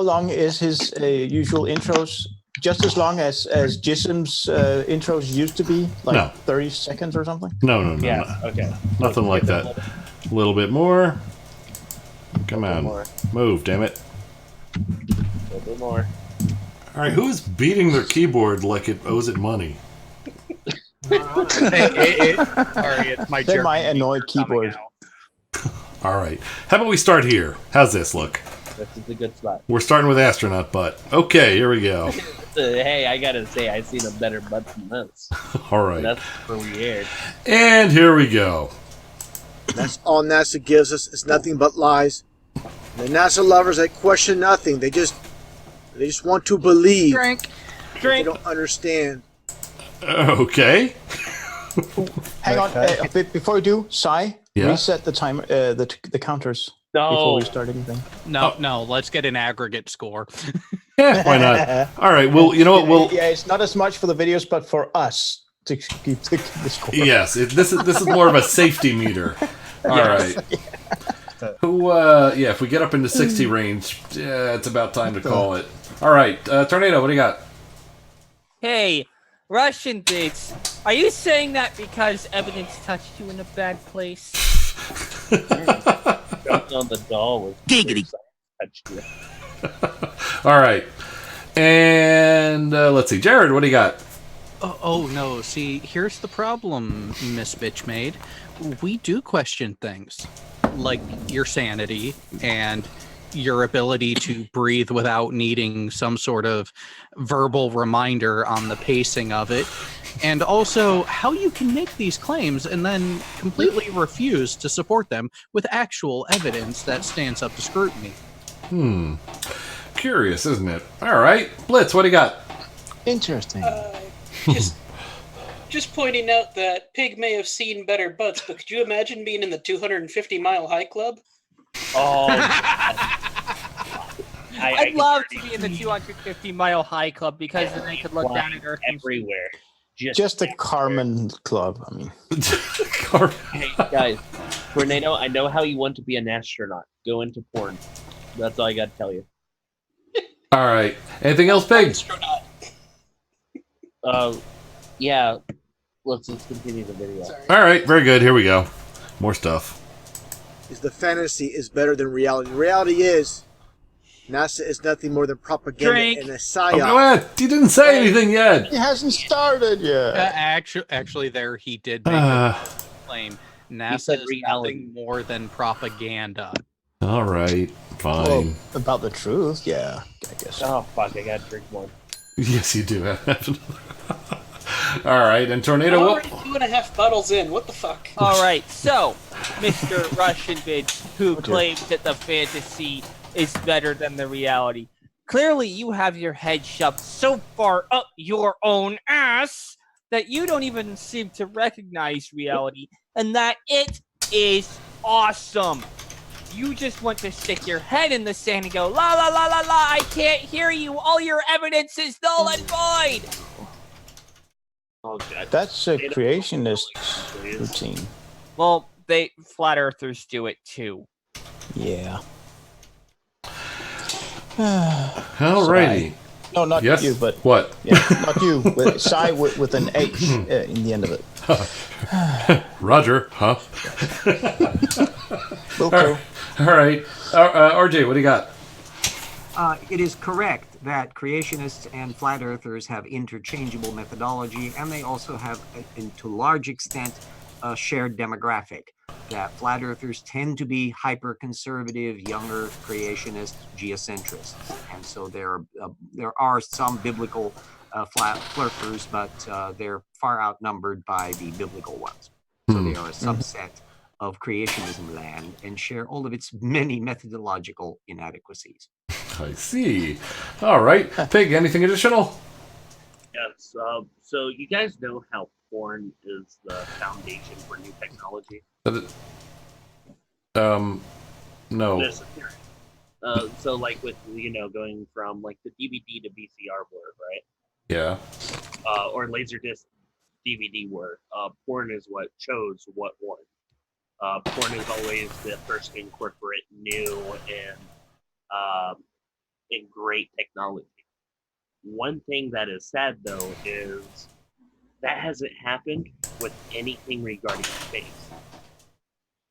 long is his usual intros? Just as long as Jism's intros used to be, like 30 seconds or something? No. Yeah. Okay. Nothing like that. A little bit more. Come on. Move, damn it. A little bit more. All right. Who's beating their keyboard like it owes it money? Sorry, it's my annoyed keyboard. All right. How about we start here? How's this look? This is a good spot. We're starting with astronaut butt. Okay, here we go. Hey, I gotta say, I've seen a better butt than this. All right. That's where we aired. And here we go. That's all NASA gives us. It's nothing but lies. The NASA lovers, they question nothing. They just want to believe. Drink. They don't understand. Okay. Hang on. Before we do, reset the timer, the counters before we start anything. No. Let's get an aggregate score. Yeah, why not? All right. Well, you know what? It's not as much for the videos, but for us to keep the score. Yes, this is more of a safety meter. All right. If we get up into 60 range, it's about time to call it. All right, Tornado, what do you got? Hey, Russian vids, are you saying that because evidence touched you in a bad place? Jumped on the doll with giggity. touched you. All right. And let's see, Jared, what do you got? Oh no! See, here's the problem, Miss Bitchmaid. We do question things, like your sanity and your ability to breathe without needing some sort of verbal reminder on the pacing of it, and also how you can make these claims and then completely refuse to support them with actual evidence that stands up to scrutiny. Curious, isn't it? All right, Blitz, what do you got? Interesting. Just pointing out that Pig may have seen better butts, but could you imagine being in the 250-mile high club? Oh, I'd love to be in the 250-mile high club because then I could look down at Earth everywhere. Just a Carmen club. I mean, Hey guys, Tornado, I know how you want to be an astronaut. Go into porn. That's all I got to tell you. All right. Anything else, Pig? Yeah. Let's continue the video. All right, very good. Here we go. More stuff. Is the fantasy is better than reality. The reality is NASA is nothing more than propaganda and a psyop. Oh, go ahead. He didn't say anything yet. He hasn't started yet. Actually, there he did make a claim. NASA is nothing more than propaganda. All right, fine. Well, about the truth, yeah, I guess. Oh fuck! I gotta drink one. Yes, you do. All right, and Tornado. I'm already 2.5 bottles in. What the fuck? All right, so Mr. Russian bitch who claims that the fantasy is better than the reality. Clearly, you have your head shoved so far up your own ass that you don't even seem to recognize reality, and that it is awesome. You just want to stick your head in the sand and go, la la la la la, I can't hear you. All your evidence is null and void. Oh, God. That's a creationist routine. Well, flat earthers do it too. Yeah. Alrighty. No, not Yes? you, but what? Yeah, not you. Psy with an H in the end of it. Roger, huh? Okay. All right. RJ, what do you got? It is correct that creationists and flat earthers have interchangeable methodology, and they also have, to a large extent, a shared demographic. That flat earthers tend to be hyper-conservative, younger creationists, geocentrists, and so there are some biblical flat earthers, but they're far outnumbered by the biblical ones. So they are a subset of creationism land and share all of its many methodological inadequacies. I see. All right. Pig, anything additional? Yes. So you guys know how porn is the foundation for new technology? No. There's a theory. So like with, going from like the DVD to VCR blur, right? Yeah. Or Laserdisc DVD were. Porn is what chose what won. Porn is always the first to incorporate new and great technology. One thing that is sad though is that hasn't happened with anything regarding space.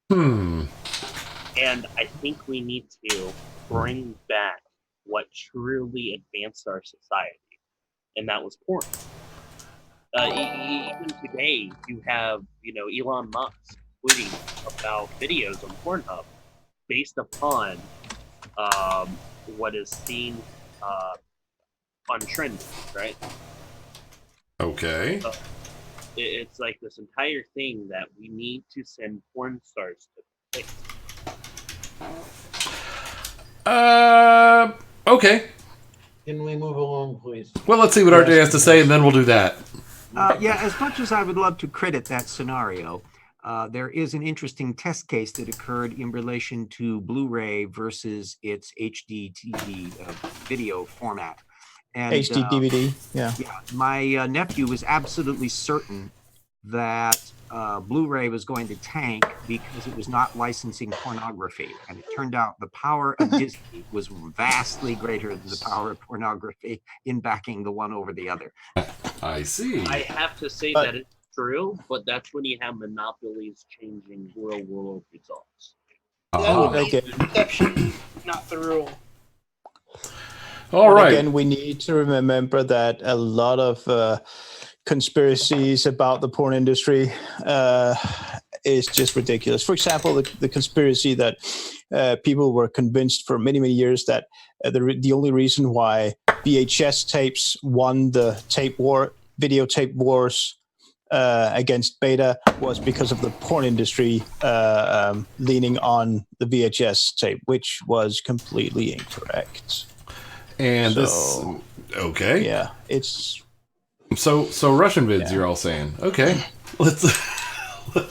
And I think we need to bring back what truly advanced our society, and that was porn. Even today, you have, Elon Musk tweeting about videos on Pornhub based upon what is seen on trend, right? Okay. It's like this entire thing that we need to send porn stars to space. Okay. Can we move along, please? Well, let's see what RJ has to say, and then we'll do that. Yeah, as much as I would love to credit that scenario, there is an interesting test case that occurred in relation to Blu-ray versus its HD TV video format. And, HD DVD, yeah. My nephew was absolutely certain that Blu-ray was going to tank because it was not licensing pornography. And it turned out the power of Disney was vastly greater than the power of pornography in backing the one over the other. I see. I have to say that it's true, but that's when you have monopolies changing real-world results. That would be the exception, not the rule. All right. Again, we need to remember that a lot of conspiracies about the porn industry is just ridiculous. For example, the conspiracy that people were convinced for many, many years that the only reason why VHS tapes won the videotape wars against beta was because of the porn industry leaning on the VHS tape, which was completely incorrect. And okay. Yeah, it's... So Russian vids, you're all saying. Okay, let's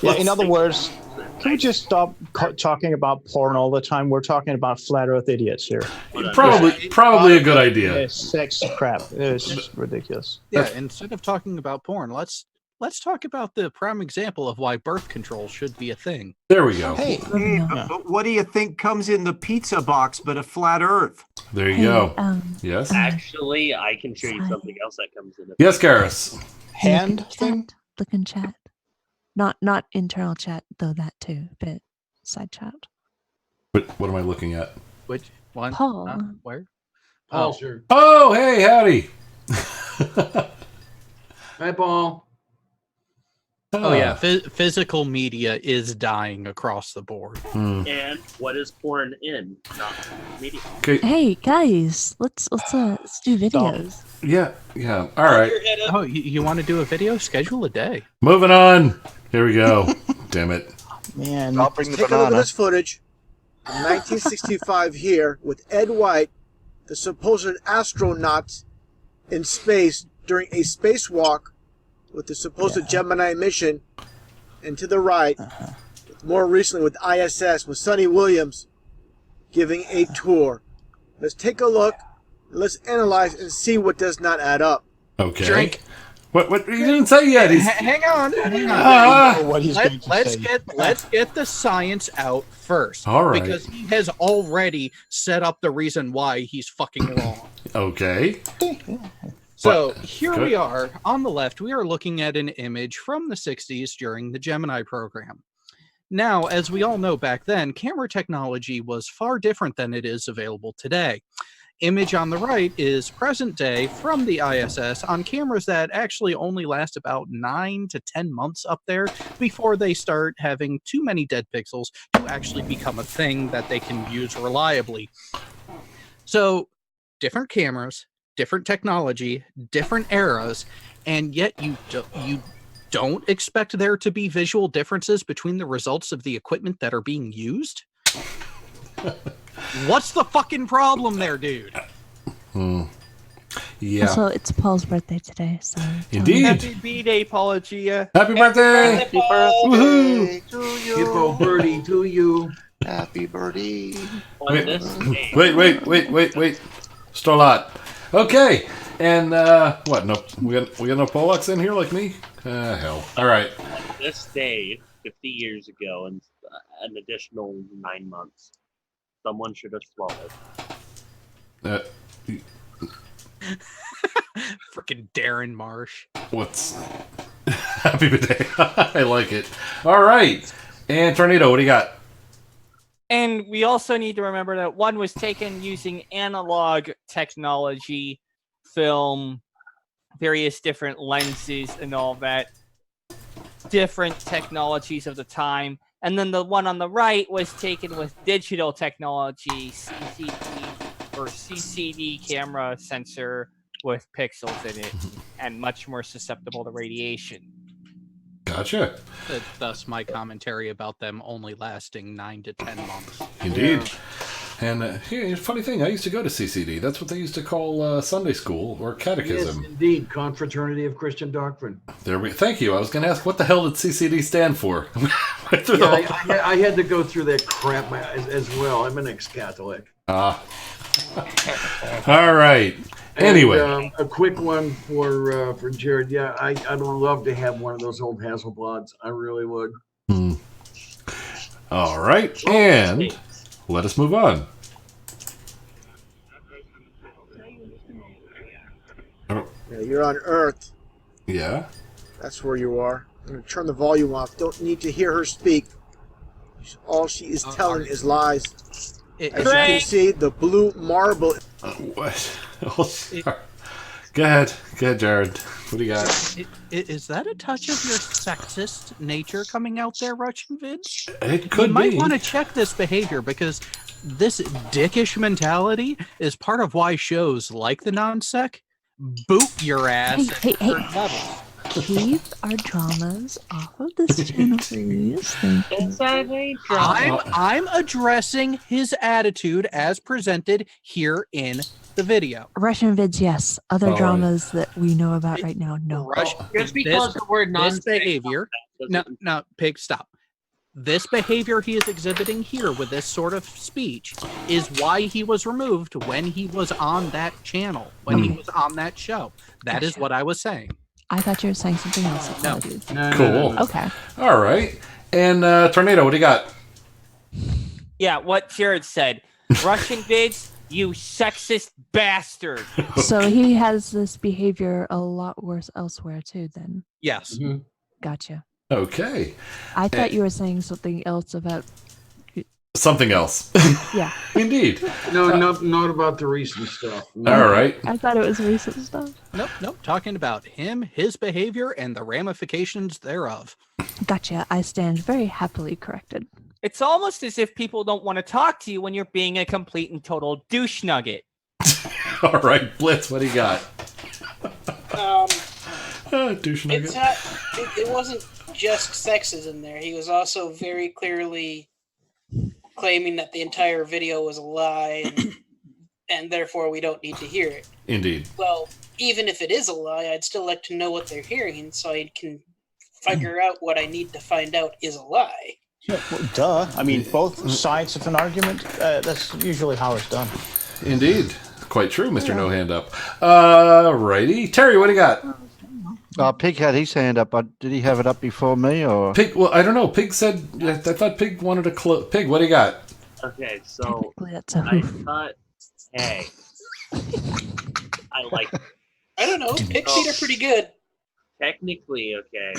in other words, can we just stop talking about porn all the time? We're talking about flat Earth idiots here. Probably a good idea. Sex crap. It's ridiculous. Yeah, instead of talking about porn, let's talk about the prime example of why birth control should be a thing. There we go. Hey, but what do you think comes in the pizza box but a flat Earth? There you go. Yes. Actually, I can show you something else that comes in. Yes, Garrus. Hand thing? Look in chat. Not internal chat, though that too, but side chat. What am I looking at? Which one? Paul. Where? Paul, sure. Oh, hey, howdy. Hi, Paul. Oh yeah, physical media is dying across the board. And what is porn in? Not media. Okay. Hey guys, let's do videos. Yeah. All right. Oh, you want to do a video? Schedule a day. Moving on. Here we go. Damn it. Man, I'll bring the banana. Take a look at this footage from 1965 here with Ed White, the supposed astronaut in space during a spacewalk with the supposed Gemini mission, and to the right, more recently with ISS, with Sonny Williams giving a tour. Let's take a look, let's analyze and see what does not add up. Okay. Drink. What he didn't say yet. Hang on. Let's get the science out first. All right. Because he has already set up the reason why he's fucking wrong. Okay. So here we are on the left. We are looking at an image from the 60s during the Gemini program. Now, as we all know back then, camera technology was far different than it is available today. Image on the right is present day from the ISS on cameras that actually only last about 9 to 10 months up there before they start having too many dead pixels to actually become a thing that they can use reliably. So, different cameras, different technology, different eras, and yet you don't expect there to be visual differences between the results of the equipment that are being used? What's the fucking problem there, dude? Yeah. Also, it's Paul's birthday today, so Indeed. Happy B-Day, Paula Gia. Happy birthday! Happy birthday to you. Hippo birdie to you. Happy birdie. Wait. Still a lot. Okay. And what? No, we got no Polacks in here like me? Hell. All right. This day, 50 years ago, and an additional 9 months, someone should have swallowed. Freaking Darren Marsh. What's happy birthday? I like it. All right. And Tornado, what do you got? And we also need to remember that one was taken using analog technology, film, various different lenses and all that, different technologies of the time. And then the one on the right was taken with digital technology, CCD camera sensor with pixels in it, and much more susceptible to radiation. Gotcha. Thus my commentary about them only lasting 9 to 10 months. Indeed. And here, funny thing, I used to go to CCD. That's what they used to call Sunday school or catechism. Yes, indeed. Confraternity of Christian Doctrine. Thank you. I was going to ask, what the hell did CCD stand for? I had to go through that crap as well. I'm an ex-Catholic. All right. Anyway, and, a quick one for Jared. Yeah, I'd love to have one of those old Hasselblads. I really would. All right, and let us move on. Yeah, you're on Earth. Yeah. That's where you are. I'm going to turn the volume off. Don't need to hear her speak. All she is telling is lies. As you can see, the blue marble. What? Go ahead, Jared. What do you got? Is that a touch of your sexist nature coming out there, Russian Vids? It could You might be. want to check this behavior because this dickish mentality is part of why shows like the non-sec boot your ass Hey. levels. Keep our dramas off of this channel, please. Thank you. I'm addressing his attitude as presented here in the video. Russian vids, yes. Other All right. dramas that we know about right now, no. Just because the word this non behavior. No, Pig, stop. This behavior he is exhibiting here with this sort of speech is why he was removed when he was on that channel, when he was on that show. That is what I was saying. I thought you were saying something else. Apologies. Cool. Okay. All right. And Tornado, what do you got? Yeah, what Jared said. Russian vids, you sexist bastard. So he has this behavior a lot worse elsewhere too, then. Yes. Gotcha. Okay. I thought you were saying something else about. Something else. Yeah. Indeed. No, not about the recent stuff. All right. I thought it was recent stuff. Nope. Talking about him, his behavior, and the ramifications thereof. Gotcha. I stand very happily corrected. It's almost as if people don't want to talk to you when you're being a complete and total douche nugget. All right, Blitz, what do you got? Douche nugget. It's not. It wasn't just sexism there. He was also very clearly claiming that the entire video was a lie, and therefore we don't need to hear it. Indeed. Well, even if it is a lie, I'd still like to know what they're hearing so I can figure out what I need to find out is a lie. Yeah, well, duh. I mean, both sides of an argument, that's usually how it's done. Indeed. Quite true, Mr. No Hand Up. Righty. Terry, what do you got? Pig had his hand up. Did he have it up before me, or? Pig, well, I don't know. Pig said, I thought Pig wanted to close. Pig, what do you got? Okay, so that's a I thought, hey, I like. I don't know. Pig feet are pretty good. Technically, okay,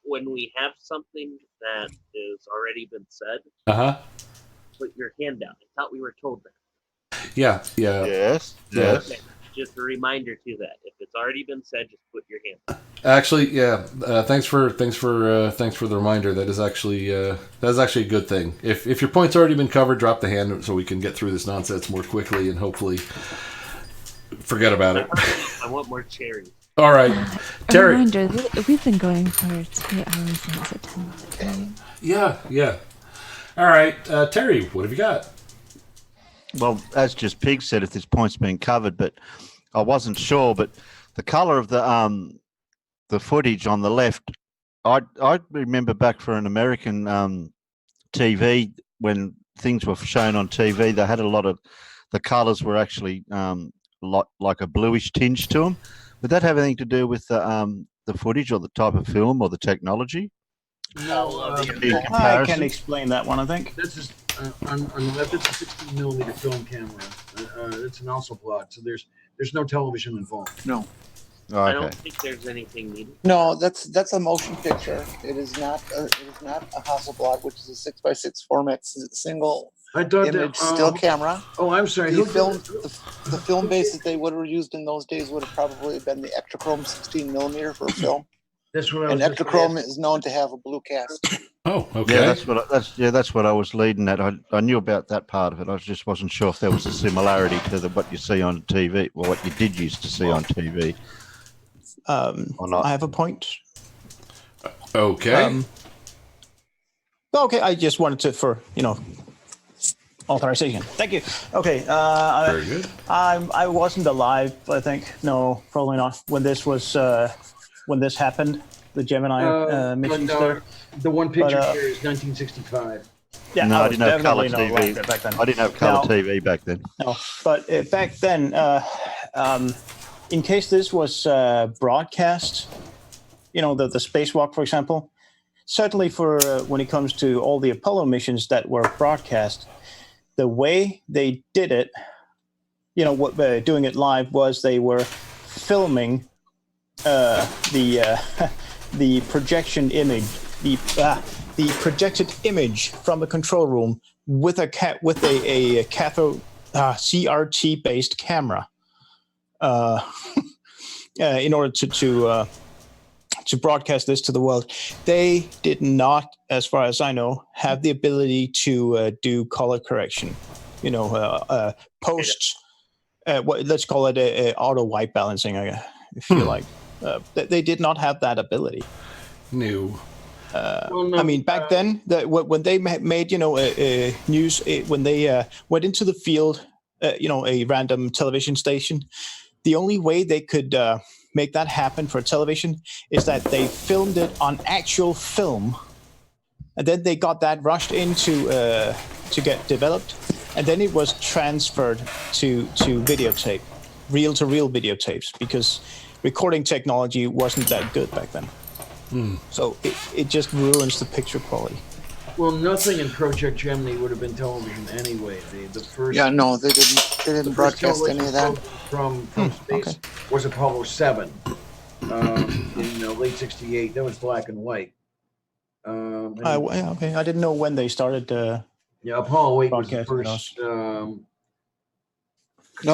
when we have something that has already been said, put your hand down. I thought we were told that. Yeah. Yes. Okay, just a reminder to that. If it's already been said, just put your hand down. Actually, yeah. Thanks for the reminder. That is actually a good thing. If your point's already been covered, drop the hand so we can get through this nonsense more quickly and hopefully forget about it. I want more cherries. All right, Terry. Reminder, we've been going for 2 hours and it's at 10. Yeah. All right, Terry, what have you got? Well, as just Pig said, if this point's been covered, but I wasn't sure. But the color of the footage on the left, I remember back for an American TV when things were shown on TV, they had a lot of the colors were actually like a bluish tinge to them. Would that have anything to do with the footage or the type of film or the technology? No, I can explain that one, I think. That's just on the left. It's a 16 millimeter film camera. It's an Hasselblad, so there's no television involved. No. Oh, I okay. don't think there's anything needed. No, that's a motion picture. It is not a Hasselblad, which is a 6x6 format single image still camera. Oh, I'm sorry. The film base that they would have used in those days would have probably been the Electrochrome 16 millimeter for film. That's what I and was Electrochrome is known to have a blue cast. Oh, okay. Yeah, that's what I was leading at. I knew about that part of it. I just wasn't sure if there was a similarity to what you see on TV, or what you did used to see on TV. Or not. I have a point. Okay. Okay, I just wanted to, for authorization. Thank you. Okay. Very good. I wasn't alive, I think. No, probably not. When this was when this happened, the Gemini missions there. The one picture here is 1965. Yeah, no, I didn't have color definitely TV not back then. I didn't have color TV back then. No, but back then, in case this was broadcast, the spacewalk, for example, certainly for when it comes to all the Apollo missions that were broadcast, the way they did it, doing it live, was they were filming the projection image, the projected image from the control room with a cathode CRT based camera. in order to broadcast this to the world. They did not, as far as I know, have the ability to do color correction. Post. Let's call it a auto white balancing. I feel like they did not have that ability. No. I mean, back then, when they made news, when they went into the field, a random television station, the only way they could make that happen for television is that they filmed it on actual film, and then they got that rushed into to get developed, and then it was transferred to videotape, reel-to-reel videotapes, because recording technology wasn't that good back then. So it just ruins the picture quality. Well, nothing in Project Gemini would have been television anyway. The first. Yeah, no, they didn't broadcast any of that. From space was Apollo 7 in late '68. That was black and white. Okay, I didn't know when they started. Apollo 8 was the first. No,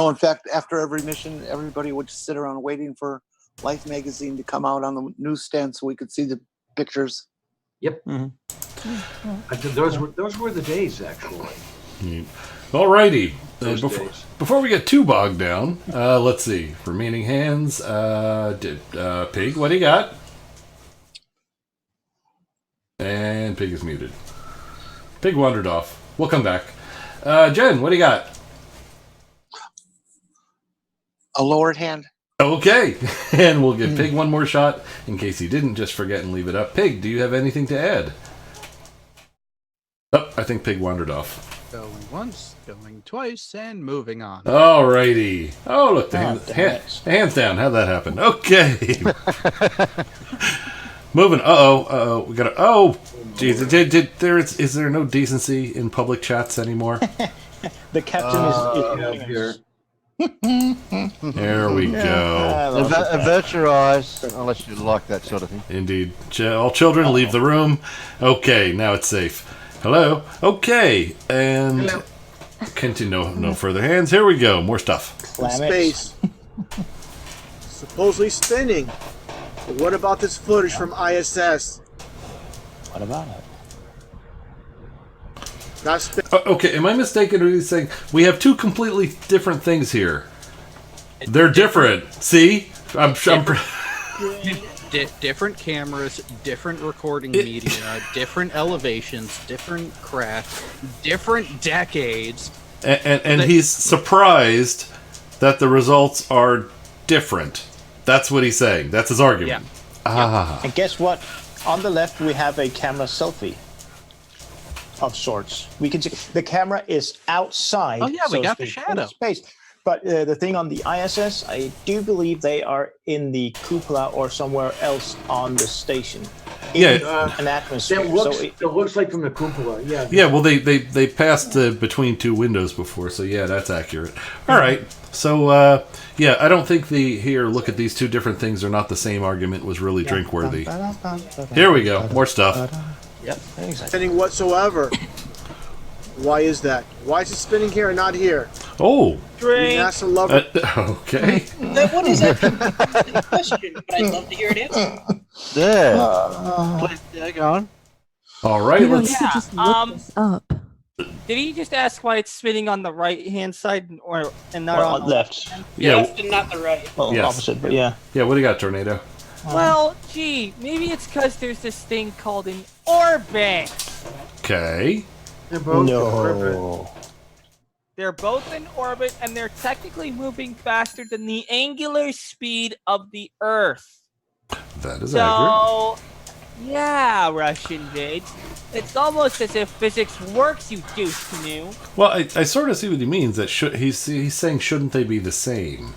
in fact, after every mission, everybody would just sit around waiting for Life magazine to come out on the newsstand so we could see the pictures. Yep. Those were the days, actually. Alrighty. Before we get too bogged down, let's see. Remaining hands. Pig, what do you got? And Pig is muted. Pig wandered off. We'll come back. Jen, what do you got? A lowered hand. Okay, and we'll give Pig one more shot in case he didn't just forget and leave it up. Pig, do you have anything to add? Oh, I think Pig wandered off. Going once, going twice, and moving on. Alrighty. Oh, look, the hands down. How'd that happen? Okay. Moving. Uh-oh. We got to... Oh, geez. Is there no decency in public chats anymore? The captain is here. There we go. Avert your eyes, unless you like that sort of thing. Indeed. All children, leave the room. Okay, now it's safe. Hello? Okay, and... Hello. Continue. No further hands. Here we go. More stuff. Space. Supposedly spinning. But what about this footage from ISS? What about it? Okay, am I mistaken, or are you saying we have two completely different things here? They're different. See? Different cameras, different recording media, different elevations, different craft, different decades. And he's surprised that the results are different. That's what he's saying. That's his argument. Yeah. And guess what? On the left, we have a camera selfie of sorts. We can see the camera is outside. Oh yeah, we got the shadow. Space. But the thing on the ISS, I do believe they are in the cupola or somewhere else on the station. An atmosphere. It looks like from the cupola. Yeah. Yeah. Well, they passed between two windows before, so yeah, that's accurate. All right. So I don't think look at these two different things are not the same argument was really drinkworthy. Here we go. More stuff. Yep. Exactly. Spinning whatsoever. Why is that? Why is it spinning here and not here? Oh. Drink. NASA lover. Okay. That one is actually a question, but I'd love to hear it answered. Please, go on. All right. Let's just look this up. Did he just ask why it's spinning on the right hand side and not on the left? Yeah. Left and not the right. Well, yes. Opposite, but yeah. Yeah. What do you got, Tornado? Well, gee, maybe it's because there's this thing called an orbit. Okay. They're both in orbit. They're both in orbit, and they're technically moving faster than the angular speed of the Earth. That is accurate. Yeah, Russian Jades. It's almost as if physics works, you douche canoe. Well, I sort of see what he means. That he's saying shouldn't they be the same?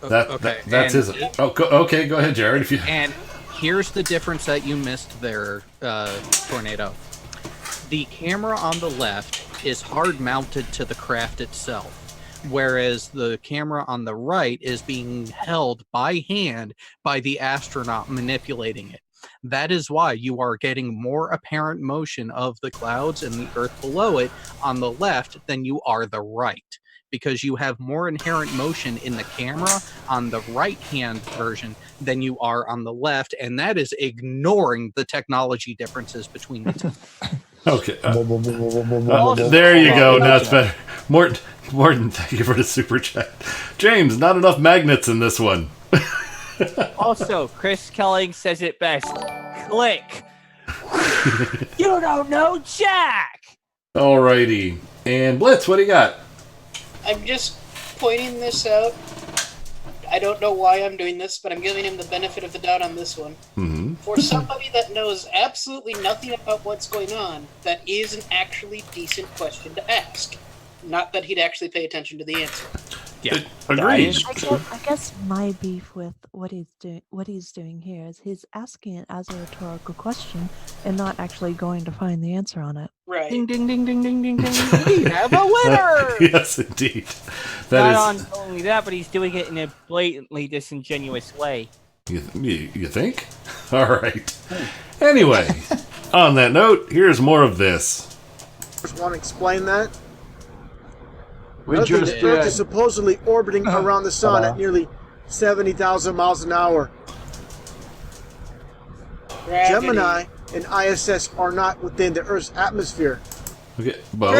That's his. Okay, go ahead, Jared. And here's the difference that you missed there, Tornado. The camera on the left is hard mounted to the craft itself, whereas the camera on the right is being held by hand by the astronaut manipulating it. That is why you are getting more apparent motion of the clouds and the Earth below it on the left than you are the right, because you have more inherent motion in the camera on the right-hand version than you are on the left, and that is ignoring the technology differences between the two. Okay. There you go. Now it's better. Morton, thank you for the super chat. James, not enough magnets in this one. Also, Chris Kelling says it best. Click. You don't know Jack. Alrighty. And Blitz, what do you got? I'm just pointing this out. I don't know why I'm doing this, but I'm giving him the benefit of the doubt on this one. Mm-hmm. For somebody that knows absolutely nothing about what's going on, that is an actually decent question to ask. Not that he'd actually pay attention to the answer. Yeah, agreed. I guess my beef with what he's doing here is he's asking it as a rhetorical question and not actually going to find the answer on it. Right. Ding ding ding ding ding ding ding. We have a winner. Yes, indeed. Not only that, but he's doing it in a blatantly disingenuous way. You think? All right. Anyway, on that note, here's more of this. Just want to explain that? We Earth just Earth is supposedly orbiting around the sun at nearly 70,000 miles an hour. Gravity. Gemini and ISS are not within the Earth's atmosphere. Okay, Bo.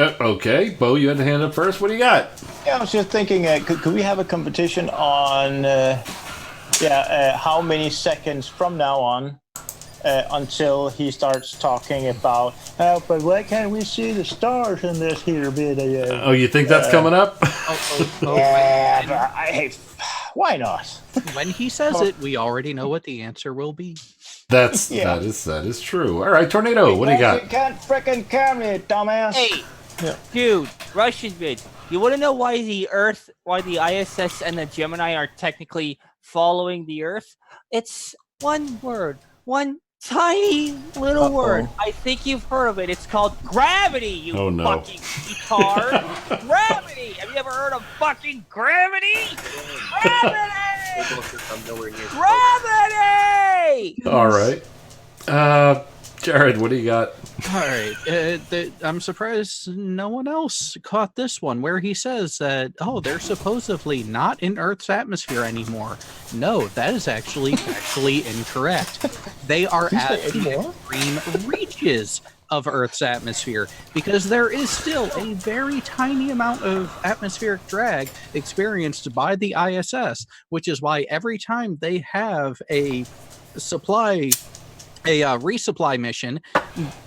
Okay, Bo, you had to hand up first. What do you got? Yeah, I was just thinking, could we have a competition on, how many seconds from now on until he starts talking about, but why can't we see the stars in this here bit? Oh, you think that's coming up? Why not? When he says it, we already know what the answer will be. That is true. All right, Tornado, what do you got? You can't frickin' carry me, dumbass. Hey, dude, Russian vids. You want to know why the ISS and the Gemini are technically following the Earth? It's one word, one tiny little word. I think you've heard of it. It's called gravity, you fucking retard. Gravity! Have you ever heard of fucking gravity? Gravity! Gravity! All right. Jared, what do you got? All right. I'm surprised no one else caught this one where he says that, they're supposedly not in Earth's atmosphere anymore. No, that is actually incorrect. They are at the extreme reaches of Earth's atmosphere because there is still a very tiny amount of atmospheric drag experienced by the ISS, which is why every time they have a resupply mission,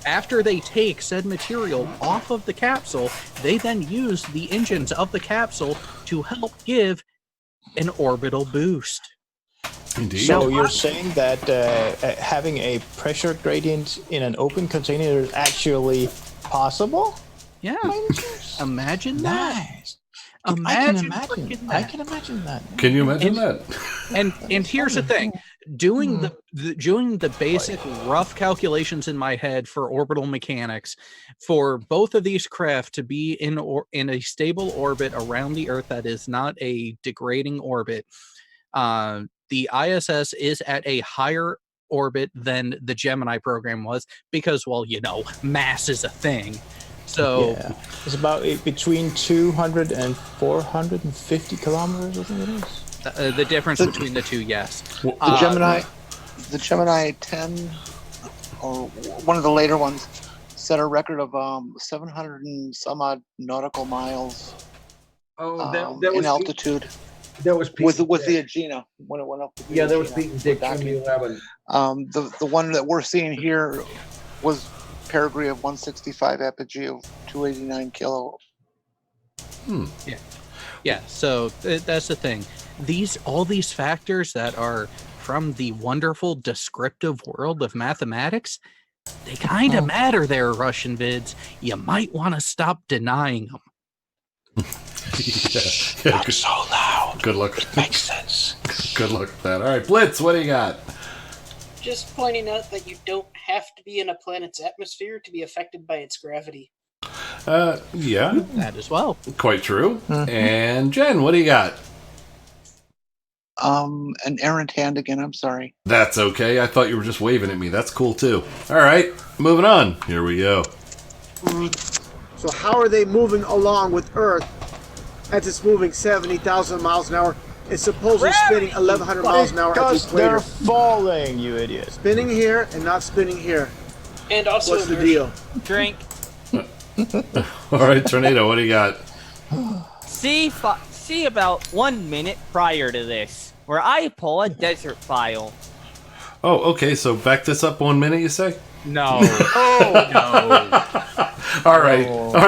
after they take said material off of the capsule, they then use the engines of the capsule to help give an orbital boost. Indeed. So you're saying that having a pressure gradient in an open container is actually possible? Yeah. Imagine that. Nice. I can imagine that. Can you imagine that? And here's the thing: doing the basic rough calculations in my head for orbital mechanics, for both of these craft to be in a stable orbit around the Earth that is not a degrading orbit. The ISS is at a higher orbit than the Gemini program was because, mass is a thing. So it's about between 200 and 450 kilometers, I think it is. The difference between the two, yes. The Gemini 10, or one of the later ones, set a record of 700 and some odd nautical miles in altitude. That was Pete with the Agena when it went up. That was Pete and Dick from the 11. The one that we're seeing here was perigee of 165, apogee of 289 kilo. Yeah. So that's the thing. All these factors that are from the wonderful descriptive world of mathematics, they kind of matter there, Russian vids. You might want to stop denying them. Not so loud. Good luck. It makes sense. Good luck with that. All right, Blitz, what do you got? Just pointing out that you don't have to be in a planet's atmosphere to be affected by its gravity. Yeah. That as well. Quite true. And Jen, what do you got? An errant hand again, I'm sorry. That's okay. I thought you were just waving at me. That's cool too. All right, moving on. Here we go. So how are they moving along with Earth as it's moving 70,000 miles an hour? It's supposedly spinning 1,100 miles an hour at the Because equator. they're falling, you idiot. Spinning here and not spinning here. And also What's the inertia. deal? Drink. All right, Tornado, what do you got? See about 1 minute prior to this, where I pull a desert file. Oh, okay, so back this up 1 minute, you say? No. Oh, no. All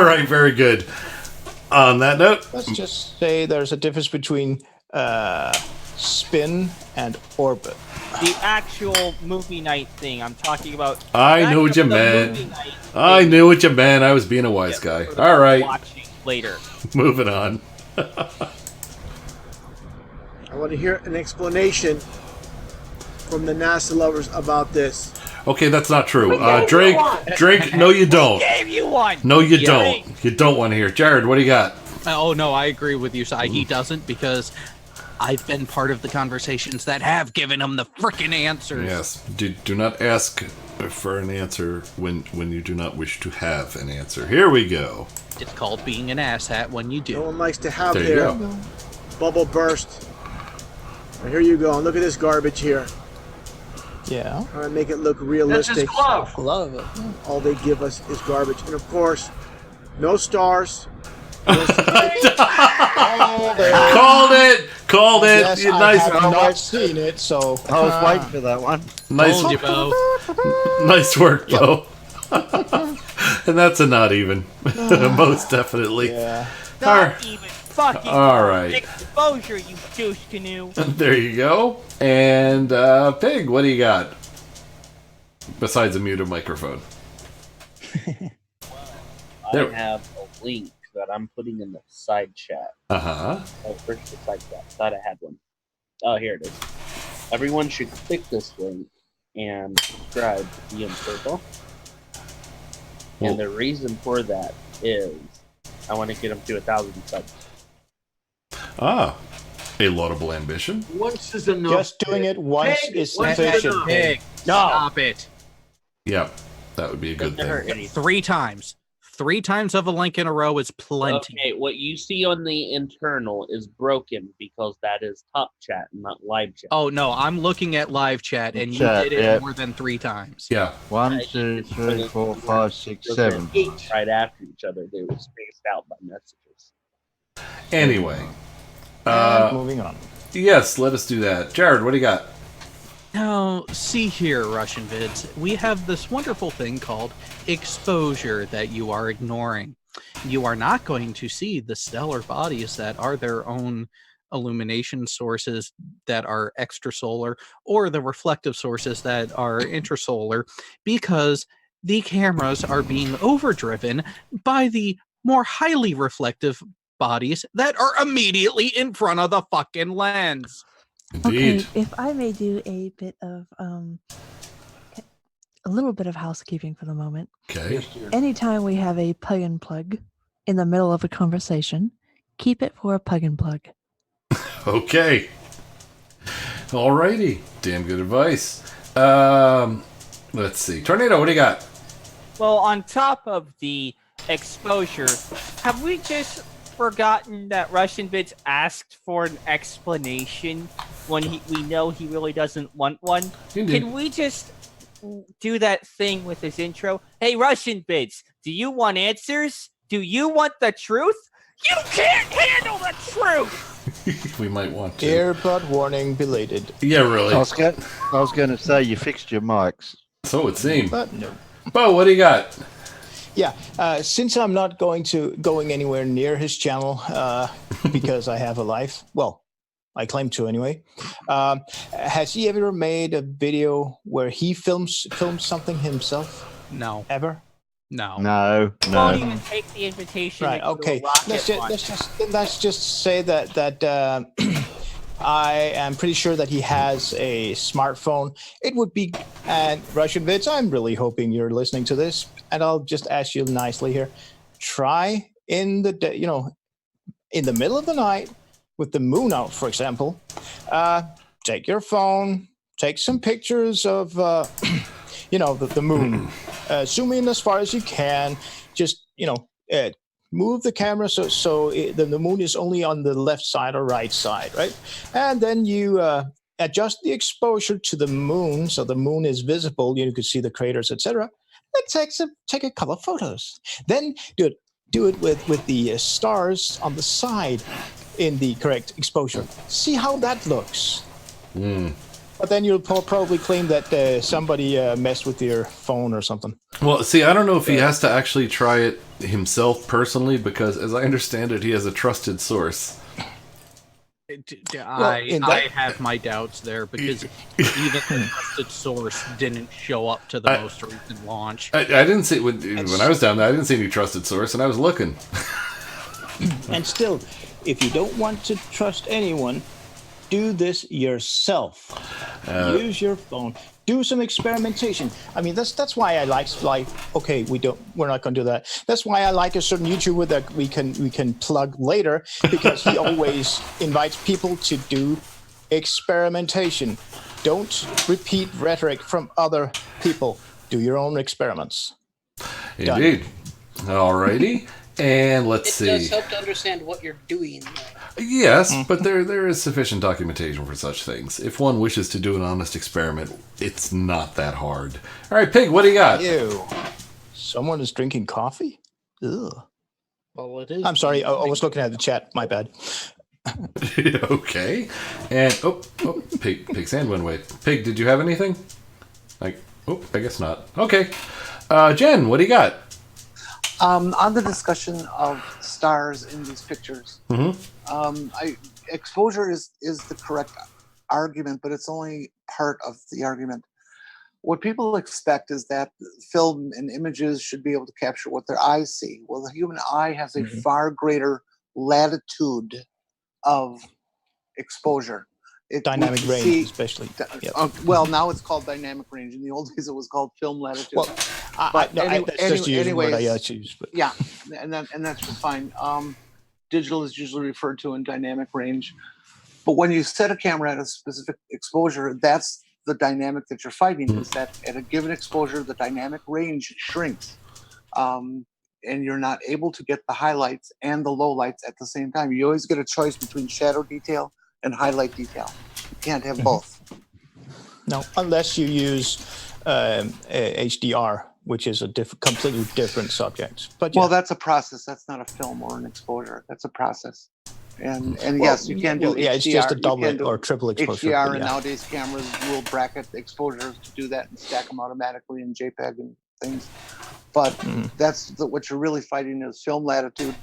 right, very good. On that note, Let's just say there's a difference between spin and orbit. The actual movie night thing I'm talking about. I knew what you meant. I knew what you meant. I was being a wise guy. All right. Watching later. Moving on. I want to hear an explanation from the NASA lovers about this. Okay, that's not true. Drink. No, you don't. Gave you one. No, you don't. You don't want to hear. Jared, what do you got? Oh no, I agree with you, Sai. He doesn't, because I've been part of the conversations that have given him the frickin' answers. Yes. Do not ask for an answer when you do not wish to have an answer. Here we go. It's called being an asshat when you do. No one likes to have There you their go. bubble burst. Now, here you go. Look at this garbage here. Yeah. Trying to make it look realistic. That's his glove. Love it. All they give us is garbage. And of course, no stars. Called it. Yes, I Nice. have not seen it, so I was waiting for that one. Nice. Told you, Bo. Nice work, Bo. And that's a not even. Most definitely. Yeah. Not even fucking. All right. Exposure, you douche canoe. There you go. And Pig, what do you got? Besides a muted microphone. I have a link that I'm putting in the side chat. Uh-huh. Oh, first the side chat. Thought I had one. Oh, here it is. Everyone should click this link and subscribe to DM Circle. And the reason for that is I want to get them to 1,000 subs. Ah, a laudable ambition. Once is enough. Just doing it once is once sufficient. Pig, stop it. Yeah, that would be a good thing. 3 times. 3 times of a link in a row is plenty. Okay, what you see on the internal is broken because that is top chat, not live chat. Oh no, I'm looking at live chat, and you Chat, did it yeah. more than 3 times. Yeah. 1, 2, 3, 4, 5, 6, 7. Right after each other, they were spaced out by messages. Anyway. Moving on. Yes, let us do that. Jared, what do you got? Now, see here, Russian vids, we have this wonderful thing called exposure that you are ignoring. You are not going to see the stellar bodies that are their own illumination sources that are extrasolar, or the reflective sources that are intrasolar, because the cameras are being overdriven by the more highly reflective bodies that are immediately in front of the fucking lens. Indeed. Okay, if I may do a bit of a little bit of housekeeping for the moment. Okay. Anytime we have a plug and plug in the middle of a conversation, keep it for a plug and plug. Okay. Alrighty. Damn good advice. Let's see. Tornado, what do you got? Well, on top of the exposure, have we just forgotten that Russian Bits asked for an explanation when we know he really doesn't want one? Indeed. Can we just do that thing with his intro? Hey, Russian Bits, do you want answers? Do you want the truth? You can't handle the truth! We might want to. Earbud warning belated. Yeah, really. I was going to say you fixed your mics. So it would seem. But no. Bo, what do you got? Yeah, since I'm not going anywhere near his channel because I have a life. Well, I claim to anyway. Has he ever made a video where he films something himself? No. Ever? No. No. Won't even take the invitation. Right. to do a Okay. rocket Let's just say that I am pretty sure that he has a smartphone. It would be, and Russian Vids, I'm really hoping you're listening to this, and I'll just ask you nicely here. Try in the in the middle of the night with the moon out, for example. Take your phone, take some pictures of the moon. Zoom in as far as you can. Just move the camera so the moon is only on the left side or right side, right? And then you adjust the exposure to the moon so the moon is visible. You can see the craters, etc. Let's take a couple of photos. Then do it with the stars on the side in the correct exposure. See how that looks. But then you'll probably claim that somebody messed with your phone or something. Well, see, I don't know if he has to actually try it himself personally, because as I understand it, he has a trusted source. I have my doubts there, because even the trusted source didn't show up to the most recent launch. I didn't see when I was down there. I didn't see any trusted source, and I was looking. And still, if you don't want to trust anyone, do this yourself. Use your phone. Do some experimentation. I mean, that's why I like. Okay, we're not going to do that. That's why I like a certain YouTuber that we can plug later, because he always invites people to do experimentation. Don't repeat rhetoric from other people. Do your own experiments. Indeed. Alrighty. And let's see. It does help to understand what you're doing. Yes, but there is sufficient documentation for such things. If one wishes to do an honest experiment, it's not that hard. All right, Pig, what do you got? Ew. Someone is drinking coffee? Ugh. Well, it is. I'm sorry, I was looking at the chat. My bad. Okay. And, Pig's hand went away. Pig, did you have anything? I guess not. Okay. Jen, what do you got? On the discussion of stars in these pictures, exposure is the correct argument, but it's only part of the argument. What people expect is that film and images should be able to capture what their eyes see. Well, the human eye has a far greater latitude of exposure. Dynamic range, especially. Well, now it's called dynamic range. In the old days, it was called film latitude. Well, that's just the word I choose. But. Yeah, and that's just fine. Digital is usually referred to in dynamic range, but when you set a camera at a specific exposure, that's the dynamic that you're fighting. Is that at a given exposure, the dynamic range shrinks, and you're not able to get the highlights and the lowlights at the same time. You always get a choice between shadow detail and highlight detail. You can't have both. No, unless you use HDR, which is a completely different subject. But well, that's a process. That's not a film or an exposure. That's a process. And yes, you can do HDR. Yeah, it's just a double or triple exposure. HDR, and nowadays cameras will bracket exposures to do that and stack them automatically in JPEG and things. But that's what you're really fighting is film latitude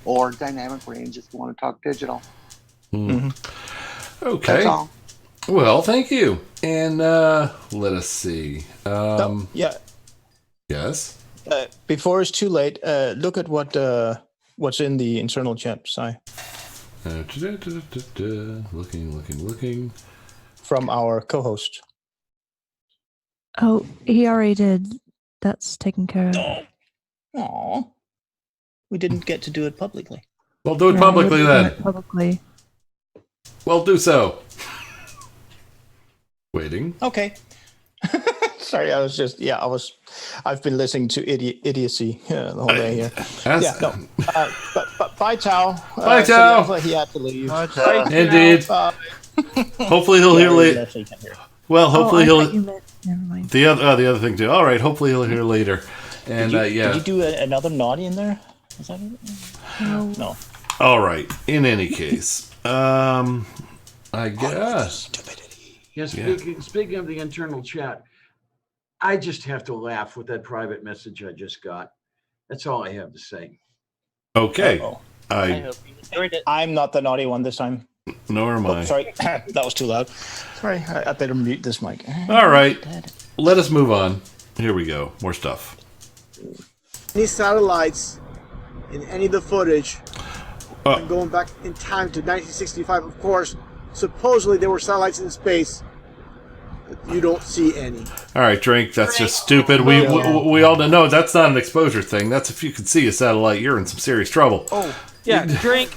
or dynamic range if you want to talk digital. Okay. That's all. Well, thank you. And let us see. Yes. Before it's too late, look at what's in the internal chat. Sorry. Looking. From our co-host. Oh, he already did. That's taken care of. Aw. We didn't get to do it publicly. Well, do it publicly then. Publicly. Well, do so. Waiting. Okay. Sorry, I've been listening to idiocy the whole day here. But bye, Tao. Bye, Tao. He had to leave. Bye, Tao. Indeed. Hopefully he'll hear later. Well, hopefully he'll. Never mind. The other thing too. All right. Hopefully he'll hear later. And did you do another naughty in there? Is that it? No. All right. In any case, I guess. Yes. Speaking of the internal chat, I just have to laugh with that private message I just got. That's all I have to say. Okay. I hope you enjoyed it. I'm not the naughty one this time. Nor am I. Sorry, that was too loud. Sorry, I better mute this mic. All right. Let us move on. Here we go. More stuff. Any satellites in any of the footage, and going back in time to 1965, of course, supposedly there were satellites in space. But you don't see any. All right, Drink. That's just stupid. We all know that's not an exposure thing. That's if you can see a satellite, you're in some serious trouble. Oh, yeah, Drink.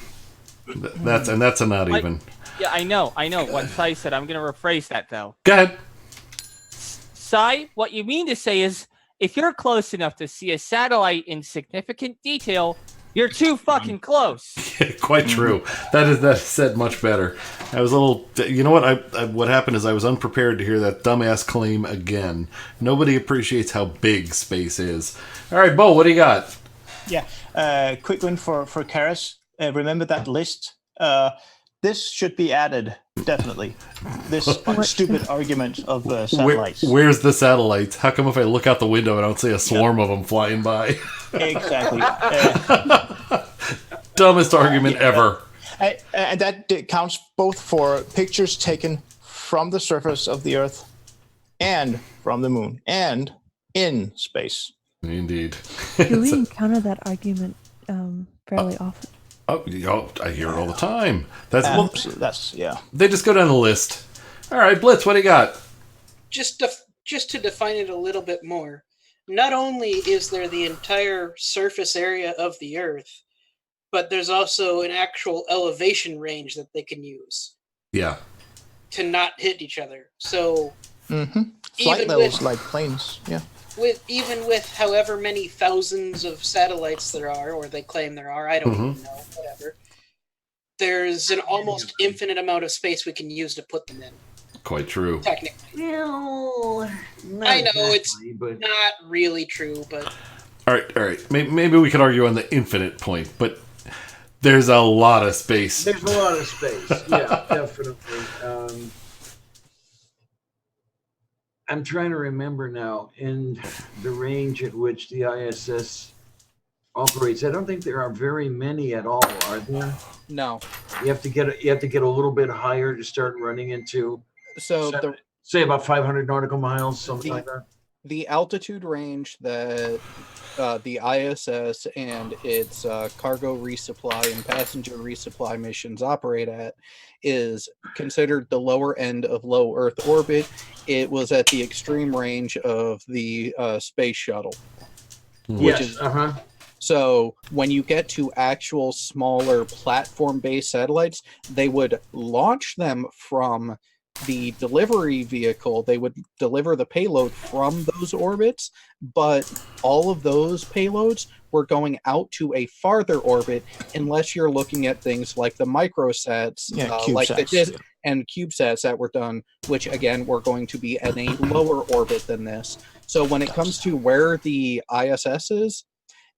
That's a not even. Yeah, I know. What Sai said. I'm going to rephrase that though. Go ahead. Sai, what you mean to say is if you're close enough to see a satellite in significant detail, you're too fucking close. Quite true. That is said much better. I was a little. You know what? I what happened is I was unprepared to hear that dumbass claim again. Nobody appreciates how big space is. All right, Bo, what do you got? Yeah, quick one for Karis. Remember that list? This should be added, definitely. This stupid argument of satellites. Where's the satellites? How come if I look out the window, I don't see a swarm of them flying by? Exactly. Dumbest argument ever. And that counts both for pictures taken from the surface of the Earth and from the moon and in space. Indeed. Do we encounter that argument fairly often? Oh, I hear it all the time. That's yeah. They just go down the list. All right, Blitz, what do you got? Just to define it a little bit more, not only is there the entire surface area of the Earth, but there's also an actual elevation range that they can use. Yeah. To not hit each other. So flight levels like planes. Yeah. Even with however many thousands of satellites there are, or they claim there are, I don't even know, whatever. There's an almost infinite amount of space we can use to put them in. Quite true. Technically. Well, I know it's not really true, but... All right. Maybe we could argue on the infinite point, but there's a lot of space. There's a lot of space. Yeah, definitely. I'm trying to remember now, in the range at which the ISS operates, I don't think there are very many at all, are there? No. You have to get a little bit higher to start running into. So say about 500 nautical miles, something like that. The altitude range that the ISS and its cargo resupply and passenger resupply missions operate at is considered the lower end of low Earth orbit. It was at the extreme range of the space shuttle. Which is So when you get to actual smaller platform-based satellites, they would launch them from the delivery vehicle. They would deliver the payload from those orbits, but all of those payloads were going out to a farther orbit unless you're looking at things like the microsats, like the and CubeSats that were done, which again were going to be at a lower orbit than this. So when it comes to where the ISS is,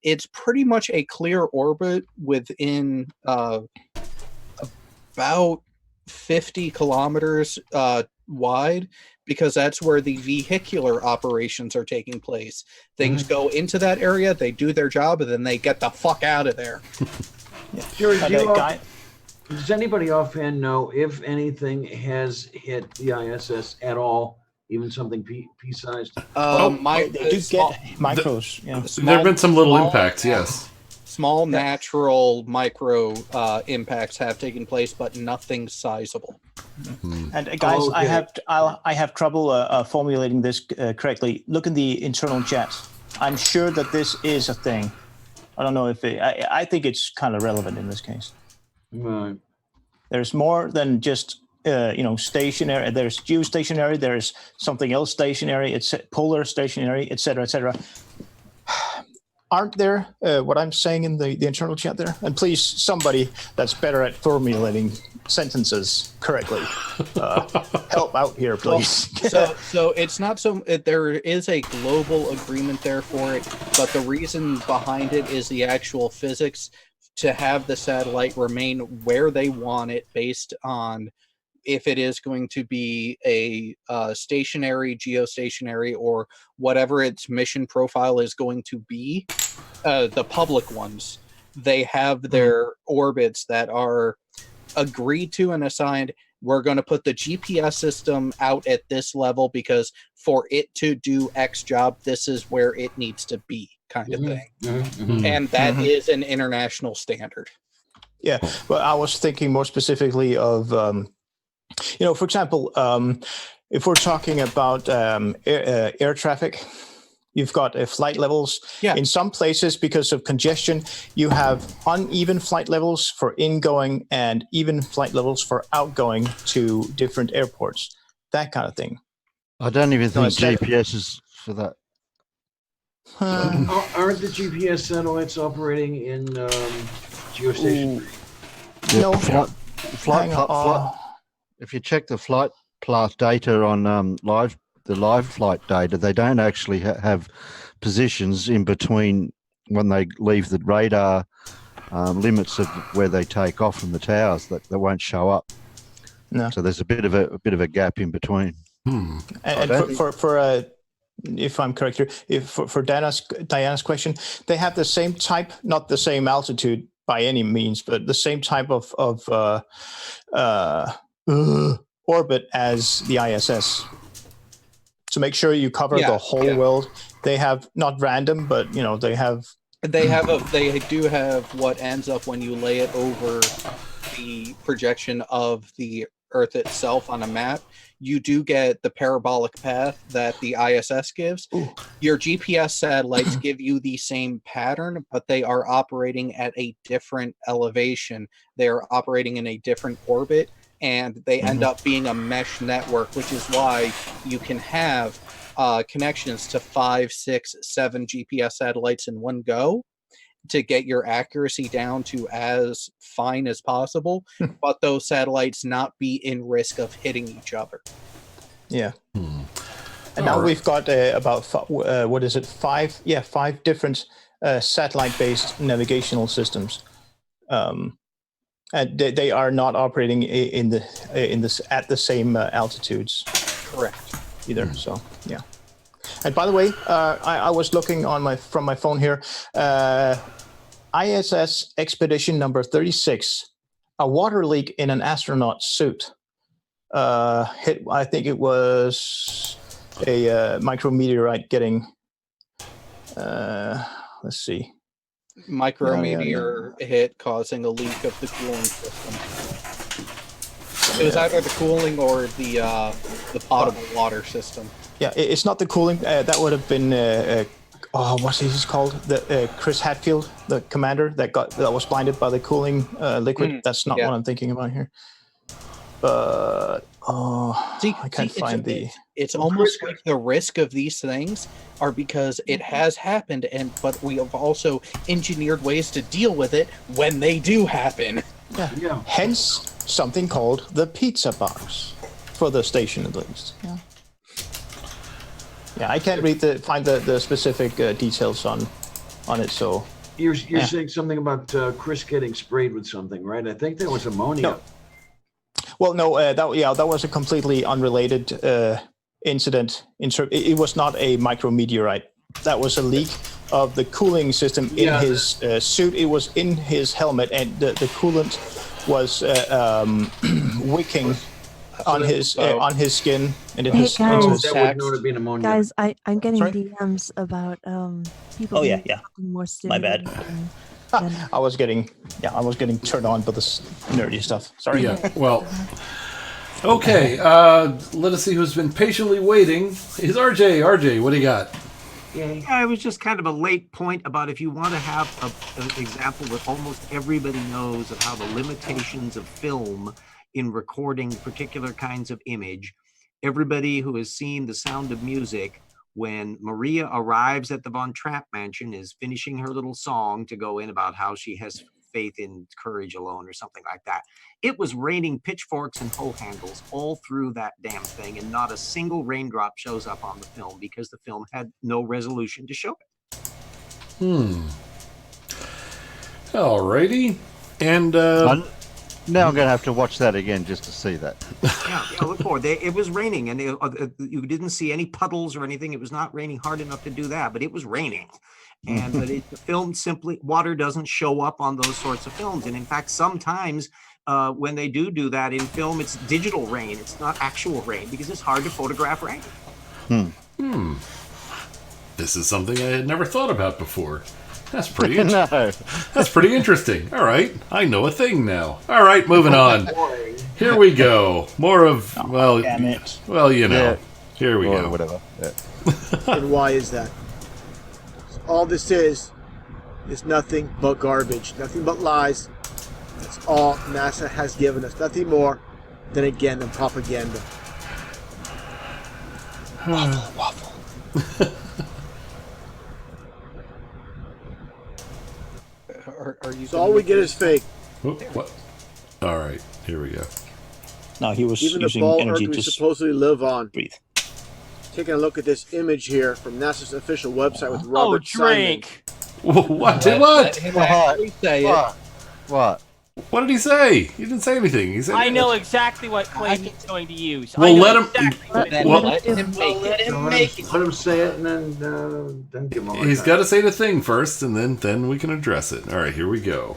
it's pretty much a clear orbit within about 50 kilometers wide, because that's where the vehicular operations are taking place. Things go into that area, they do their job, and then they get the fuck out of there. Does anybody offhand know if anything has hit the ISS at all, even something pea-sized? They do get micros. There have been some little impacts, yes. Small natural micro impacts have taken place, but nothing sizable. And guys, I have trouble formulating this correctly. Look in the internal chat. I'm sure that this is a thing. I don't know if I think it's kind of relevant in this case. Right. There's more than just stationary. There's geostationary. There's something else stationary. It's polar stationary, etc., etc. Aren't there what I'm saying in the internal chat there? And please, somebody that's better at formulating sentences correctly, help out here, please. So it's not so. There is a global agreement there for it, but the reason behind it is the actual physics to have the satellite remain where they want it based on if it is going to be a stationary, geostationary, or whatever its mission profile is going to be. The public ones, they have their orbits that are agreed to and assigned. We're going to put the GPS system out at this level because for it to do X job, this is where it needs to be, kind of thing. And that is an international standard. Yeah, but I was thinking more specifically of, for example, if we're talking about air traffic, you've got flight levels. Yeah. In some places, because of congestion, you have uneven flight levels for ingoing and even flight levels for outgoing to different airports. That kind of thing. I don't even think GPS is for that. Aren't the GPS satellites operating in geostationary? Yeah, if you check the flight path data on the live flight data, they don't actually have positions in between when they leave the radar limits of where they take off from the towers. That won't show up. No. So there's a bit of a gap in between. And for if I'm correct here, for Diana's question, they have the same type, not the same altitude by any means, but the same type of orbit as the ISS. To make sure you cover the whole world, they have not random, but they have. They do have what ends up when you lay it over the projection of the Earth itself on a map. You do get the parabolic path that the ISS gives. Ooh. Your GPS satellites give you the same pattern, but they are operating at a different elevation. They are operating in a different orbit, and they end up being a mesh network, which is why you can have connections to 5, 6, 7 GPS satellites in one go to get your accuracy down to as fine as possible, but those satellites not be in risk of hitting each other. Yeah. And now we've got about, 5 different satellite-based navigational systems. And they are not operating at the same altitudes. Correct. Either. So, yeah. And by the way, I was looking from my phone here. ISS expedition number 36, a water leak in an astronaut suit. Hit. I think it was a micrometeorite getting. Let's see. Micrometeor hit causing a leak of the cooling system. It was either the cooling or the potable water system. Yeah, it's not the cooling. That would have been what's he called? The Chris Hadfield, the commander that was blinded by the cooling liquid. That's not what I'm thinking about here. But I can't find the. It's almost like the risk of these things are because it has happened, but we have also engineered ways to deal with it when they do happen. Yeah. Hence something called the pizza box for the station, at least. Yeah. Yeah, I can't find the specific details on it. So you're saying something about Chris getting sprayed with something, right? I think there was ammonia. No. Well, no, that was a completely unrelated incident. It was not a micrometeorite. That was a leak of the cooling system in his suit. It was in his helmet, and the coolant was wicking on his skin and in his guys, guys, I'm getting DMs about people. More My bad. I was getting turned on by this nerdy stuff. Sorry. Yeah. Well. Okay. Let us see who's been patiently waiting. Is RJ? RJ, what do you got? Yeah, it was just kind of a late point about if you want to have an example that almost everybody knows of how the limitations of film in recording particular kinds of image. Everybody who has seen The Sound of Music, when Maria arrives at the Von Trapp mansion, is finishing her little song to go in about how she has faith in courage alone or something like that. It was raining pitchforks and hoe handles all through that damn thing, and not a single raindrop shows up on the film because the film had no resolution to show it. Alrighty. And now I'm going to have to watch that again just to see that. Yeah, look forward. It was raining, and you didn't see any puddles or anything. It was not raining hard enough to do that, but it was raining. And the film simply, water doesn't show up on those sorts of films. And in fact, sometimes when they do that in film, it's digital rain. It's not actual rain because it's hard to photograph rain. This is something I had never thought about before. That's pretty That's pretty interesting. All right. I know a thing now. All right, moving on. Here we go. More of, here we go. Whatever. Yeah. And why is that? All this is nothing but garbage, nothing but lies. That's all NASA has given us. Nothing more than, again, than propaganda. Waffle. Are you? So all we get is fake. Oh, what? All right, here we go. No, he was Even the using ball energy Earth we to supposedly live on. breathe. Taking a look at this image here from NASA's official website with Robert drink. Simon. What? Let What? him actually say it. What? What did he say? He didn't say anything. He said, I know exactly what claim he's going to use. Well, I know let him- Exactly what Then Well- let him make Let it. him make it. Let him say it, and then give him a hard He's time. got to say the thing first, and then we can address it. All right, here we go.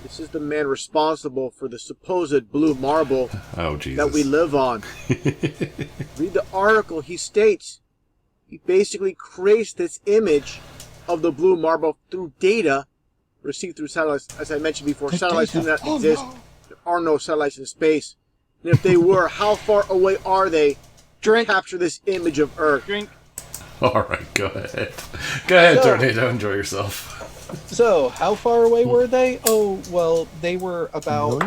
This is the man responsible for the supposed blue marble Oh, Jesus. that we live on. Read the article. He states he basically creates this image of the blue marble through data received through satellites. As I mentioned before, satellites do not exist. There are no satellites in space. And if they were, how far away are they to capture this image of Earth? Drink. All right, go ahead. Go ahead, So- Tornado. Enjoy yourself. So, how far away were they? Oh, well, they were about.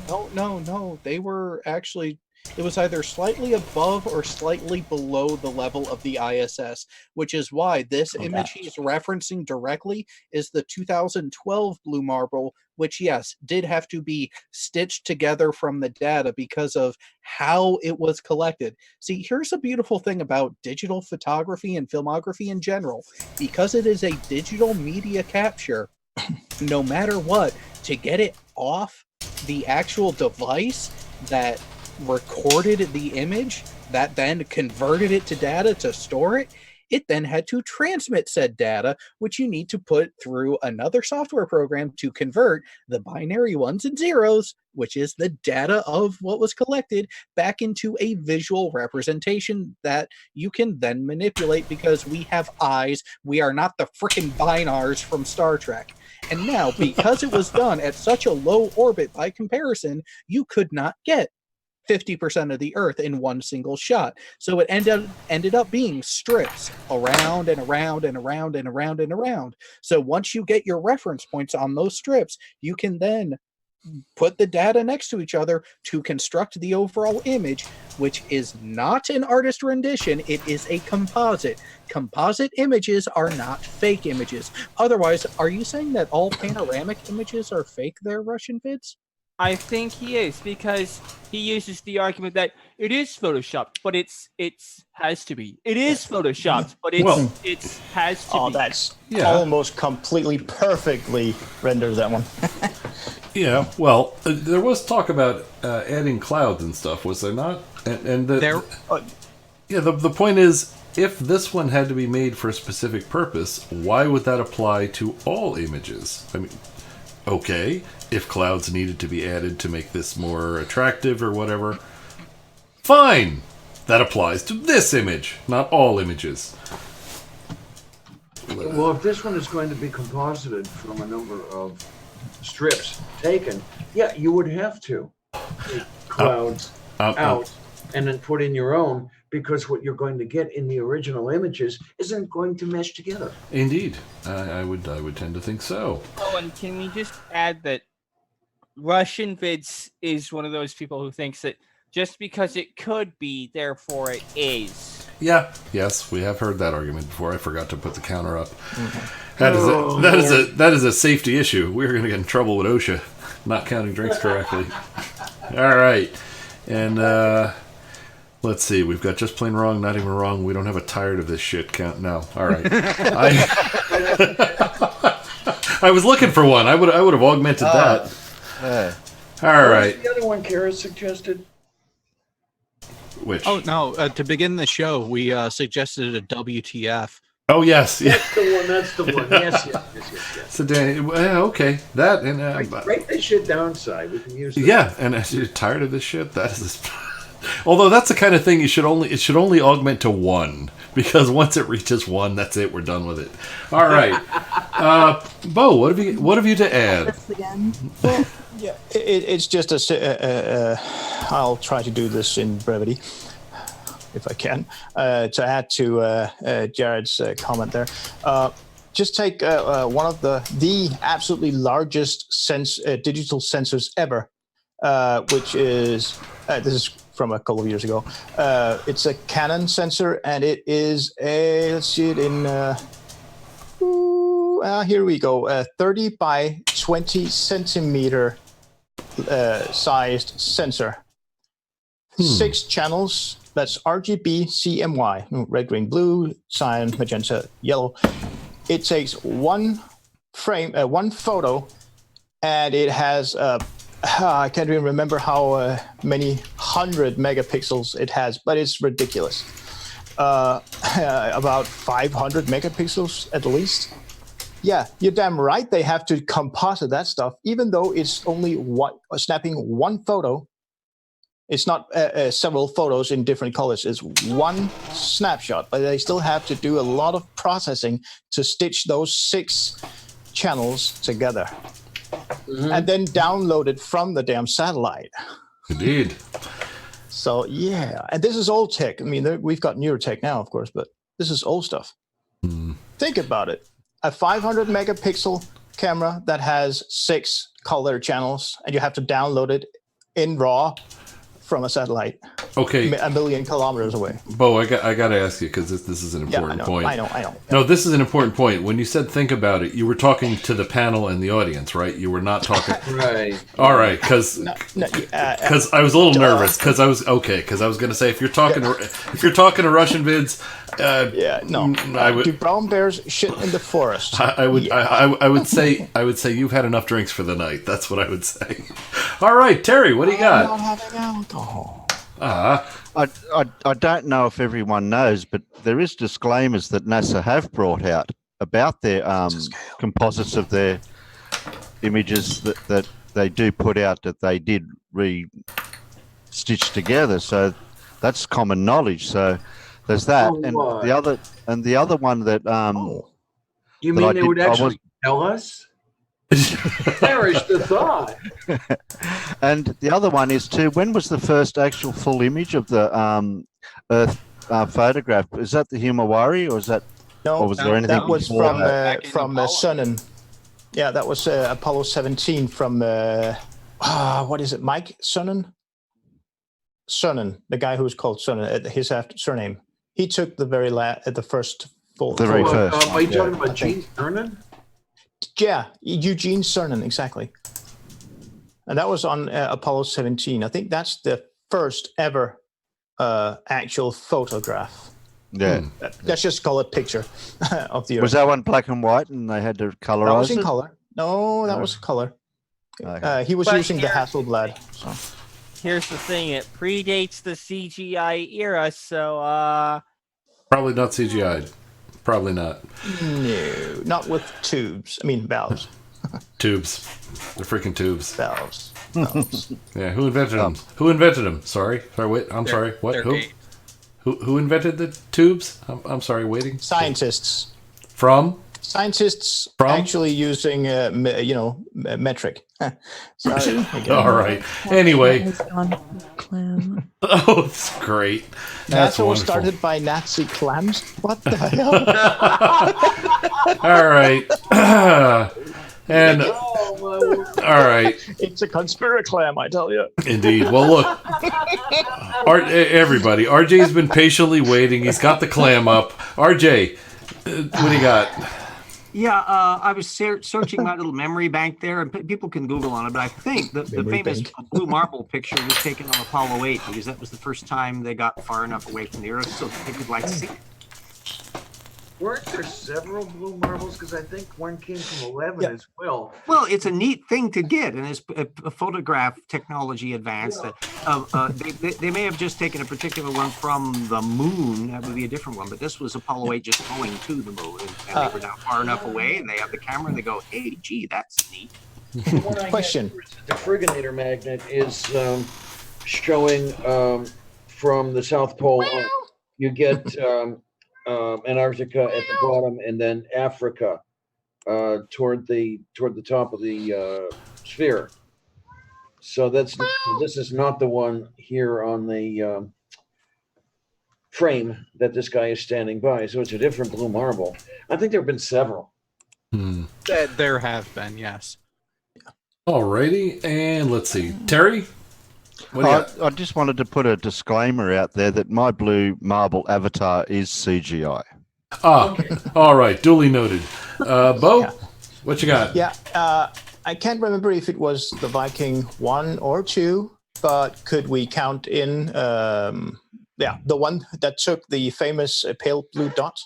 No. They were actually. It was either slightly above or slightly below the level of the ISS, which is why this image he's referencing directly is the 2012 blue marble, which, yes, did have to be stitched together from the data because of how it was collected. See, here's a beautiful thing about digital photography and filmography in general. Because it is a digital media capture, no matter what, to get it off the actual device that recorded the image, that then converted it to data to store it, it then had to transmit said data, which you need to put through another software program to convert the binary ones and zeros, which is the data of what was collected, back into a visual representation that you can then manipulate because we have eyes. We are not the frickin' binars from Star Trek. And now, because it was done at such a low orbit by comparison, you could not get 50% of the Earth in one single shot. So it ended up being strips around and around and around and around and around. So once you get your reference points on those strips, you can then put the data next to each other to construct the overall image, which is not an artist rendition, it is a composite. Composite images are not fake images. Otherwise, are you saying that all panoramic images are fake there, Russian vids? I think he is, because he uses the argument that it is photoshopped, but it has to be. It is photoshopped, but it has to be. Oh, that's almost completely perfectly rendered, that one. Yeah, well, there was talk about adding clouds and stuff, was there not? And the point is, if this one had to be made for a specific purpose, why would that apply to all images? I mean, okay, if clouds needed to be added to make this more attractive or whatever, fine. That applies to this image, not all images. Well, if this one is going to be composited from a number of strips taken, yeah, you would have to take clouds out and then put in your own, because what you're going to get in the original images isn't going to mesh together. Indeed, I would tend to think so. Oh, and can we just add that Russian Vids is one of those people who thinks that just because it could be, therefore it is. Yeah, yes, we have heard that argument before. I forgot to put the counter up. Mm-hmm. That is a safety issue. We're going to get in trouble with OSHA, not counting drinks correctly. All right, and let's see. We've got just plain wrong, not even wrong. We don't have a tired of this shit count. No, all right. I was looking for one. I would have augmented that. All right. What was the other one Kara suggested? Which? Oh no! To begin the show, we suggested a WTF. Oh yes, yeah. That's the one. Yes. So Danny, okay, that and write this shit downside. We can use it. Yeah, and if you're tired of this shit, that is this. Although that's the kind of thing it should only augment to one, because once it reaches one, that's it. We're done with it. All right, Bo, what have you to add? Well, yeah, it's just I'll try to do this in brevity, if I can, to add to Jared's comment there. Just take one of the absolutely largest digital sensors ever, which is this is from a couple of years ago. It's a Canon sensor, and it is let's see it in Here we go. 30 by 20 centimeter sized sensor. 6 channels. That's RGB, CMY, red, green, blue, cyan, magenta, yellow. It takes one frame, one photo, and it has I can't even remember how many 100 megapixels it has, but it's ridiculous. About 500 megapixels at least. Yeah, you're damn right. They have to composite that stuff, even though it's only snapping one photo. It's not several photos in different colors. It's one snapshot, but they still have to do a lot of processing to stitch those 6 channels together. And then download it from the damn satellite. Indeed. So, yeah. And this is old tech. I mean, we've got newer tech now, of course, but this is old stuff. Think about it. A 500 megapixel camera that has 6 color channels, and you have to download it in RAW from a satellite. Okay. A million kilometers away. Bo, I got to ask you, because this is an important point. I know. No, this is an important point. When you said think about it, you were talking to the panel and the audience, right? You were not talking... Right. All right, because I was a little nervous, because I was going to say, if you're talking to Russian vids... do brown bears shit in the forest? I would say you've had enough drinks for the night. That's what I would say. All right, Terry, what do you got? I'm not having alcohol. I don't know if everyone knows, but there is disclaimers that NASA have brought out about their composites of their images that they do put out that they did re-stitch together. So that's common knowledge. So there's that, and the other one that you mean they would actually tell us? Perish the thought. And the other one is too, when was the first actual full image of the Earth photograph? Is that the Himawari, or is that? No, or was there anything that was before from Sonnen. Yeah, that was Apollo 17 from what is it? Mike Sonnen. Sonnen, the guy who was called Sonnen, his surname. He took the first full. The very first. Are you talking about Gene Cernan? Yeah, Eugene Cernan, exactly. And that was on Apollo 17. I think that's the first ever actual photograph. Yeah. Let's just call it picture of the Earth. Was that one black and white and they had to colorize it? That was in color. No, that was color. He was using the Hasselblad. So. Here's the thing. It predates the CGI era, so... Probably not CGI'd. Probably not. No, not with tubes. I mean, valves. Tubes. They're freaking tubes. Valves. Yeah, who invented them? Who invented them? Sorry, wait. I'm sorry. What? Who invented the tubes? I'm sorry. Waiting. Scientists. From? Scientists actually using metric. Sorry. All right. Anyway. Clam. Oh, it's great. That's all wonderful. started by Nazi clams. What the hell? All right. And all right. It's a conspiracy clam, I tell you. Indeed. Well, look, everybody. RJ's been patiently waiting. He's got the clam up. RJ, what do you got? Yeah, I was searching my little memory bank there, and people can Google on it, but I think the famous blue marble picture was taken on Apollo 8, because that was the first time they got far enough away from the Earth so that they could see it. Weren't there several blue marbles? Because I think one came from 11 as well. Well, it's a neat thing to get, and as a photograph technology advanced, they may have just taken a particular one from the moon. That would be a different one, but this was Apollo 8 just going to the moon, and they were now far enough away, and they have the camera, and they go, hey, gee, that's neat. Question. The Friganator magnet is showing from the South Pole. You get... Antarctica at the bottom, and then Africa toward the top of the sphere. So this is not the one here on the frame that this guy is standing by. So it's a different blue marble. I think there have been several. There have been, yes. Alrighty, and let's see, Terry. I just wanted to put a disclaimer out there that my blue marble avatar is CGI. All right. Duly noted. Bo, what you got? Yeah, I can't remember if it was the Viking 1 or 2, but could we count in, the one that took the famous pale blue dot?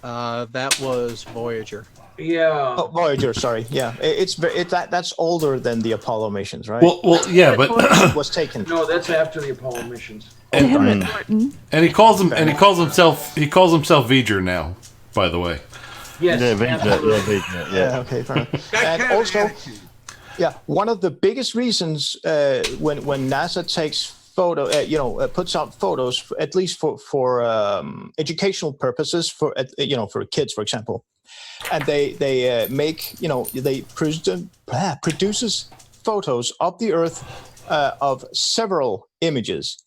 That was Voyager. Yeah. Oh, Voyager. Sorry. Yeah, that's older than the Apollo missions, right? Well, yeah, but it was taken. No, that's after the Apollo missions. And he calls himself V'ger now, by the way. Yes. Yeah. Okay. Fair enough. And also, one of the biggest reasons when NASA takes puts out photos, at least for educational purposes, for kids, for example, and they make they produces photos of the Earth of several images.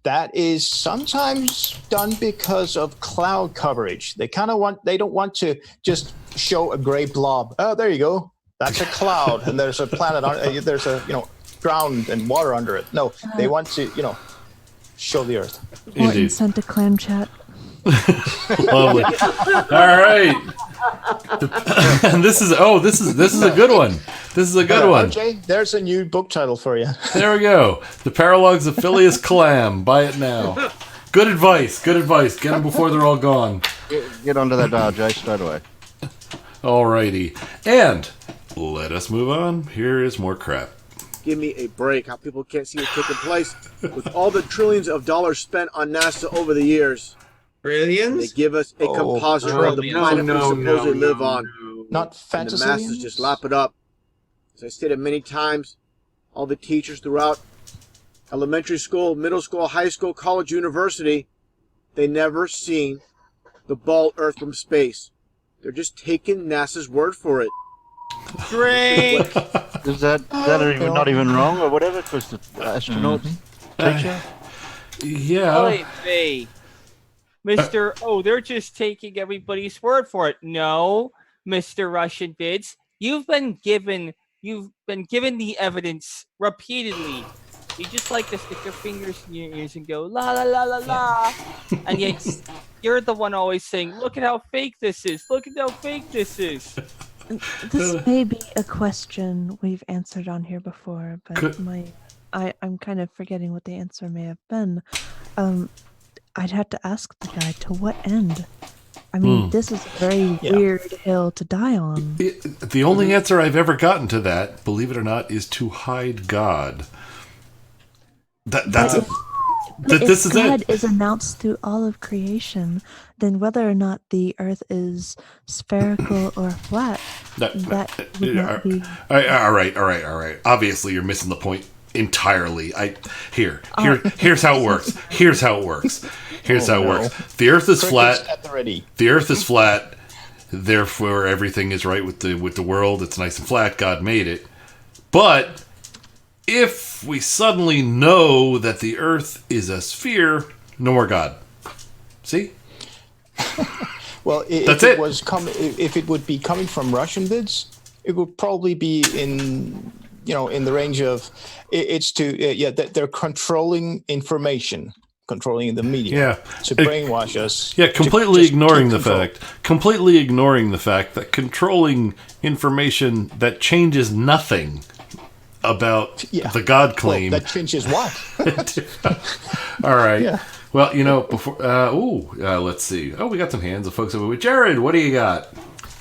That is sometimes done because of cloud coverage. They don't want to just show a gray blob. Oh, there you go. That's a cloud, and there's a planet on. There's a ground and water under it. No, they want to show the Earth. Morton sent a clam chat. Lovely. All right. And this is a good one. This is a good one. RJ, there's a new book title for you. There we go. The Paralogues of Phileas Clam. Buy it now. Good advice. Good advice. Get them before they're all gone. Get onto that RJ straight away. All righty. And let us move on. Here is more crap. Give me a break. How people can't see what's taking place with all the trillions of dollars spent on NASA over the years. Trillions? They give us a composite of the planet we supposedly live on. Not fantasy. And the masses just lap it up. As I stated many times, all the teachers throughout elementary school, middle school, high school, college, university, they never seen the ball Earth from space. They're just taking NASA's word for it. Drake! Is that not even wrong or whatever? Because the astronauts teacher? Yeah. Oy vey. Mr. They're just taking everybody's word for it. No, Mr. Russian Bids, you've been given the evidence repeatedly. You just like to stick your fingers in your ears and go la la la la la, and yet you're the one always saying, "Look at how fake this is! Look at how fake this is." This may be a question we've answered on here before, but I'm kind of forgetting what the answer may have been. I'd have to ask the guy, to what end? I mean, this is a very weird hill to die on. The only answer I've ever gotten to that, believe it or not, is to hide God. This is God it. is announced through all of creation, then whether or not the Earth is spherical or flat, that would not be... All right. Obviously, you're missing the point entirely. Here's how it works. Here's how it works. The Earth is flat. At the ready. The Earth is flat. Therefore, everything is right with the world. It's nice and flat. God made it. But if we suddenly know that the Earth is a sphere, no more God. See? Well, if it would be coming from Russian vids, it would probably be in the range of that they're controlling information, controlling the media to brainwash us. Yeah, completely ignoring the fact that controlling information that changes nothing about the God claim. Well, that changes what? All right. Yeah. Well, before let's see. Oh, we got some hands of folks over with. Jared, what do you got?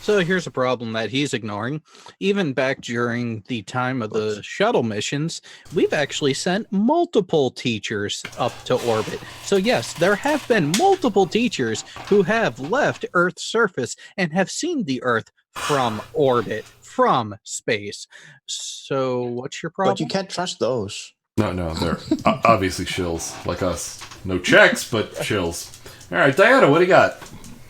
So here's a problem that he's ignoring. Even back during the time of the shuttle missions, we've actually sent multiple teachers up to orbit. So yes, there have been multiple teachers who have left Earth's surface and have seen the Earth from orbit, from space. So what's your problem? But you can't trust those. No, they're obviously shills like us. No checks, but shills. All right, Diana, what do you got?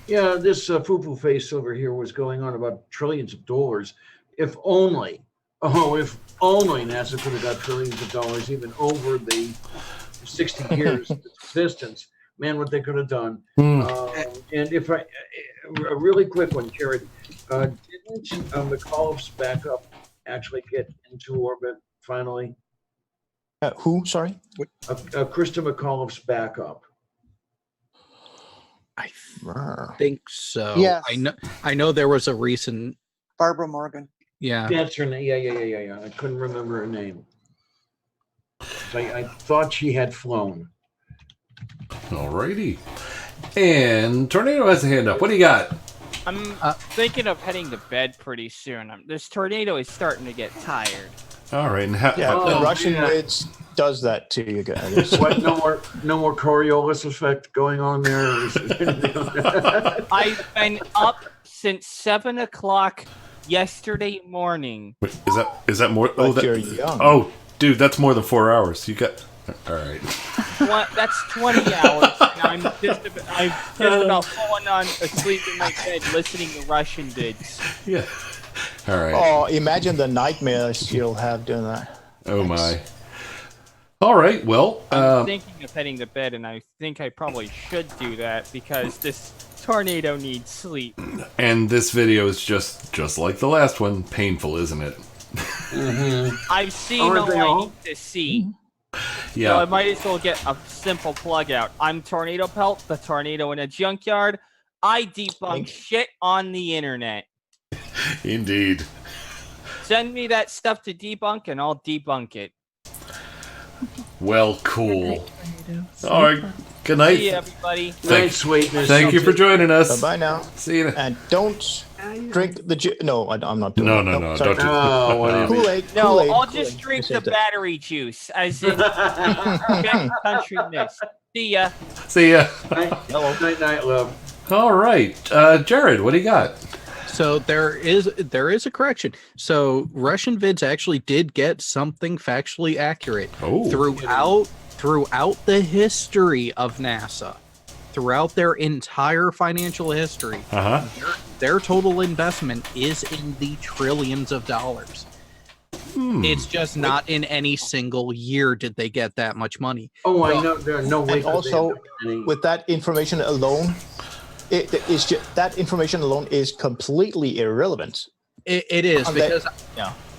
Yeah, this foo-foo face over here was going on about trillions of dollars. If only NASA could have got trillions of dollars even over the 60 years of its existence. Man, what they could have done. And if a really quick one, Jared, didn't McAuliffe's backup actually get into orbit finally? Who? Sorry? Krista McAuliffe's backup. I think so. Yes. I know there was a recent Barbara Morgan. Yeah. That's her name. Yeah. I couldn't remember her name. I thought she had flown. Alrighty. And Tornado has a hand up. What do you got? I'm thinking of heading to bed pretty soon. This tornado is starting to get tired. All right. And the Russian Blitz does that to you guys. What? No more Coriolis effect going on there. I've been up since 7 o'clock yesterday morning. Wait, is that more? But you're young. Oh, dude, that's more than 4 hours. You got. All right. That's 20 hours. And I'm just about falling asleep in my bed listening to Russian vids. Yeah. All right. Oh, imagine the nightmares you'll have doing that. Oh my. All right. Well, I'm thinking of heading to bed, and I think I probably should do that because this tornado needs sleep. And this video is just like the last one. Painful, isn't it? Mm-hmm. I've seen all I need to see. Yeah. So I might as well get a simple plug out. I'm Tornado Pelt, the tornado in a junkyard. I debunk shit on the internet. Indeed. Send me that stuff to debunk, and I'll debunk it. Well, cool. All right. Good night. See you, everybody. Sweetness. Thank you for joining us. Bye-bye now. See you. And don't drink the No, I'm not doing No, it. no, no. Sorry. Don't do Kool-Aid. No, Kool-Aid, I'll Kool-Aid. just drink You the said that. battery juice, as in country mix. See ya. See ya. Hello. Night, love. All right. Jared, what do you got? So there is a correction. So Russian vids actually did get something factually accurate throughout the history of NASA, throughout their entire financial history. Their total investment is in the trillions of dollars. It's just not in any single year did they get that much money. Oh, I know. There are no way. And also, with that information alone, that information alone is completely irrelevant. It is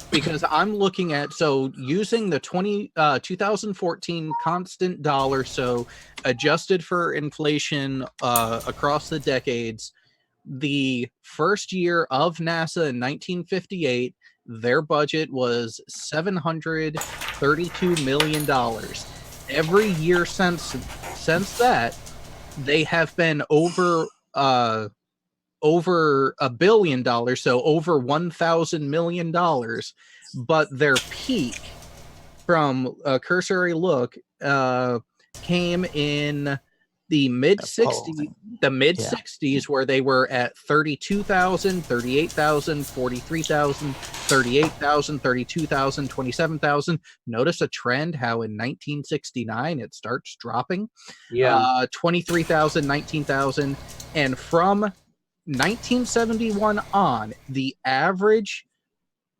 because I'm looking at using the 2014 constant dollar, so adjusted for inflation across the decades. The first year of NASA in 1958, their budget was $732 million. Every year since that, they have been over $1 billion, so over $1,000 million. But their peak from a cursory look came in the mid 60s, where they were at 32,000, 38,000, 43,000, 38,000, 32,000, 27,000. Notice a trend how in 1969 it starts dropping. 23,000, 19,000, and from 1971 on, the average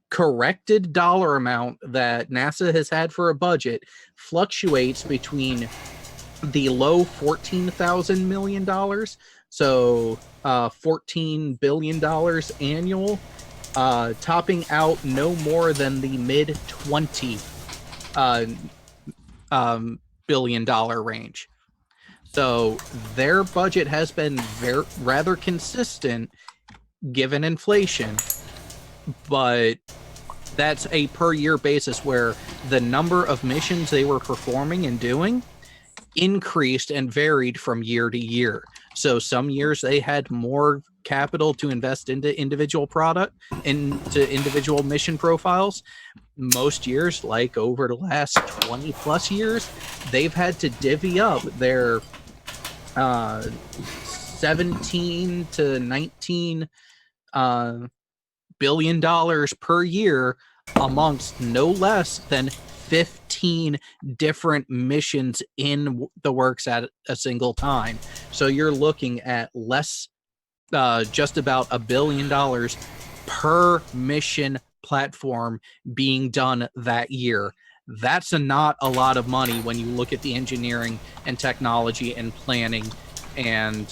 corrected dollar amount that NASA has had for a budget fluctoates between the low $14,000 million, so $14 billion annual, topping out no more than the mid $20 billion range. So their budget has been rather consistent given inflation, but that's a per year basis where the number of missions they were performing and doing increased and varied from year to year. So some years they had more capital to invest into individual mission profiles. Most years, like over the last 20 plus years, they've had to divvy up their 17 to 19 billion dollars per year amongst no less than 15 different missions in the works at a single time. So you're looking at just about $1 billion per mission platform being done that year. That's not a lot of money when you look at the engineering and technology and planning and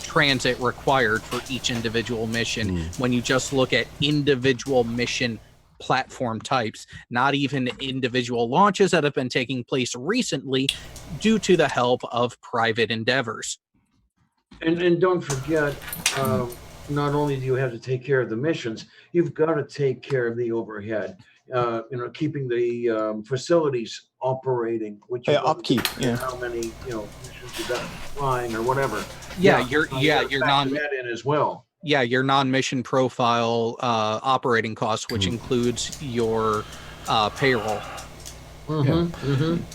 transit required for each individual mission. When you just look at individual mission platform types, not even individual launches that have been taking place recently due to the help of private endeavors. And don't forget, not only do you have to take care of the missions, you've got to take care of the overhead. Keeping the facilities operating, which upkeep. Yeah. How many missions you got flying or whatever. You're that in as well. Yeah, your non-mission profile operating costs, which includes your payroll. And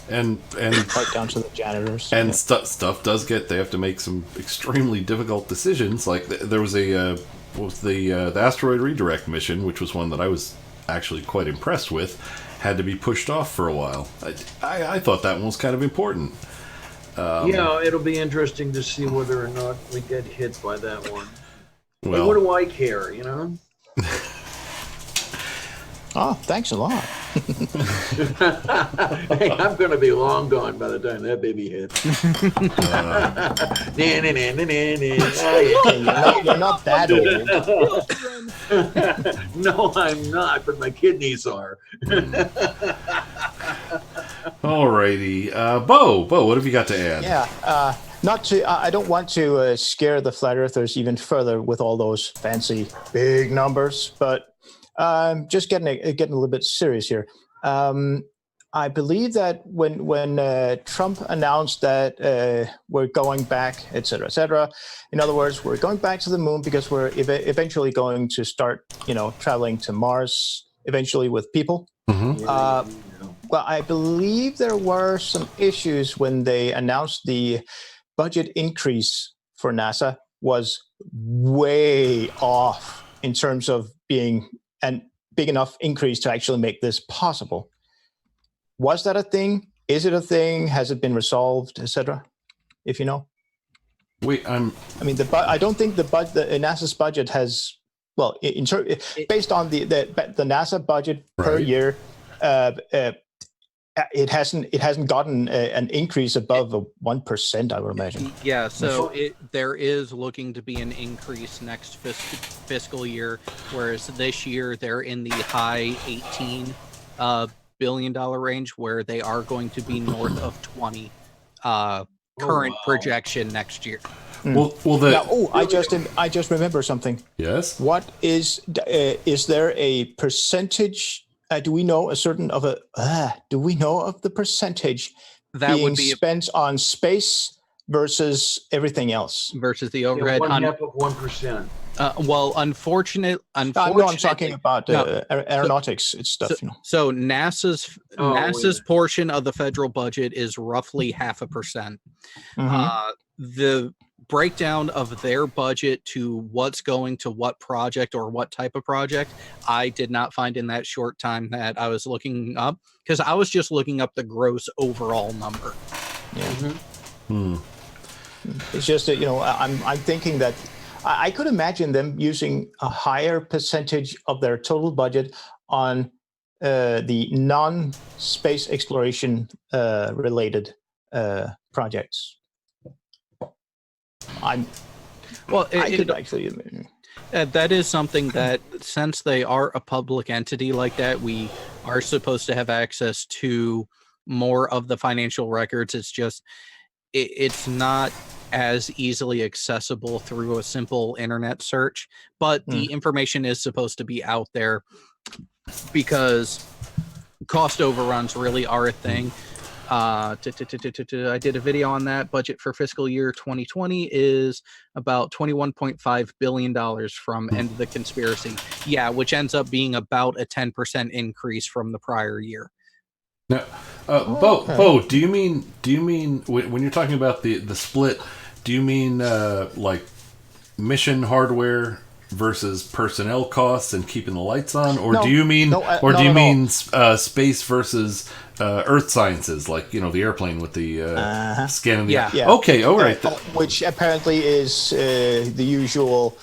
right down to the janitors. And stuff does get. They have to make some extremely difficult decisions. Like there was the asteroid redirect mission, which was one that I was actually quite impressed with, had to be pushed off for a while. I thought that one was kind of important. It'll be interesting to see whether or not we get hit by that one. Well, what do I care, Oh, thanks a lot. Hey, I'm going to be long gone by the time that baby hits. You're not that old. No, I'm not, but my kidneys are. Alrighty. Bo, what have you got to add? Yeah, I don't want to scare the flat earthers even further with all those fancy big numbers, but just getting a little bit serious here. I believe that when Trump announced that we're going back, et cetera, in other words, we're going back to the moon because we're eventually going to start, traveling to Mars eventually with people. Well, I believe there were some issues when they announced the budget increase for NASA was way off in terms of being a big enough increase to actually make this possible. Was that a thing? Is it a thing? Has it been resolved, etc.? If you know. Wait, I mean, I don't think the NASA's budget has. Well, based on the NASA budget per year, it hasn't gotten an increase above 1%, I would imagine. Yeah, so there is looking to be an increase next fiscal year, whereas this year they're in the high $18 billion range, where they are going to be north of 20 current projection next year. I just remember something. Yes. What is there a percentage? Do we know do we know of the percentage that being would be spent on space versus everything else? Versus the overhead? 1%. Well, unfortunately, I'm talking about aeronautics stuff. So NASA's portion of the federal budget is roughly 0.5%. The breakdown of their budget to what's going to what project or what type of project, I did not find in that short time that I was looking up, because I was just looking up the gross overall number. Yeah. It's just that I'm thinking that I could imagine them using a higher percentage of their total budget on the non-space exploration related projects. That is something that, since they are a public entity like that, we are supposed to have access to more of the financial records. It's just it's not as easily accessible through a simple internet search, but the information is supposed to be out there because cost overruns really are a thing. I did a video on that. Budget for fiscal year 2020 is about $21.5 billion from End of the Conspiracy. Yeah, which ends up being about a 10% increase from the prior year. Now, Bo, do you mean when you're talking about the split, do you mean like mission hardware versus personnel costs and keeping the lights on, or do you mean space versus Earth sciences, like the airplane with the scanning? Okay, all right. Which apparently is the usual,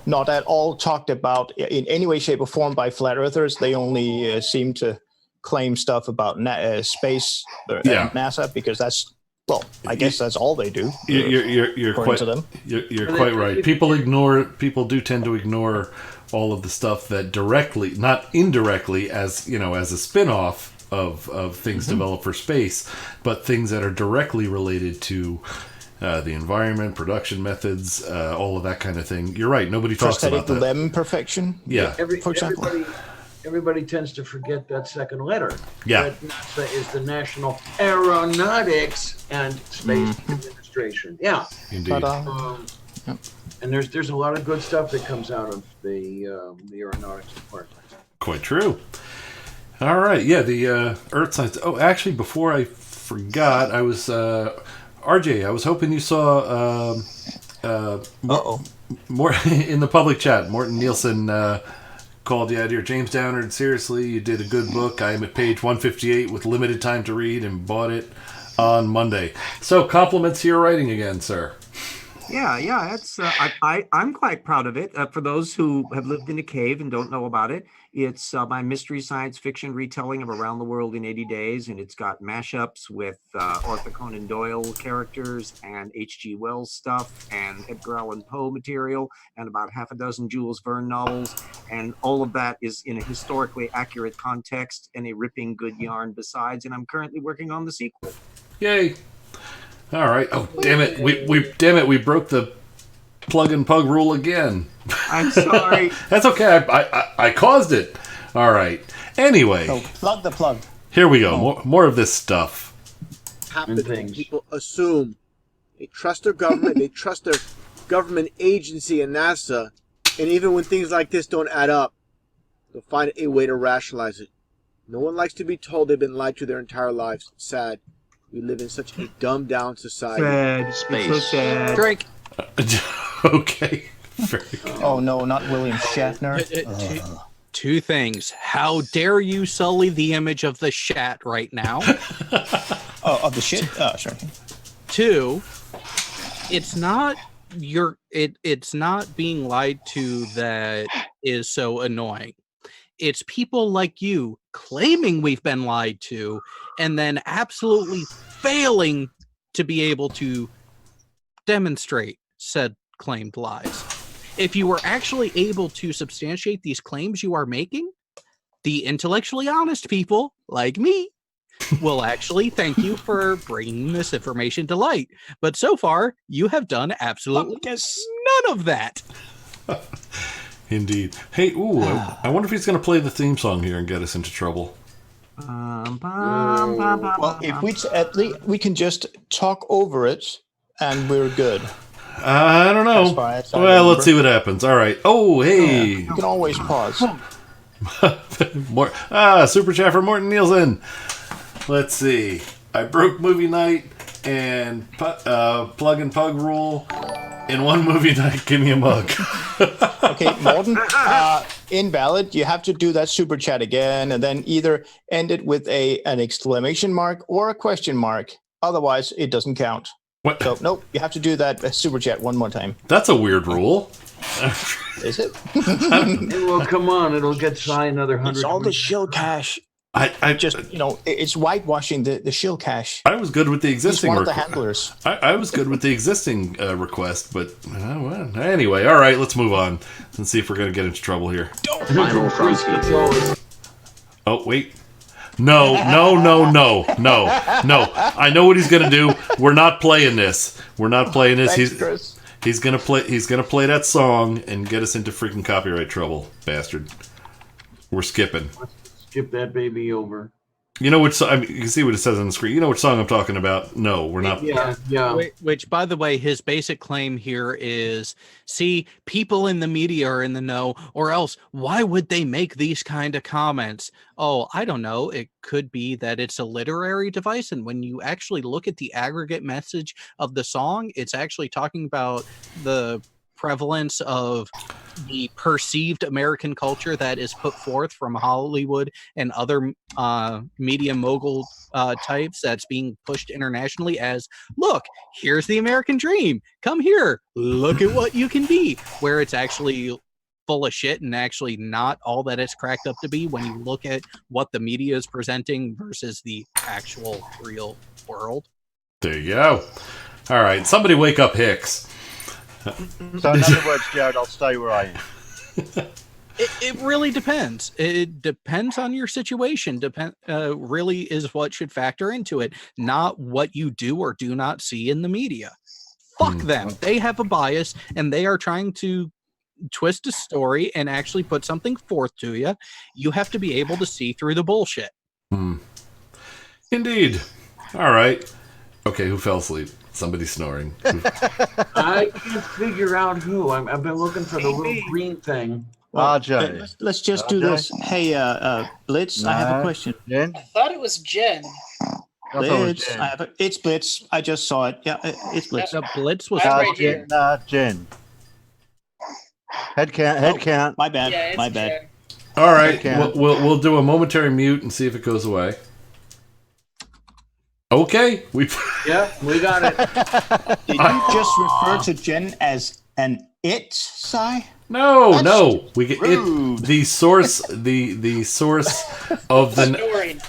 not at all talked about in any way, shape, or form by flat earthers. They only seem to claim stuff about space and NASA because that's. Well, I guess that's all they do. You're quite right. People do tend to ignore all of the stuff that directly, not indirectly, as as a spin-off of things developed for space, but things that are directly related to the environment, production methods, all of that kind of thing. You're right. Nobody talks about that. Lemon perfection. Yeah. For example. Everybody tends to forget that second letter. Yeah. That NASA is the National Aeronautics and Space Administration. Yeah. Indeed. And there's a lot of good stuff that comes out of the aeronautics department. Quite true. All right. Yeah, the Earth science. Oh, actually, before I forgot, I was RJ. I was hoping you saw more in the public chat. Morton Nielsen called you out here. James Downard, seriously, you did a good book. I am at page 158 with limited time to read and bought it on Monday. So compliments to your writing again, sir. Yeah, it's I'm quite proud of it. For those who have lived in a cave and don't know about it, it's my mystery science fiction retelling of Around the World in 80 Days, and it's got mashups with Arthur Conan Doyle characters and H.G. Wells stuff and Edgar Allan Poe material and about half a dozen Jules Verne novels, and all of that is in a historically accurate context and a ripping good yarn besides. And I'm currently working on the sequel. Yay! All right. Oh, damn it! We broke the plug and pug rule again. I'm sorry. That's okay. I caused it. All right. Anyway. So plug the plug. Here we go. More of this stuff. Happens when people assume they trust their government, they trust their government agency and NASA, and even when things like this don't add up, they'll find a way to rationalize it. No one likes to be told they've been lied to their entire lives. Sad. We live in such a dumbed down society. Sad. Space. So sad. Drink. Okay. Very good. Oh no, not William Shatner. Two things. How dare you sully the image of the shat right now? Of the shit? Sure. Two, it's not it's not being lied to that is so annoying. It's people like you claiming we've been lied to and then absolutely failing to be able to demonstrate said claimed lies. If you were actually able to substantiate these claims you are making, the intellectually honest people like me will actually thank you for bringing this information to light. But so far, you have done absolutely none of that. Indeed. Hey, I wonder if he's going to play the theme song here and get us into trouble. Well, if we can just talk over it, and we're good. I don't know. Well, let's see what happens. All right. Oh, hey. You can always pause. More super chat from Morton Nielsen. Let's see. I broke movie night and plug and pug rule in one movie night. Give me a mug. Okay, Morton. Invalid. You have to do that super chat again, and then either end it with an exclamation mark or a question mark. Otherwise, it doesn't count. What? So, nope, you have to do that super chat one more time. That's a weird rule. Is it? Well, come on. It'll get signed another 100. It's all the shill cash. I just, it's whitewashing the shill cache. I was good with the existing He's one of the handlers. I was good with the existing request, but well, anyway, all right, let's move on and see if we're going to get into trouble here. Oh, wait. No. I know what he's going to do. We're not playing this. Thanks, He's going to play that song and get us into freaking copyright trouble, bastard. We're skipping. Skip that baby over. You know which song? You can see what it says on the screen. You know which song I'm talking about? No, we're not. Yeah. Which, by the way, his basic claim here is, see, people in the media are in the know, or else why would they make these kind of comments? Oh, I don't know. It could be that it's a literary device. And when you actually look at the aggregate message of the song, it's actually talking about the prevalence of the perceived American culture that is put forth from Hollywood and other media mogul types that's being pushed internationally as, look, here's the American dream. Come here. Look at what you can be. Where it's actually full of shit and actually not all that it's cracked up to be when you look at what the media is presenting versus the actual real world. There you go. All right. Somebody wake up Hicks. So in other words, Jared, I'll stay where I am. It really depends. It depends on your situation. Really is what should factor into it, not what you do or do not see in the media. Fuck them. They have a bias, and they are trying to twist a story and actually put something forth to you. You have to be able to see through the bullshit. Indeed. All right. Okay, who fell asleep? Somebody snoring. I can't figure out who. I've been looking for the little green thing. Well, RJ. let's just do this. Hey, Blitz, I have a question. Jen? I thought it was Jen. Blitz, it's Blitz. I just saw it. Yeah, it's Blitz. Blitz was I'm right here. Jen. Head count. My bad. Yeah, it's my bad. Jen. All right, we'll do a momentary mute and see if it goes away. Okay, we got it. Did you just refer to Jen as an it, Sai? No. We get it. The source of the source of the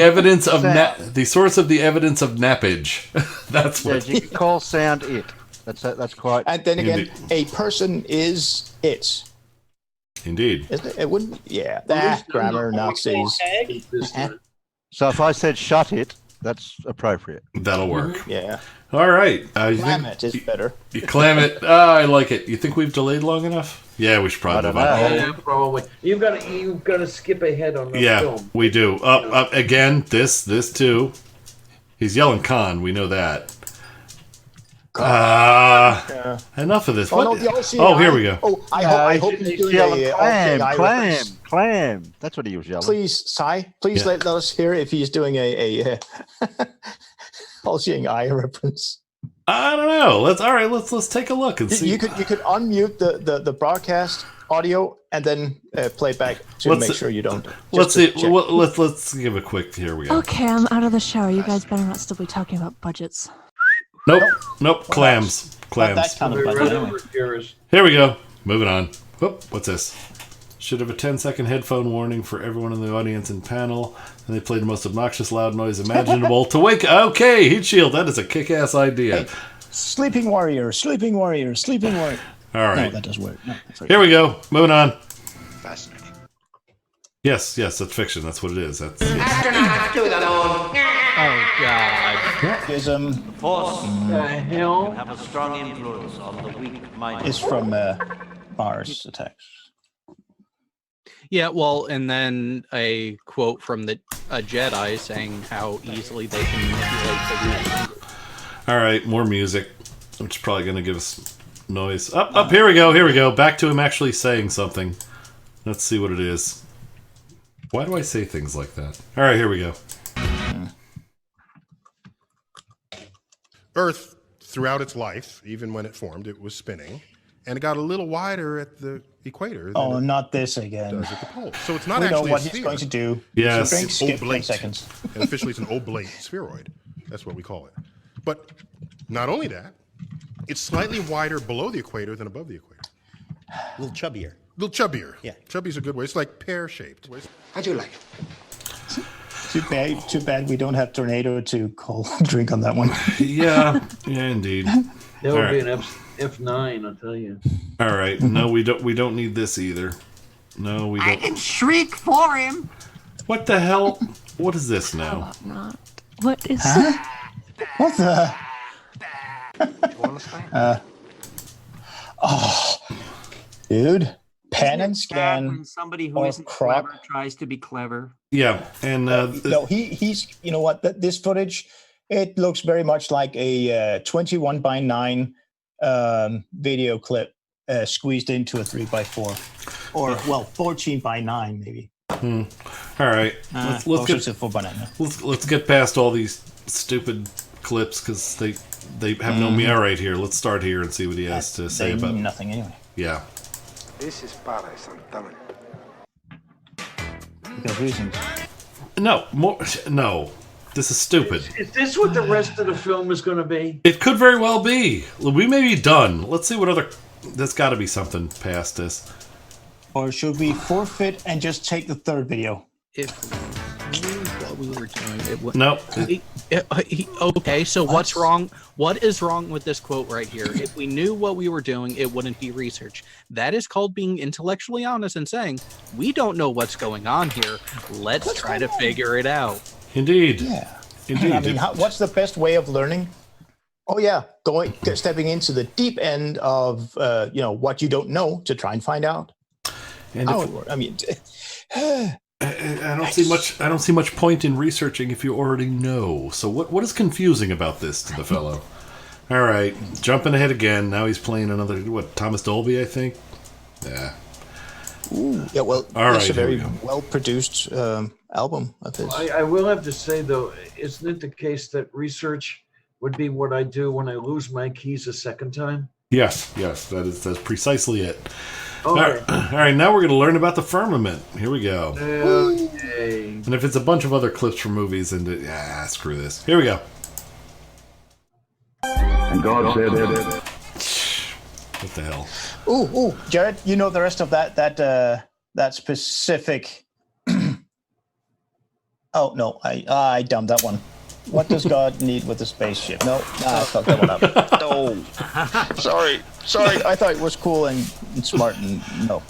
evidence of the source of the evidence of nappage. That's what you can call sound it. That's quite. And then again, a person is it. Indeed. It wouldn't. Yeah. That grammar Nazis. So if I said shut it, that's appropriate. That'll work. Yeah. All right. Clam it is better. You clam it. I like it. You think we've delayed long enough? Yeah, we should probably. Yeah, probably. You've got to skip ahead on the film. We do. Up again. This too. He's yelling "con." We know that. Enough of this. Here we go. Oh, I hope he's doing a clam. That's what he was yelling. Please, Sai, let us hear if he's doing a all-seeing eye reference. I don't know. Let's take a look and see. You could unmute the broadcast audio and then play back to make sure you don't. Let's see. Let's give a quick. Here we go. Okay, I'm out of the shower. You guys better not still be talking about budgets. Nope. Clams. That kind of budget anyway. Here we go. Moving on. Whoop. What's this? Should have a 10-second headphone warning for everyone in the audience and panel. And they played the most obnoxious loud noise imaginable to wake. Okay, heat shield. That is a kick-ass idea. Hey, sleeping warrior. All right. No, that doesn't work. No, here we go. Moving on. Fascinating. Yes, that's fiction. That's what it is. That's. Astronauts to the moon. Oh God. The Force hell have a strong influence on the weak-minded. It's from Mars Attacks. Yeah, well, and then a quote from a Jedi saying how easily they can manipulate the weak. All right, more music, which is probably going to give us noise. Up. Here we go. Back to him actually saying something. Let's see what it is. Why do I say things like that? All right, here we go. Earth, throughout its life, even when it formed, it was spinning, and it got a little wider at the equator. Oh, not this again. Does at the pole. So it's not we actually know what a sphere. he's going to do. Yes. It's skip oblate. 10 seconds. And officially, it's an oblate spheroid. That's what we call it. But not only that, it's slightly wider below the equator than above the equator. A little chubbier. Yeah. Chubby's a good way. It's like pear-shaped. How'd you like it? Too bad we don't have Tornado to call drink on that one. Yeah, indeed. That would be an F9, I'll tell you. All right. No, we don't need this either. No, we don't. I can shriek for him. What the hell? What is this now? What is What the? Dude, pan and scan. When somebody who or isn't croc. clever tries to be clever. Yeah, and no, he's. You know what? This footage, it looks very much like a 21:9 video clip squeezed into a 3x4, or 14:9 maybe. All right, let's get to 4:9. Let's get past all these stupid clips because they have no meow right here. Let's start here and see what he has to say about nothing anyway. Yeah. This is paradise, I'm telling you. Because reasons. No. This is stupid. Is this what the rest of the film is going to be? It could very well be. We may be done. Let's see what other. There's got to be something past this. Or should we forfeit and just take the third video? If what we were doing, it would. No. Okay, so what's wrong? What is wrong with this quote right here? If we knew what we were doing, it wouldn't be research. That is called being intellectually honest and saying, we don't know what's going on here. Let's try to figure it out. Indeed. Yeah. Indeed. I mean, what's the best way of learning? Oh yeah, stepping into the deep end of what you don't know to try and find out. And how it works. I mean, I don't see much point in researching if you already know. So what is confusing about this to the fellow? All right, jumping ahead again. Now he's playing another Thomas Dolby, I think. Yeah. Ooh, yeah. Well, all it's right, a very well-produced album of his. I will have to say though, isn't it the case that research would be what I do when I lose my keys a second time? Yes, that's precisely it. Okay. All right, now we're going to learn about the firmament. Here we go. Okay. And if it's a bunch of other clips from movies, and screw this. Here we go. And God said, what the hell? Ooh, Jared, you know the rest of that specific. Oh no, I dumbed that one. What does God need with a spaceship? No, I fucked that one up. No, sorry. I thought it was cool and smart, and no.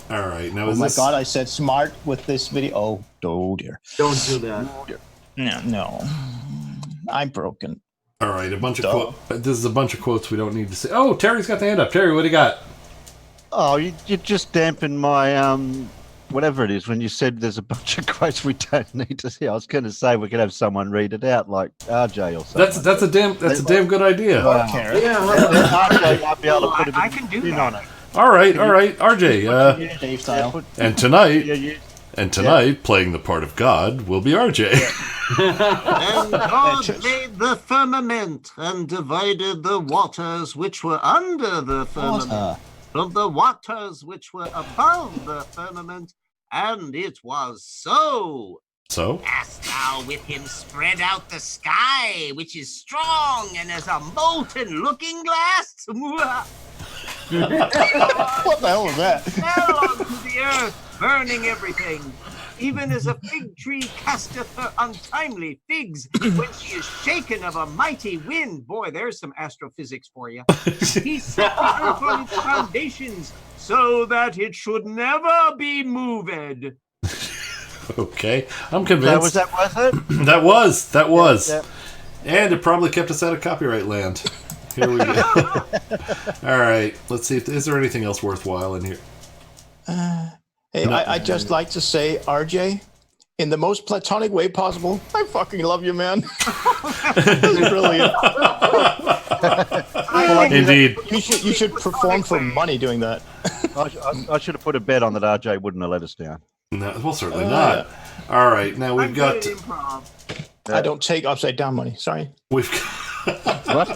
All right, now oh my God, I said smart with this video. Oh dear. Don't do that. No, I'm broken. All right, this is a bunch of quotes we don't need to say. Oh, Terry's got the hand up. Terry, what do you got? Oh, you just dampened my whatever it is when you said there's a bunch of quotes we don't need to see. I was going to say we could have someone read it out, like RJ or something. That's a damn good idea. Wow. Yeah, RJ might be able to put a bit I can do spin that. on it. All right, RJ. Dave style. And tonight, playing the part of God will be RJ. And God made the firmament and divided the waters which were under the firmament from the waters which were above the firmament, and it was so. So? Hast thou with him spread out the sky, which is strong and as a molten looking glass? What the hell was that? Fell onto the earth, burning everything. Even as a fig tree casteth her untimely figs when she is shaken of a mighty wind. Boy, there's some astrophysics for you. He set the earth on its foundations so that it should never be moved. Okay, I'm convinced. Was that worth it? That was. Yeah. And it probably kept us out of copyright land. Here we go. All right, let's see. Is there anything else worthwhile in here? Hey, no. I'd just like to say, RJ, in the most platonic way possible, I fucking love you, man. This is brilliant. Indeed. You should perform for money doing that. I should have put a bet on that RJ wouldn't have let us down. No, well, certainly not. All right, now we've got. I don't take upside down money. Sorry. We've. What?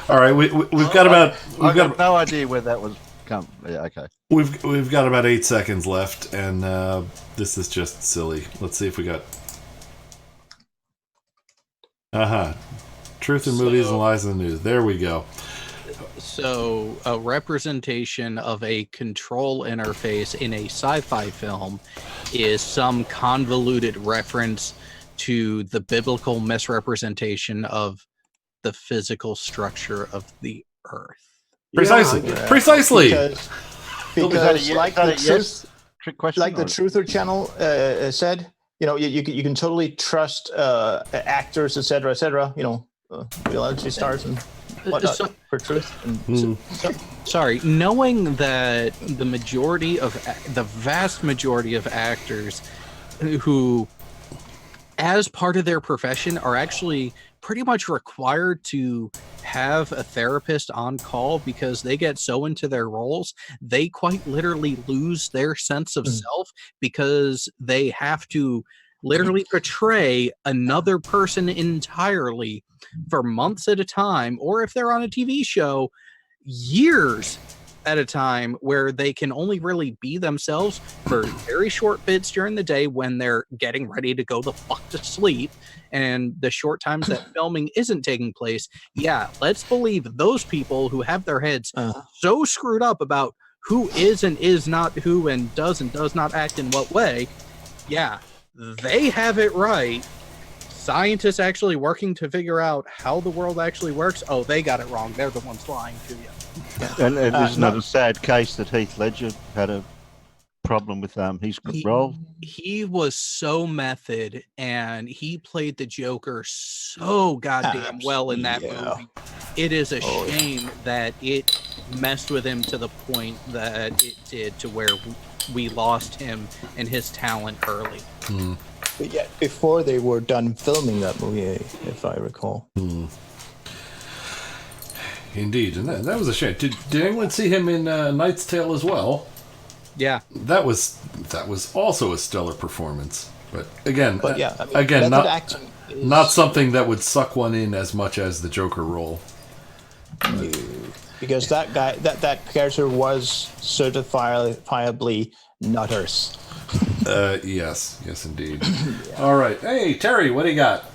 All right, we've got about. I've got no idea where that was. Yeah, okay. We've got about 8 seconds left, and this is just silly. Let's see if we got. Truth in movies and lies in the news. There we go. So, a representation of a control interface in a sci-fi film is some convoluted reference to the biblical misrepresentation of the physical structure of the Earth. Precisely. Precisely. Because like the Truther channel said, you can totally trust actors, etc. Reality stars and whatnot for truth. Sorry, knowing that the vast majority of actors who, as part of their profession, are actually pretty much required to have a therapist on call because they get so into their roles, they quite literally lose their sense of self because they have to literally portray another person entirely for months at a time, or if they're on a TV show, years at a time, where they can only really be themselves for very short bits during the day when they're getting ready to go the fuck to sleep, and the short times that filming isn't taking place. Yeah, let's believe those people who have their heads so screwed up about who is and is not who and does not act in what way. Yeah, they have it right. Scientists actually working to figure out how the world actually works, oh, they got it wrong. They're the ones lying to you. And isn't it a sad case that Heath Ledger had a problem with his role? He was so method, and he played the Joker so goddamn well in that movie. It is a shame that it messed with him to the point that it did, to where we lost him and his talent early. But yet, before they were done filming that movie, if I recall. Indeed, and that was a shame. Did anyone see him in Knight's Tale as well? Yeah, that was also a stellar performance. But again, acting not something that would suck one in as much as the Joker role. Because that guy, that character was certifiably nutters. Yes, indeed. All right, hey Terry, what do you got?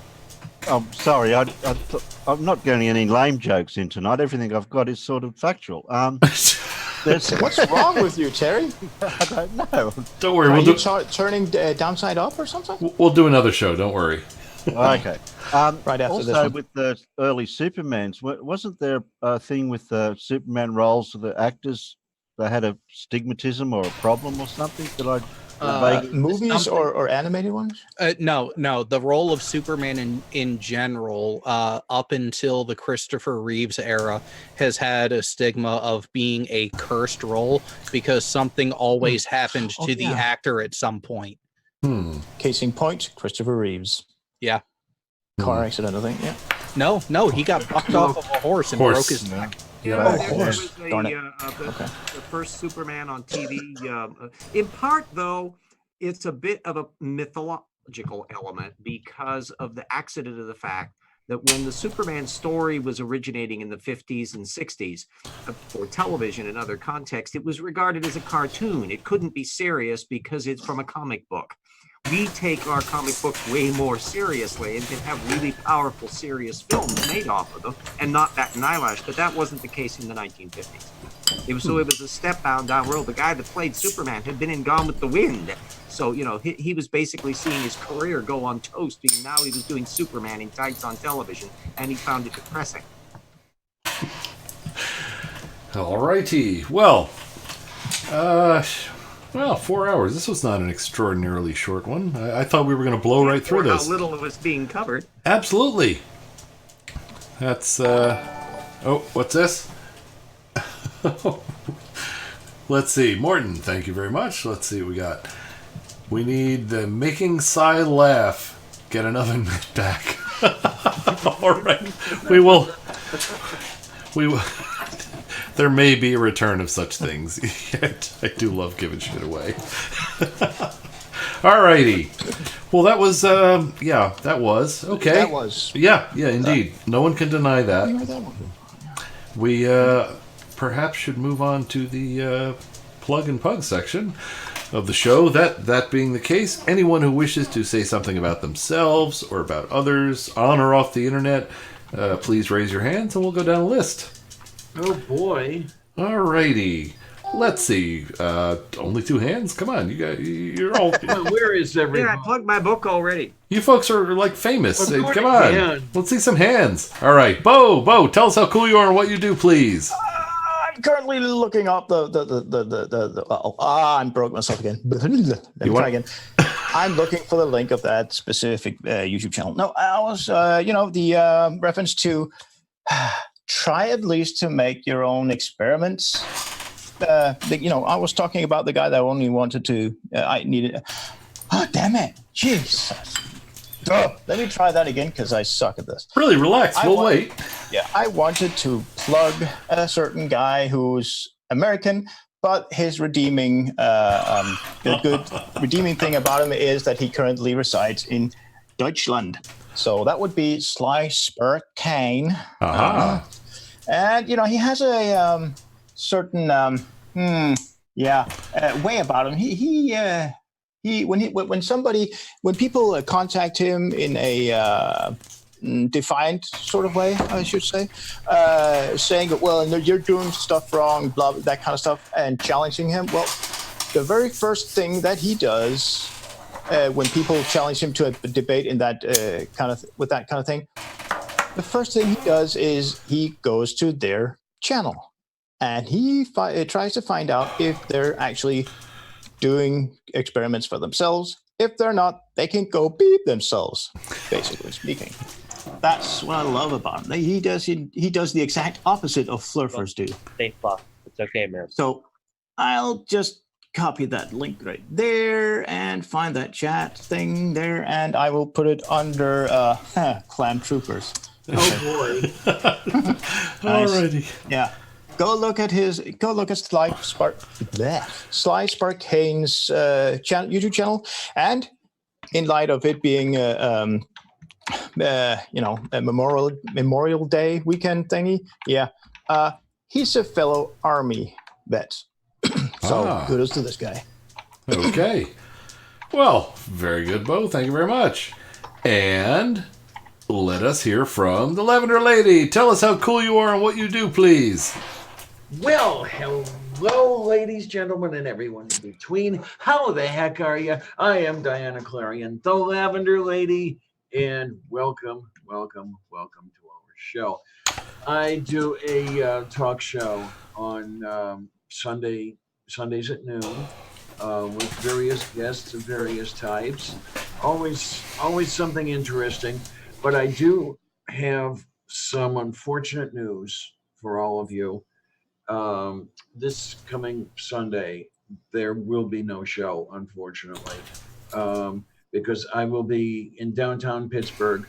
I'm sorry, I'm not getting any lame jokes in tonight. Everything I've got is sort of factual. What's wrong with you, Terry? I don't know. Don't worry, we'll turning downside up or something? We'll do another show. Don't worry. Okay. Right after also, this one. with the early Supermans, wasn't there a thing with the Superman roles of the actors? They had a stigmatism or a problem or something? Movies or animated ones? No. The role of Superman in general, up until the Christopher Reeves era, has had a stigma of being a cursed role because something always happened to the actor at some point. Case in point, Christopher Reeves. Yeah. Car accident, I think. Yeah. No, he got bucked off of a horse and broke his neck. Yeah, there was the first Superman on TV. In part, though, it's a bit of a mythological element because of the accident of the fact that when the Superman story was originating in the 50s and 60s for television and other contexts, it was regarded as a cartoon. It couldn't be serious because it's from a comic book. We take our comic books way more seriously and can have really powerful, serious films made off of them, and not bat an eyelash. But that wasn't the case in the 1950s. It was a step down road. The guy that played Superman had been in Gone with the Wind, so he was basically seeing his career go on toast. And now he was doing Superman in tights on television, and he found it depressing. All righty. Well, 4 hours. This was not an extraordinarily short one. I thought we were going to blow right through this. How little of it's being covered. Absolutely. That's, what's this? Let's see. Morton, thank you very much. Let's see what we got. We need the Making Cy Laugh. Get an oven mitt back. All right. We will. There may be a return of such things. I do love giving shit away. Alrighty. Well, that was, that was. Okay. That was. Yeah, indeed. No one can deny that. We perhaps should move on to the plug and pug section of the show. That being the case, anyone who wishes to say something about themselves or about others on or off the internet, please raise your hands and we'll go down a list. Oh boy! Alrighty, let's see. Only two hands. Come on, you're all. Where is everyone? Yeah, I plugged my book already. You folks are like famous. Come on, let's see some hands. All right, Bo, tell us how cool you are and what you do, please. I'm currently looking up I broke myself again. Let me try again. I'm looking for the link of that specific YouTube channel. No, I was, the reference to. Try at least to make your own experiments. I was talking about the guy that only wanted to. I needed. Oh, damn it! Jeez. Let me try that again because I suck at this. Really, relax. We'll wait. Yeah, I wanted to plug a certain guy who's American, but his redeeming, the good redeeming thing about him is that he currently resides in Deutschland. So that would be Sly Spur Kane. And, he has a certain, way about him. When people contact him in a defiant sort of way, I should say, saying, well, no, you're doing stuff wrong, blah, that kind of stuff, and challenging him. Well, the very first thing that he does when people challenge him to a debate in that with that kind of thing, the first thing he does is he goes to their channel and he tries to find out if they're actually doing experiments for themselves. If they're not, they can go beep themselves, basically speaking. That's what I love about him. He does the exact opposite of flurfers do. Stay fucked. It's okay, man. So I'll just copy that link right there and find that chat thing there, and I will put it under Clan Troopers. Oh boy. Nice. Alrighty. Yeah. Go look at Sly Sparkane's YouTube channel, and in light of it being a Memorial Day weekend thingy, he's a fellow Army vet. So kudos to this guy. Okay. Well, very good, Bo. Thank you very much. And let us hear from the Lavender Lady. Tell us how cool you are and what you do, please. Well, hello, ladies, gentlemen, and everyone in between. How the heck are you? I am Diana Clarion, the Lavender Lady, and welcome to our show. I do a talk show on Sundays at noon with various guests of various types. Always something interesting, but I do have some unfortunate news for all of you. This coming Sunday, there will be no show, unfortunately, because I will be in downtown Pittsburgh,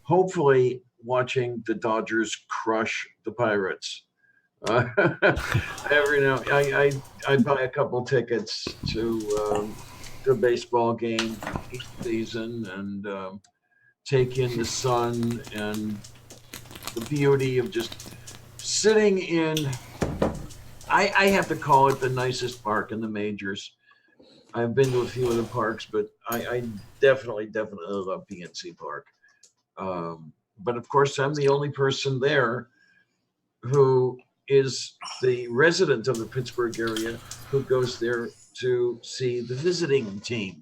hopefully watching the Dodgers crush the Pirates. Every now, I buy a couple tickets to the baseball game each season and take in the sun and the beauty of just sitting in. I have to call it the nicest park in the majors. I've been to a few of the parks, but I definitely love PNC Park. But of course, I'm the only person there who is the resident of the Pittsburgh area who goes there to see the visiting team.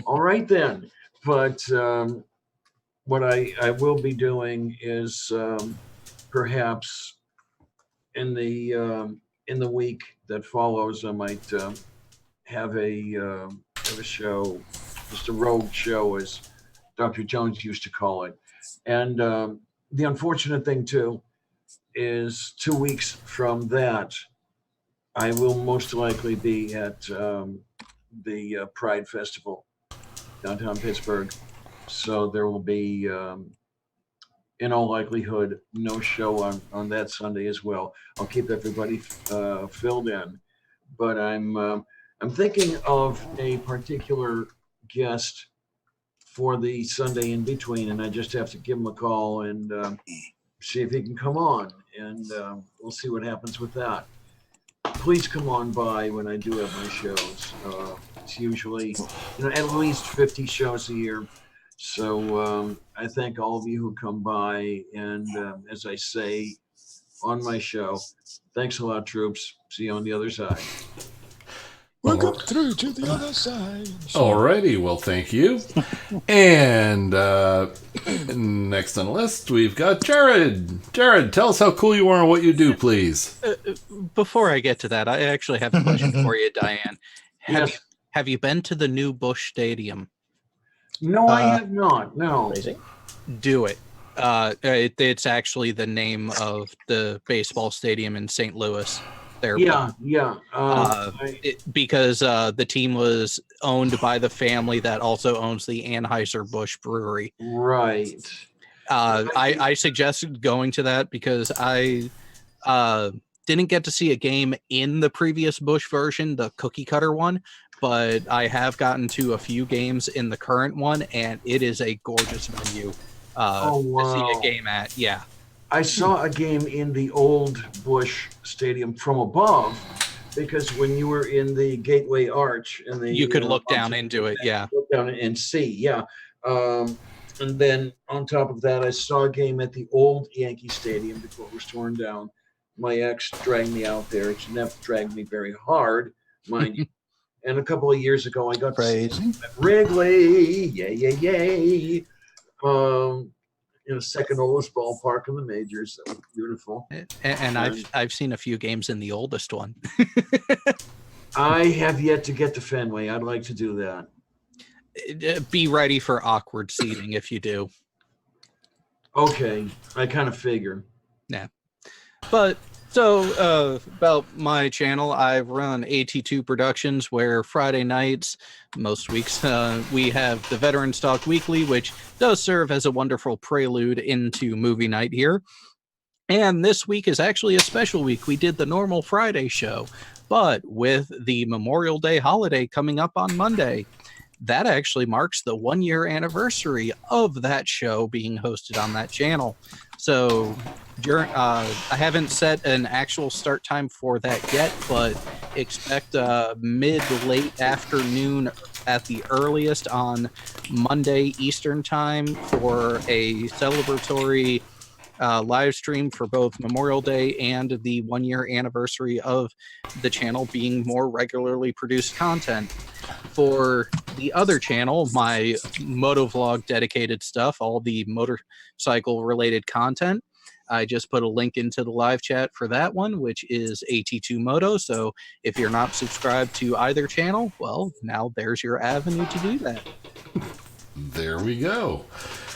All right then. But what I will be doing is perhaps in the week that follows, I might have a show, just a rogue show, as Dr. Jones used to call it. And the unfortunate thing too is 2 weeks from that, I will most likely be at the Pride Festival downtown Pittsburgh. So there will be, in all likelihood, no show on that Sunday as well. I'll keep everybody filled in, but I'm thinking of a particular guest for the Sunday in between, and I just have to give him a call and see if he can come on, and we'll see what happens with that. Please come on by when I do have my shows. It's usually, at least 50 shows a year. So I thank all of you who come by, and as I say on my show, thanks a lot, troops. See you on the other side. Welcome through to the other side. Alrighty, well, thank you. And next on the list, we've got Jared. Jared, tell us how cool you are and what you do, please. Before I get to that, I actually have a question for you, Diane. Have you been to the new Busch Stadium? No, I have not. No. Do it. It's actually the name of the baseball stadium in St. Louis. Yeah. Because the team was owned by the family that also owns the Anheuser-Busch Brewery. Right. I suggested going to that because I didn't get to see a game in the previous Busch version, the cookie cutter one, but I have gotten to a few games in the current one, and it is a gorgeous venue to see a game at. Yeah. I saw a game in the old Busch Stadium from above, because when you were in the Gateway Arch, and you could look down into it, look down and see, and then on top of that, I saw a game at the old Yankee Stadium before it was torn down. My ex dragged me out there. She never dragged me very hard, mind you. And a couple of years ago, I got to see at Wrigley, yay. Second oldest ballpark in the majors. That was beautiful. And I've seen a few games in the oldest one. I have yet to get to Fenway. I'd like to do that. Be ready for awkward seating if you do. Okay, I kind of figure. Yeah. But so about my channel, I run AT2 Productions, where Friday nights, most weeks, we have the Veterans Talk Weekly, which does serve as a wonderful prelude into movie night here. And this week is actually a special week. We did the normal Friday show, but with the Memorial Day holiday coming up on Monday, that actually marks the 1-year anniversary of that show being hosted on that channel. So I haven't set an actual start time for that yet, but expect mid-late afternoon at the earliest on Monday Eastern time for a celebratory live stream for both Memorial Day and the 1-year anniversary of the channel being more regularly produced content. For the other channel, my motovlog dedicated stuff, all the motorcycle related content, I just put a link into the live chat for that one, which is AT2 Moto. So if you're not subscribed to either channel, well, now there's your avenue to do that. There we go.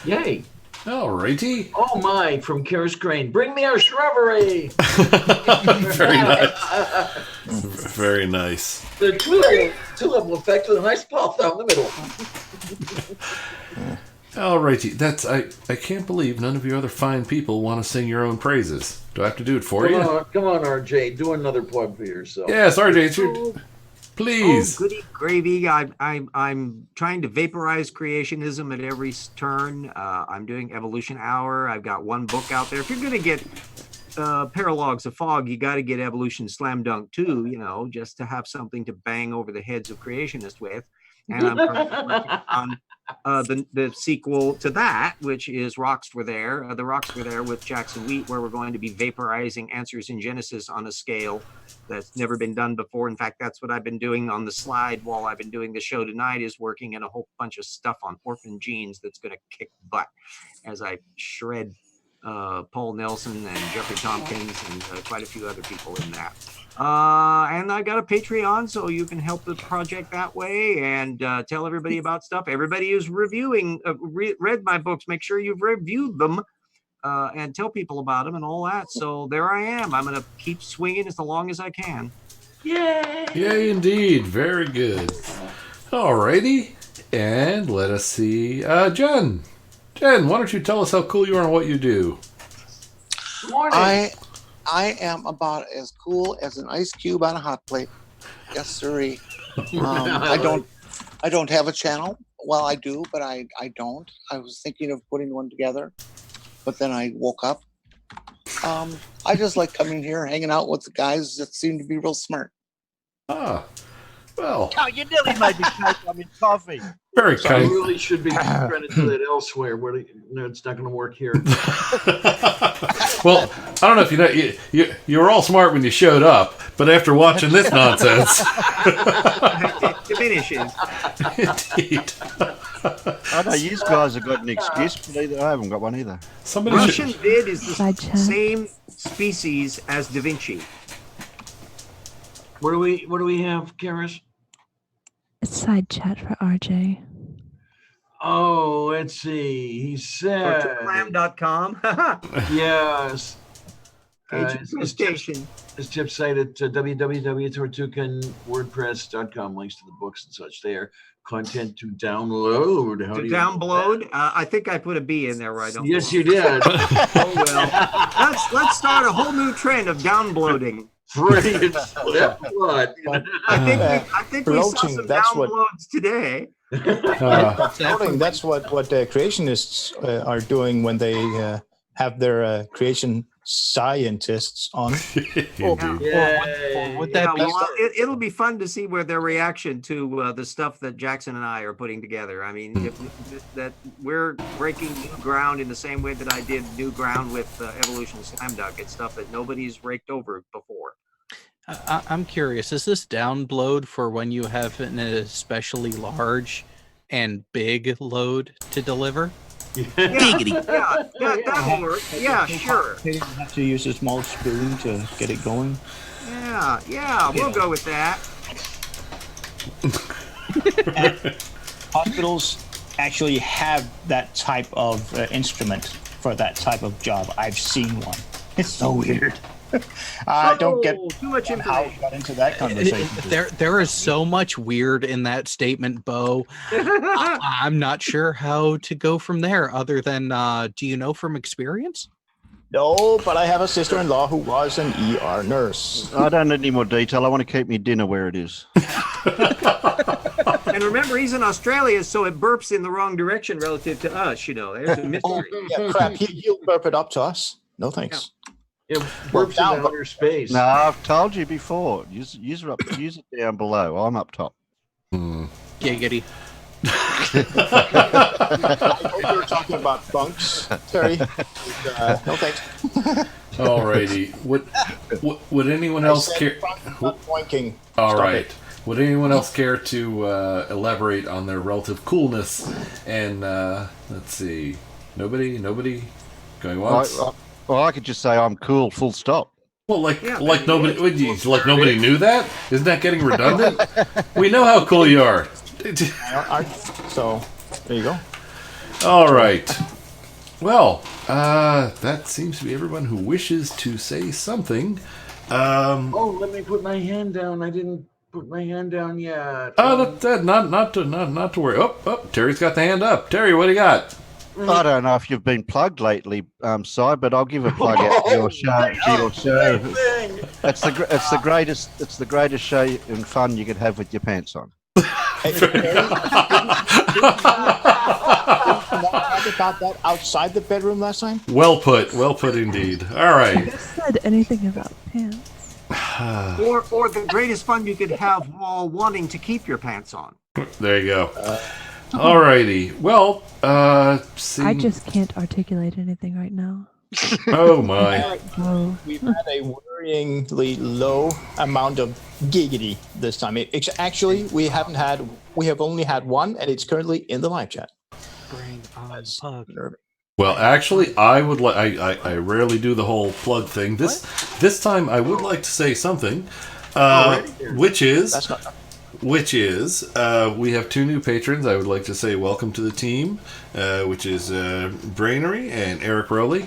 Yay. Alrighty. Oh my, from Karis Crane. Bring me our shrubbery. Very nice. Very nice. The two-level effect with a nice cloth down the middle. Alrighty. I can't believe none of you other fine people want to sing your own praises. Do I have to do it for you? Come on, RJ. Do another plug for yourself. Yes, RJ, it's your... Please. Oh, goody gravy. I'm trying to vaporize creationism at every turn. I'm doing Evolution Hour. I've got one book out there. If you're going to get Paralogs of Fog, you got to get Evolution Slam Dunk too, just to have something to bang over the heads of creationists with. And I'm working on the sequel to that, which is Rocks Were There. The Rocks Were There with Jackson Wheat, where we're going to be vaporizing Answers in Genesis on a scale that's never been done before. In fact, that's what I've been doing on the slide while I've been doing the show tonight, is working in a whole bunch of stuff on orphan genes that's going to kick butt as I shred Paul Nelson and Jeffrey Tompkins and quite a few other people in that. And I got a Patreon, so you can help the project that way and tell everybody about stuff. Everybody who's reviewing, read my books, make sure you've reviewed them and tell people about them and all that. So there I am. I'm going to keep swinging as long as I can. Yay! Yay, indeed. Very good. Alrighty. And let us see. Jen, why don't you tell us how cool you are and what you do? Good morning. I am about as cool as an ice cube on a hot plate. Yes, sirree. I don't have a channel. Well, I do, but I don't. I was thinking of putting one together, but then I woke up. I just like coming here, hanging out with the guys that seem to be real smart. Ah, well. Oh, you nearly made me take coffee. Very So kind. I really should be trying to do that elsewhere. No, it's not going to work here. Well, I don't know if you know, you were all smart when you showed up, but after watching this nonsense. It diminishes. Indeed. I know you guys have got an excuse, but I haven't got one either. Russian vid is the same species as Da Vinci. What do we have, Karis? It's side chat for RJ. Oh, let's see. He said Clam.com. Yes. His tip site at www.tortucanwordpress.com. Links to the books and such there. Content to download. Download? I think I put a B in there, right? Yes, you did. Oh well. Let's start a whole new trend of downloading. Brilliant. I think we saw some downloads today. That's what the creationists are doing when they have their creation scientists on. It'll be fun to see where their reaction to the stuff that Jackson and I are putting together. I mean, that we're breaking new ground in the same way that I did new ground with Evolution Slam Dunk. It's stuff that nobody's raked over before. I'm curious, is this download for when you have an especially large and big load to deliver? That'll work. Yeah, sure. You have to use a small spoon to get it going. Yeah, we'll go with that. And hospitals actually have that type of instrument for that type of job. I've seen one. It's so weird. I don't get too much how we got into that conversation. There is so much weird in that statement, Bo. I'm not sure how to go from there other than, do you know from experience? No, but I have a sister-in-law who was an ER nurse. I don't need any more detail. I want to keep my dinner where it is. And remember, he's in Australia, so it burps in the wrong direction relative to us. There's a mystery. Yeah, crap. He'll burp it up to us. No thanks. It burps in outer space. No, I've told you before. Use it down below. I'm up top. Giggity. I hope you were talking about bunks, Terry. No thanks. Alrighty. Would anyone else care? Boinking. All right. Would anyone else care to elaborate on their relative coolness? And let's see. Nobody going once. Well, I could just say I'm cool. Full stop. Well, nobody. Like nobody knew that? Isn't that getting redundant? We know how cool you are. So there you go. All right. Well, that seems to be everyone who wishes to say something. Let me put my hand down. I didn't put my hand down yet. Not to worry. Oh, Terry's got the hand up. Terry, what do you got? I don't know if you've been plugged lately, Si, but I'll give a plug out to your show. It's the greatest show and fun you could have with your pants on. About that outside the bedroom last time. Well put indeed. All right. Who said anything about pants? or the greatest fun you could have while wanting to keep your pants on. There you go. Alrighty. Well, I just can't articulate anything right now. Oh my. We've had a worryingly low amount of giggity this time. Actually, we have only had one, and it's currently in the live chat. Bring on plug. Well, actually, I would like. I rarely do the whole plug thing. This time, I would like to say something, which is we have two new patrons. I would like to say welcome to the team, which is Brainery and Eric Rowley.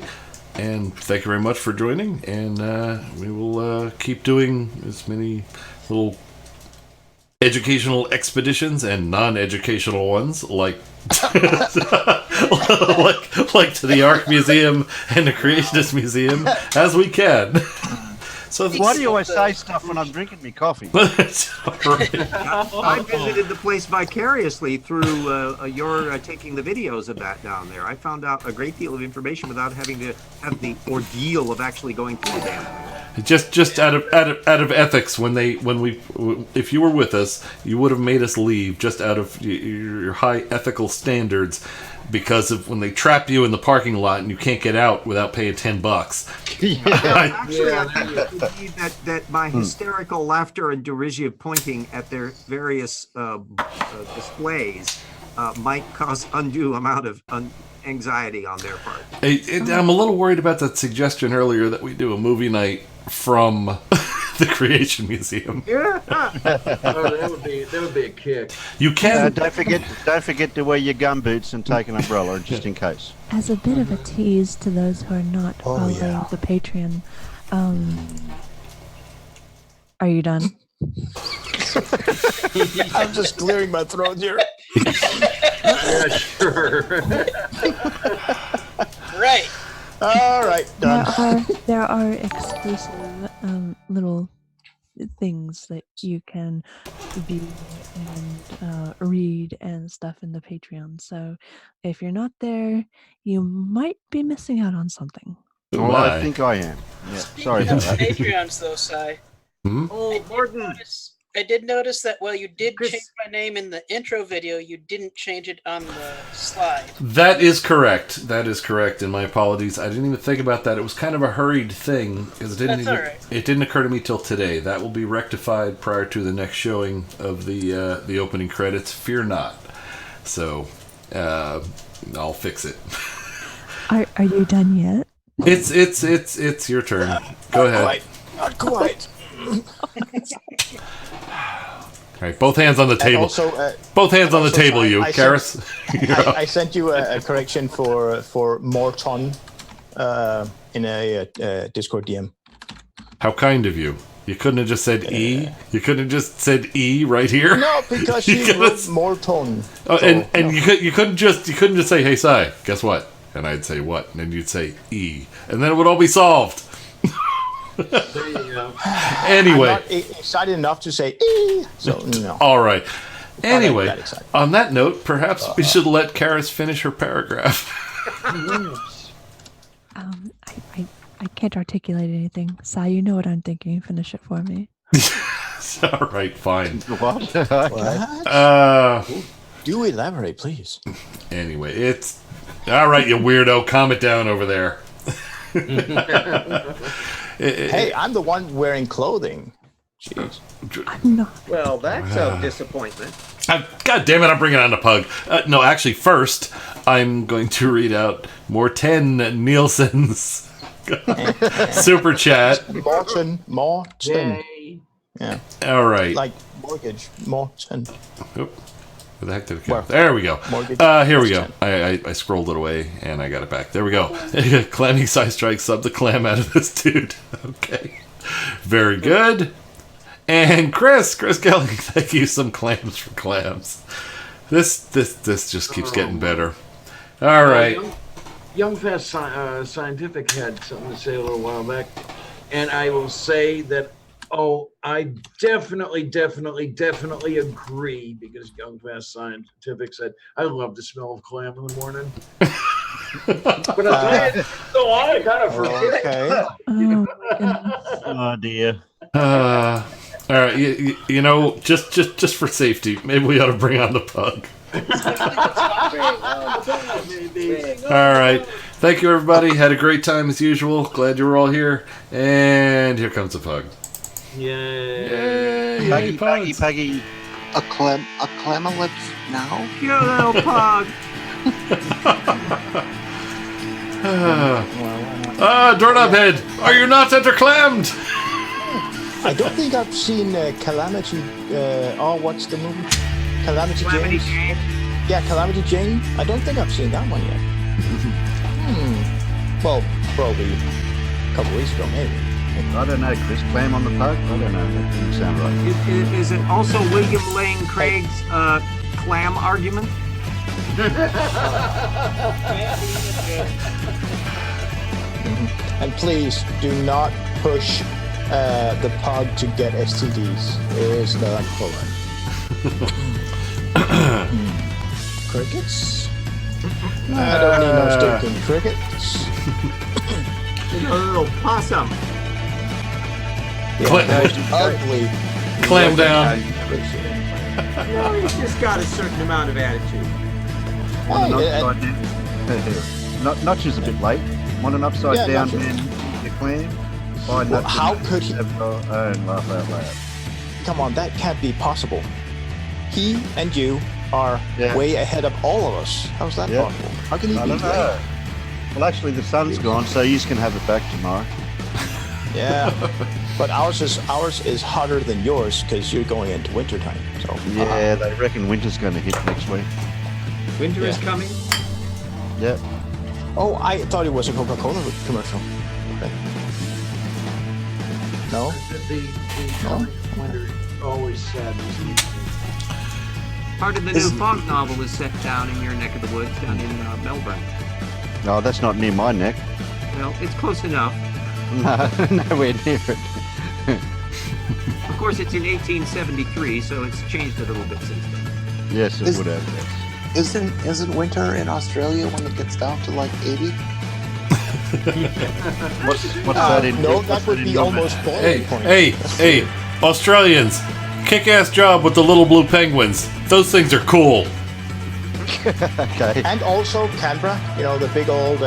And thank you very much for joining. And we will keep doing as many little educational expeditions and non-educational ones, like like to the Ark Museum and the Creationist Museum, as we can. So why do you always say stuff when I'm drinking me coffee? I visited the place vicariously through your taking the videos of that down there. I found out a great deal of information without having to have the ordeal of actually going through the damn thing. Just out of ethics, if you were with us, you would have made us leave just out of your high ethical standards, because of when they trap you in the parking lot and you can't get out without paying $10. Actually, I think it would be that my hysterical laughter and derisive pointing at their various displays might cause undue amount of anxiety on their part. I'm a little worried about that suggestion earlier that we do a movie night from the Creation Museum. Yeah, that would be a kick. You can don't forget to wear your gumboots and take an umbrella just in case. As a bit of a tease to those who are not following the Patreon, are you done? I'm just clearing my throat here. Yeah, sure. Right. All right, done. There are exclusive little things that you can view and read and stuff in the Patreon. So if you're not there, you might be missing out on something. Well, I think I am. Yeah, sorry about that. Patreons, though, Si. Oh, Gordon. I did notice that while you did change my name in the intro video, you didn't change it on the slide. That is correct, and my apologies. I didn't even think about that. It was kind of a hurried thing, because it didn't occur to me till today. That will be rectified prior to the next showing of the opening credits. Fear not. So, I'll fix it. Are you done yet? It's your turn. Go ahead. Not quite. right, both hands on the table. Also, both hands on the table, I Karis. I sent you a correction for Morton in a Discord DM. How kind of you. You couldn't have just said E? You couldn't have just said E right here? No, because you wrote Morton. Oh, and you couldn't just say, hey, Si, guess what? And I'd say what? And then you'd say E. And then it would all be solved. There you go. Anyway. I'm not excited enough to say E. So, no. All right. Anyway, on that note, perhaps we should let Karis finish her paragraph. I can't articulate anything. Si, you know what I'm thinking. Finish it for me. All right, fine. What? Do elaborate, please. Anyway, it's... All right, you weirdo. Calm it down over there. Hey, I'm the one wearing clothing. Jeez. I'm not. Well, that's a disappointment. God damn it, I'm bringing on the pug. No, actually, first, I'm going to read out Morten Nielsen's super chat. Morten. Yeah. All right. Like mortgage. Morten. Oop. Where the heck did it go? There we go. Here we go. I scrolled it away and I got it back. There we go. Clamming side strike, sub the clam out of this dude. Okay. Very good. And Chris Kelly, thank you. Some clams for clams. This just keeps getting better. All right. Young Fast Scientific had something to say a little while back, and I will say that, I definitely agree, because Young Fast Scientific said, I love the smell of clam in the morning. But I'll tell you, go on, I kind of forget. Okay. Oh, dear. All right, you know, just for safety, maybe we ought to bring on the pug. All right. Thank you, everybody. Had a great time as usual. Glad you were all here. And here comes the pug. Yay. Puggy. A clamalypse now? You little pug. Doorknob Head, are you not interclammed? I don't think I've seen Calamity. What's the movie? Calamity Jane. Yeah, Calamity Jane. I don't think I've seen that one yet. Well, probably a couple weeks ago, maybe. I don't know, Chris. Clam on the pug? I don't know. That didn't sound right. Is it also William Lane Craig's clam argument? And please do not push the pug to get STDs. It is not polite. Crickets? I don't need no stinking crickets. A little possum. Ugly. Clam down. He's just got a certain amount of attitude. Notch is a bit late. Want an upside down man the clam? Well, how could he? And laugh out loud. Come on, that can't be possible. He and you are way ahead of all of us. How's that possible? How can he be late? Well, actually, the sun's gone, so you can have it back tomorrow. Yeah, but ours is hotter than yours because you're going into wintertime. So yeah, they reckon winter's going to hit next week. Winter is coming. Yep. Oh, I thought it was a Coca-Cola commercial. Okay. No. The winter always sad. Part of the new Fog novel is set down in your neck of the woods, down in Melbourne. No, that's not near my neck. Well, it's close enough. No, nowhere near it. Of course, it's in 1873, so it's changed a little bit since then. Yes, it would have. Isn't winter in Australia when it gets down to like 80? What's that in? No, that would be almost boiling point. Hey, Australians, kick-ass job with the little blue penguins. Those things are cool. Okay. And also Canberra, the big old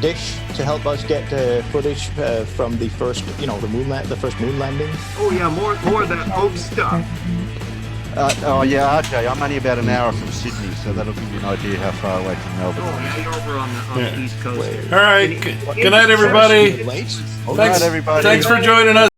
dish to help us get footage from the first, the first moon landing. Oh yeah, more of that old stuff. RJ, I'm only about an hour from Sydney, so that'll give you an idea how far away from Melbourne. Oh, you're over on the east coast. All right, good night, everybody. Good night, everybody. Thanks for joining us.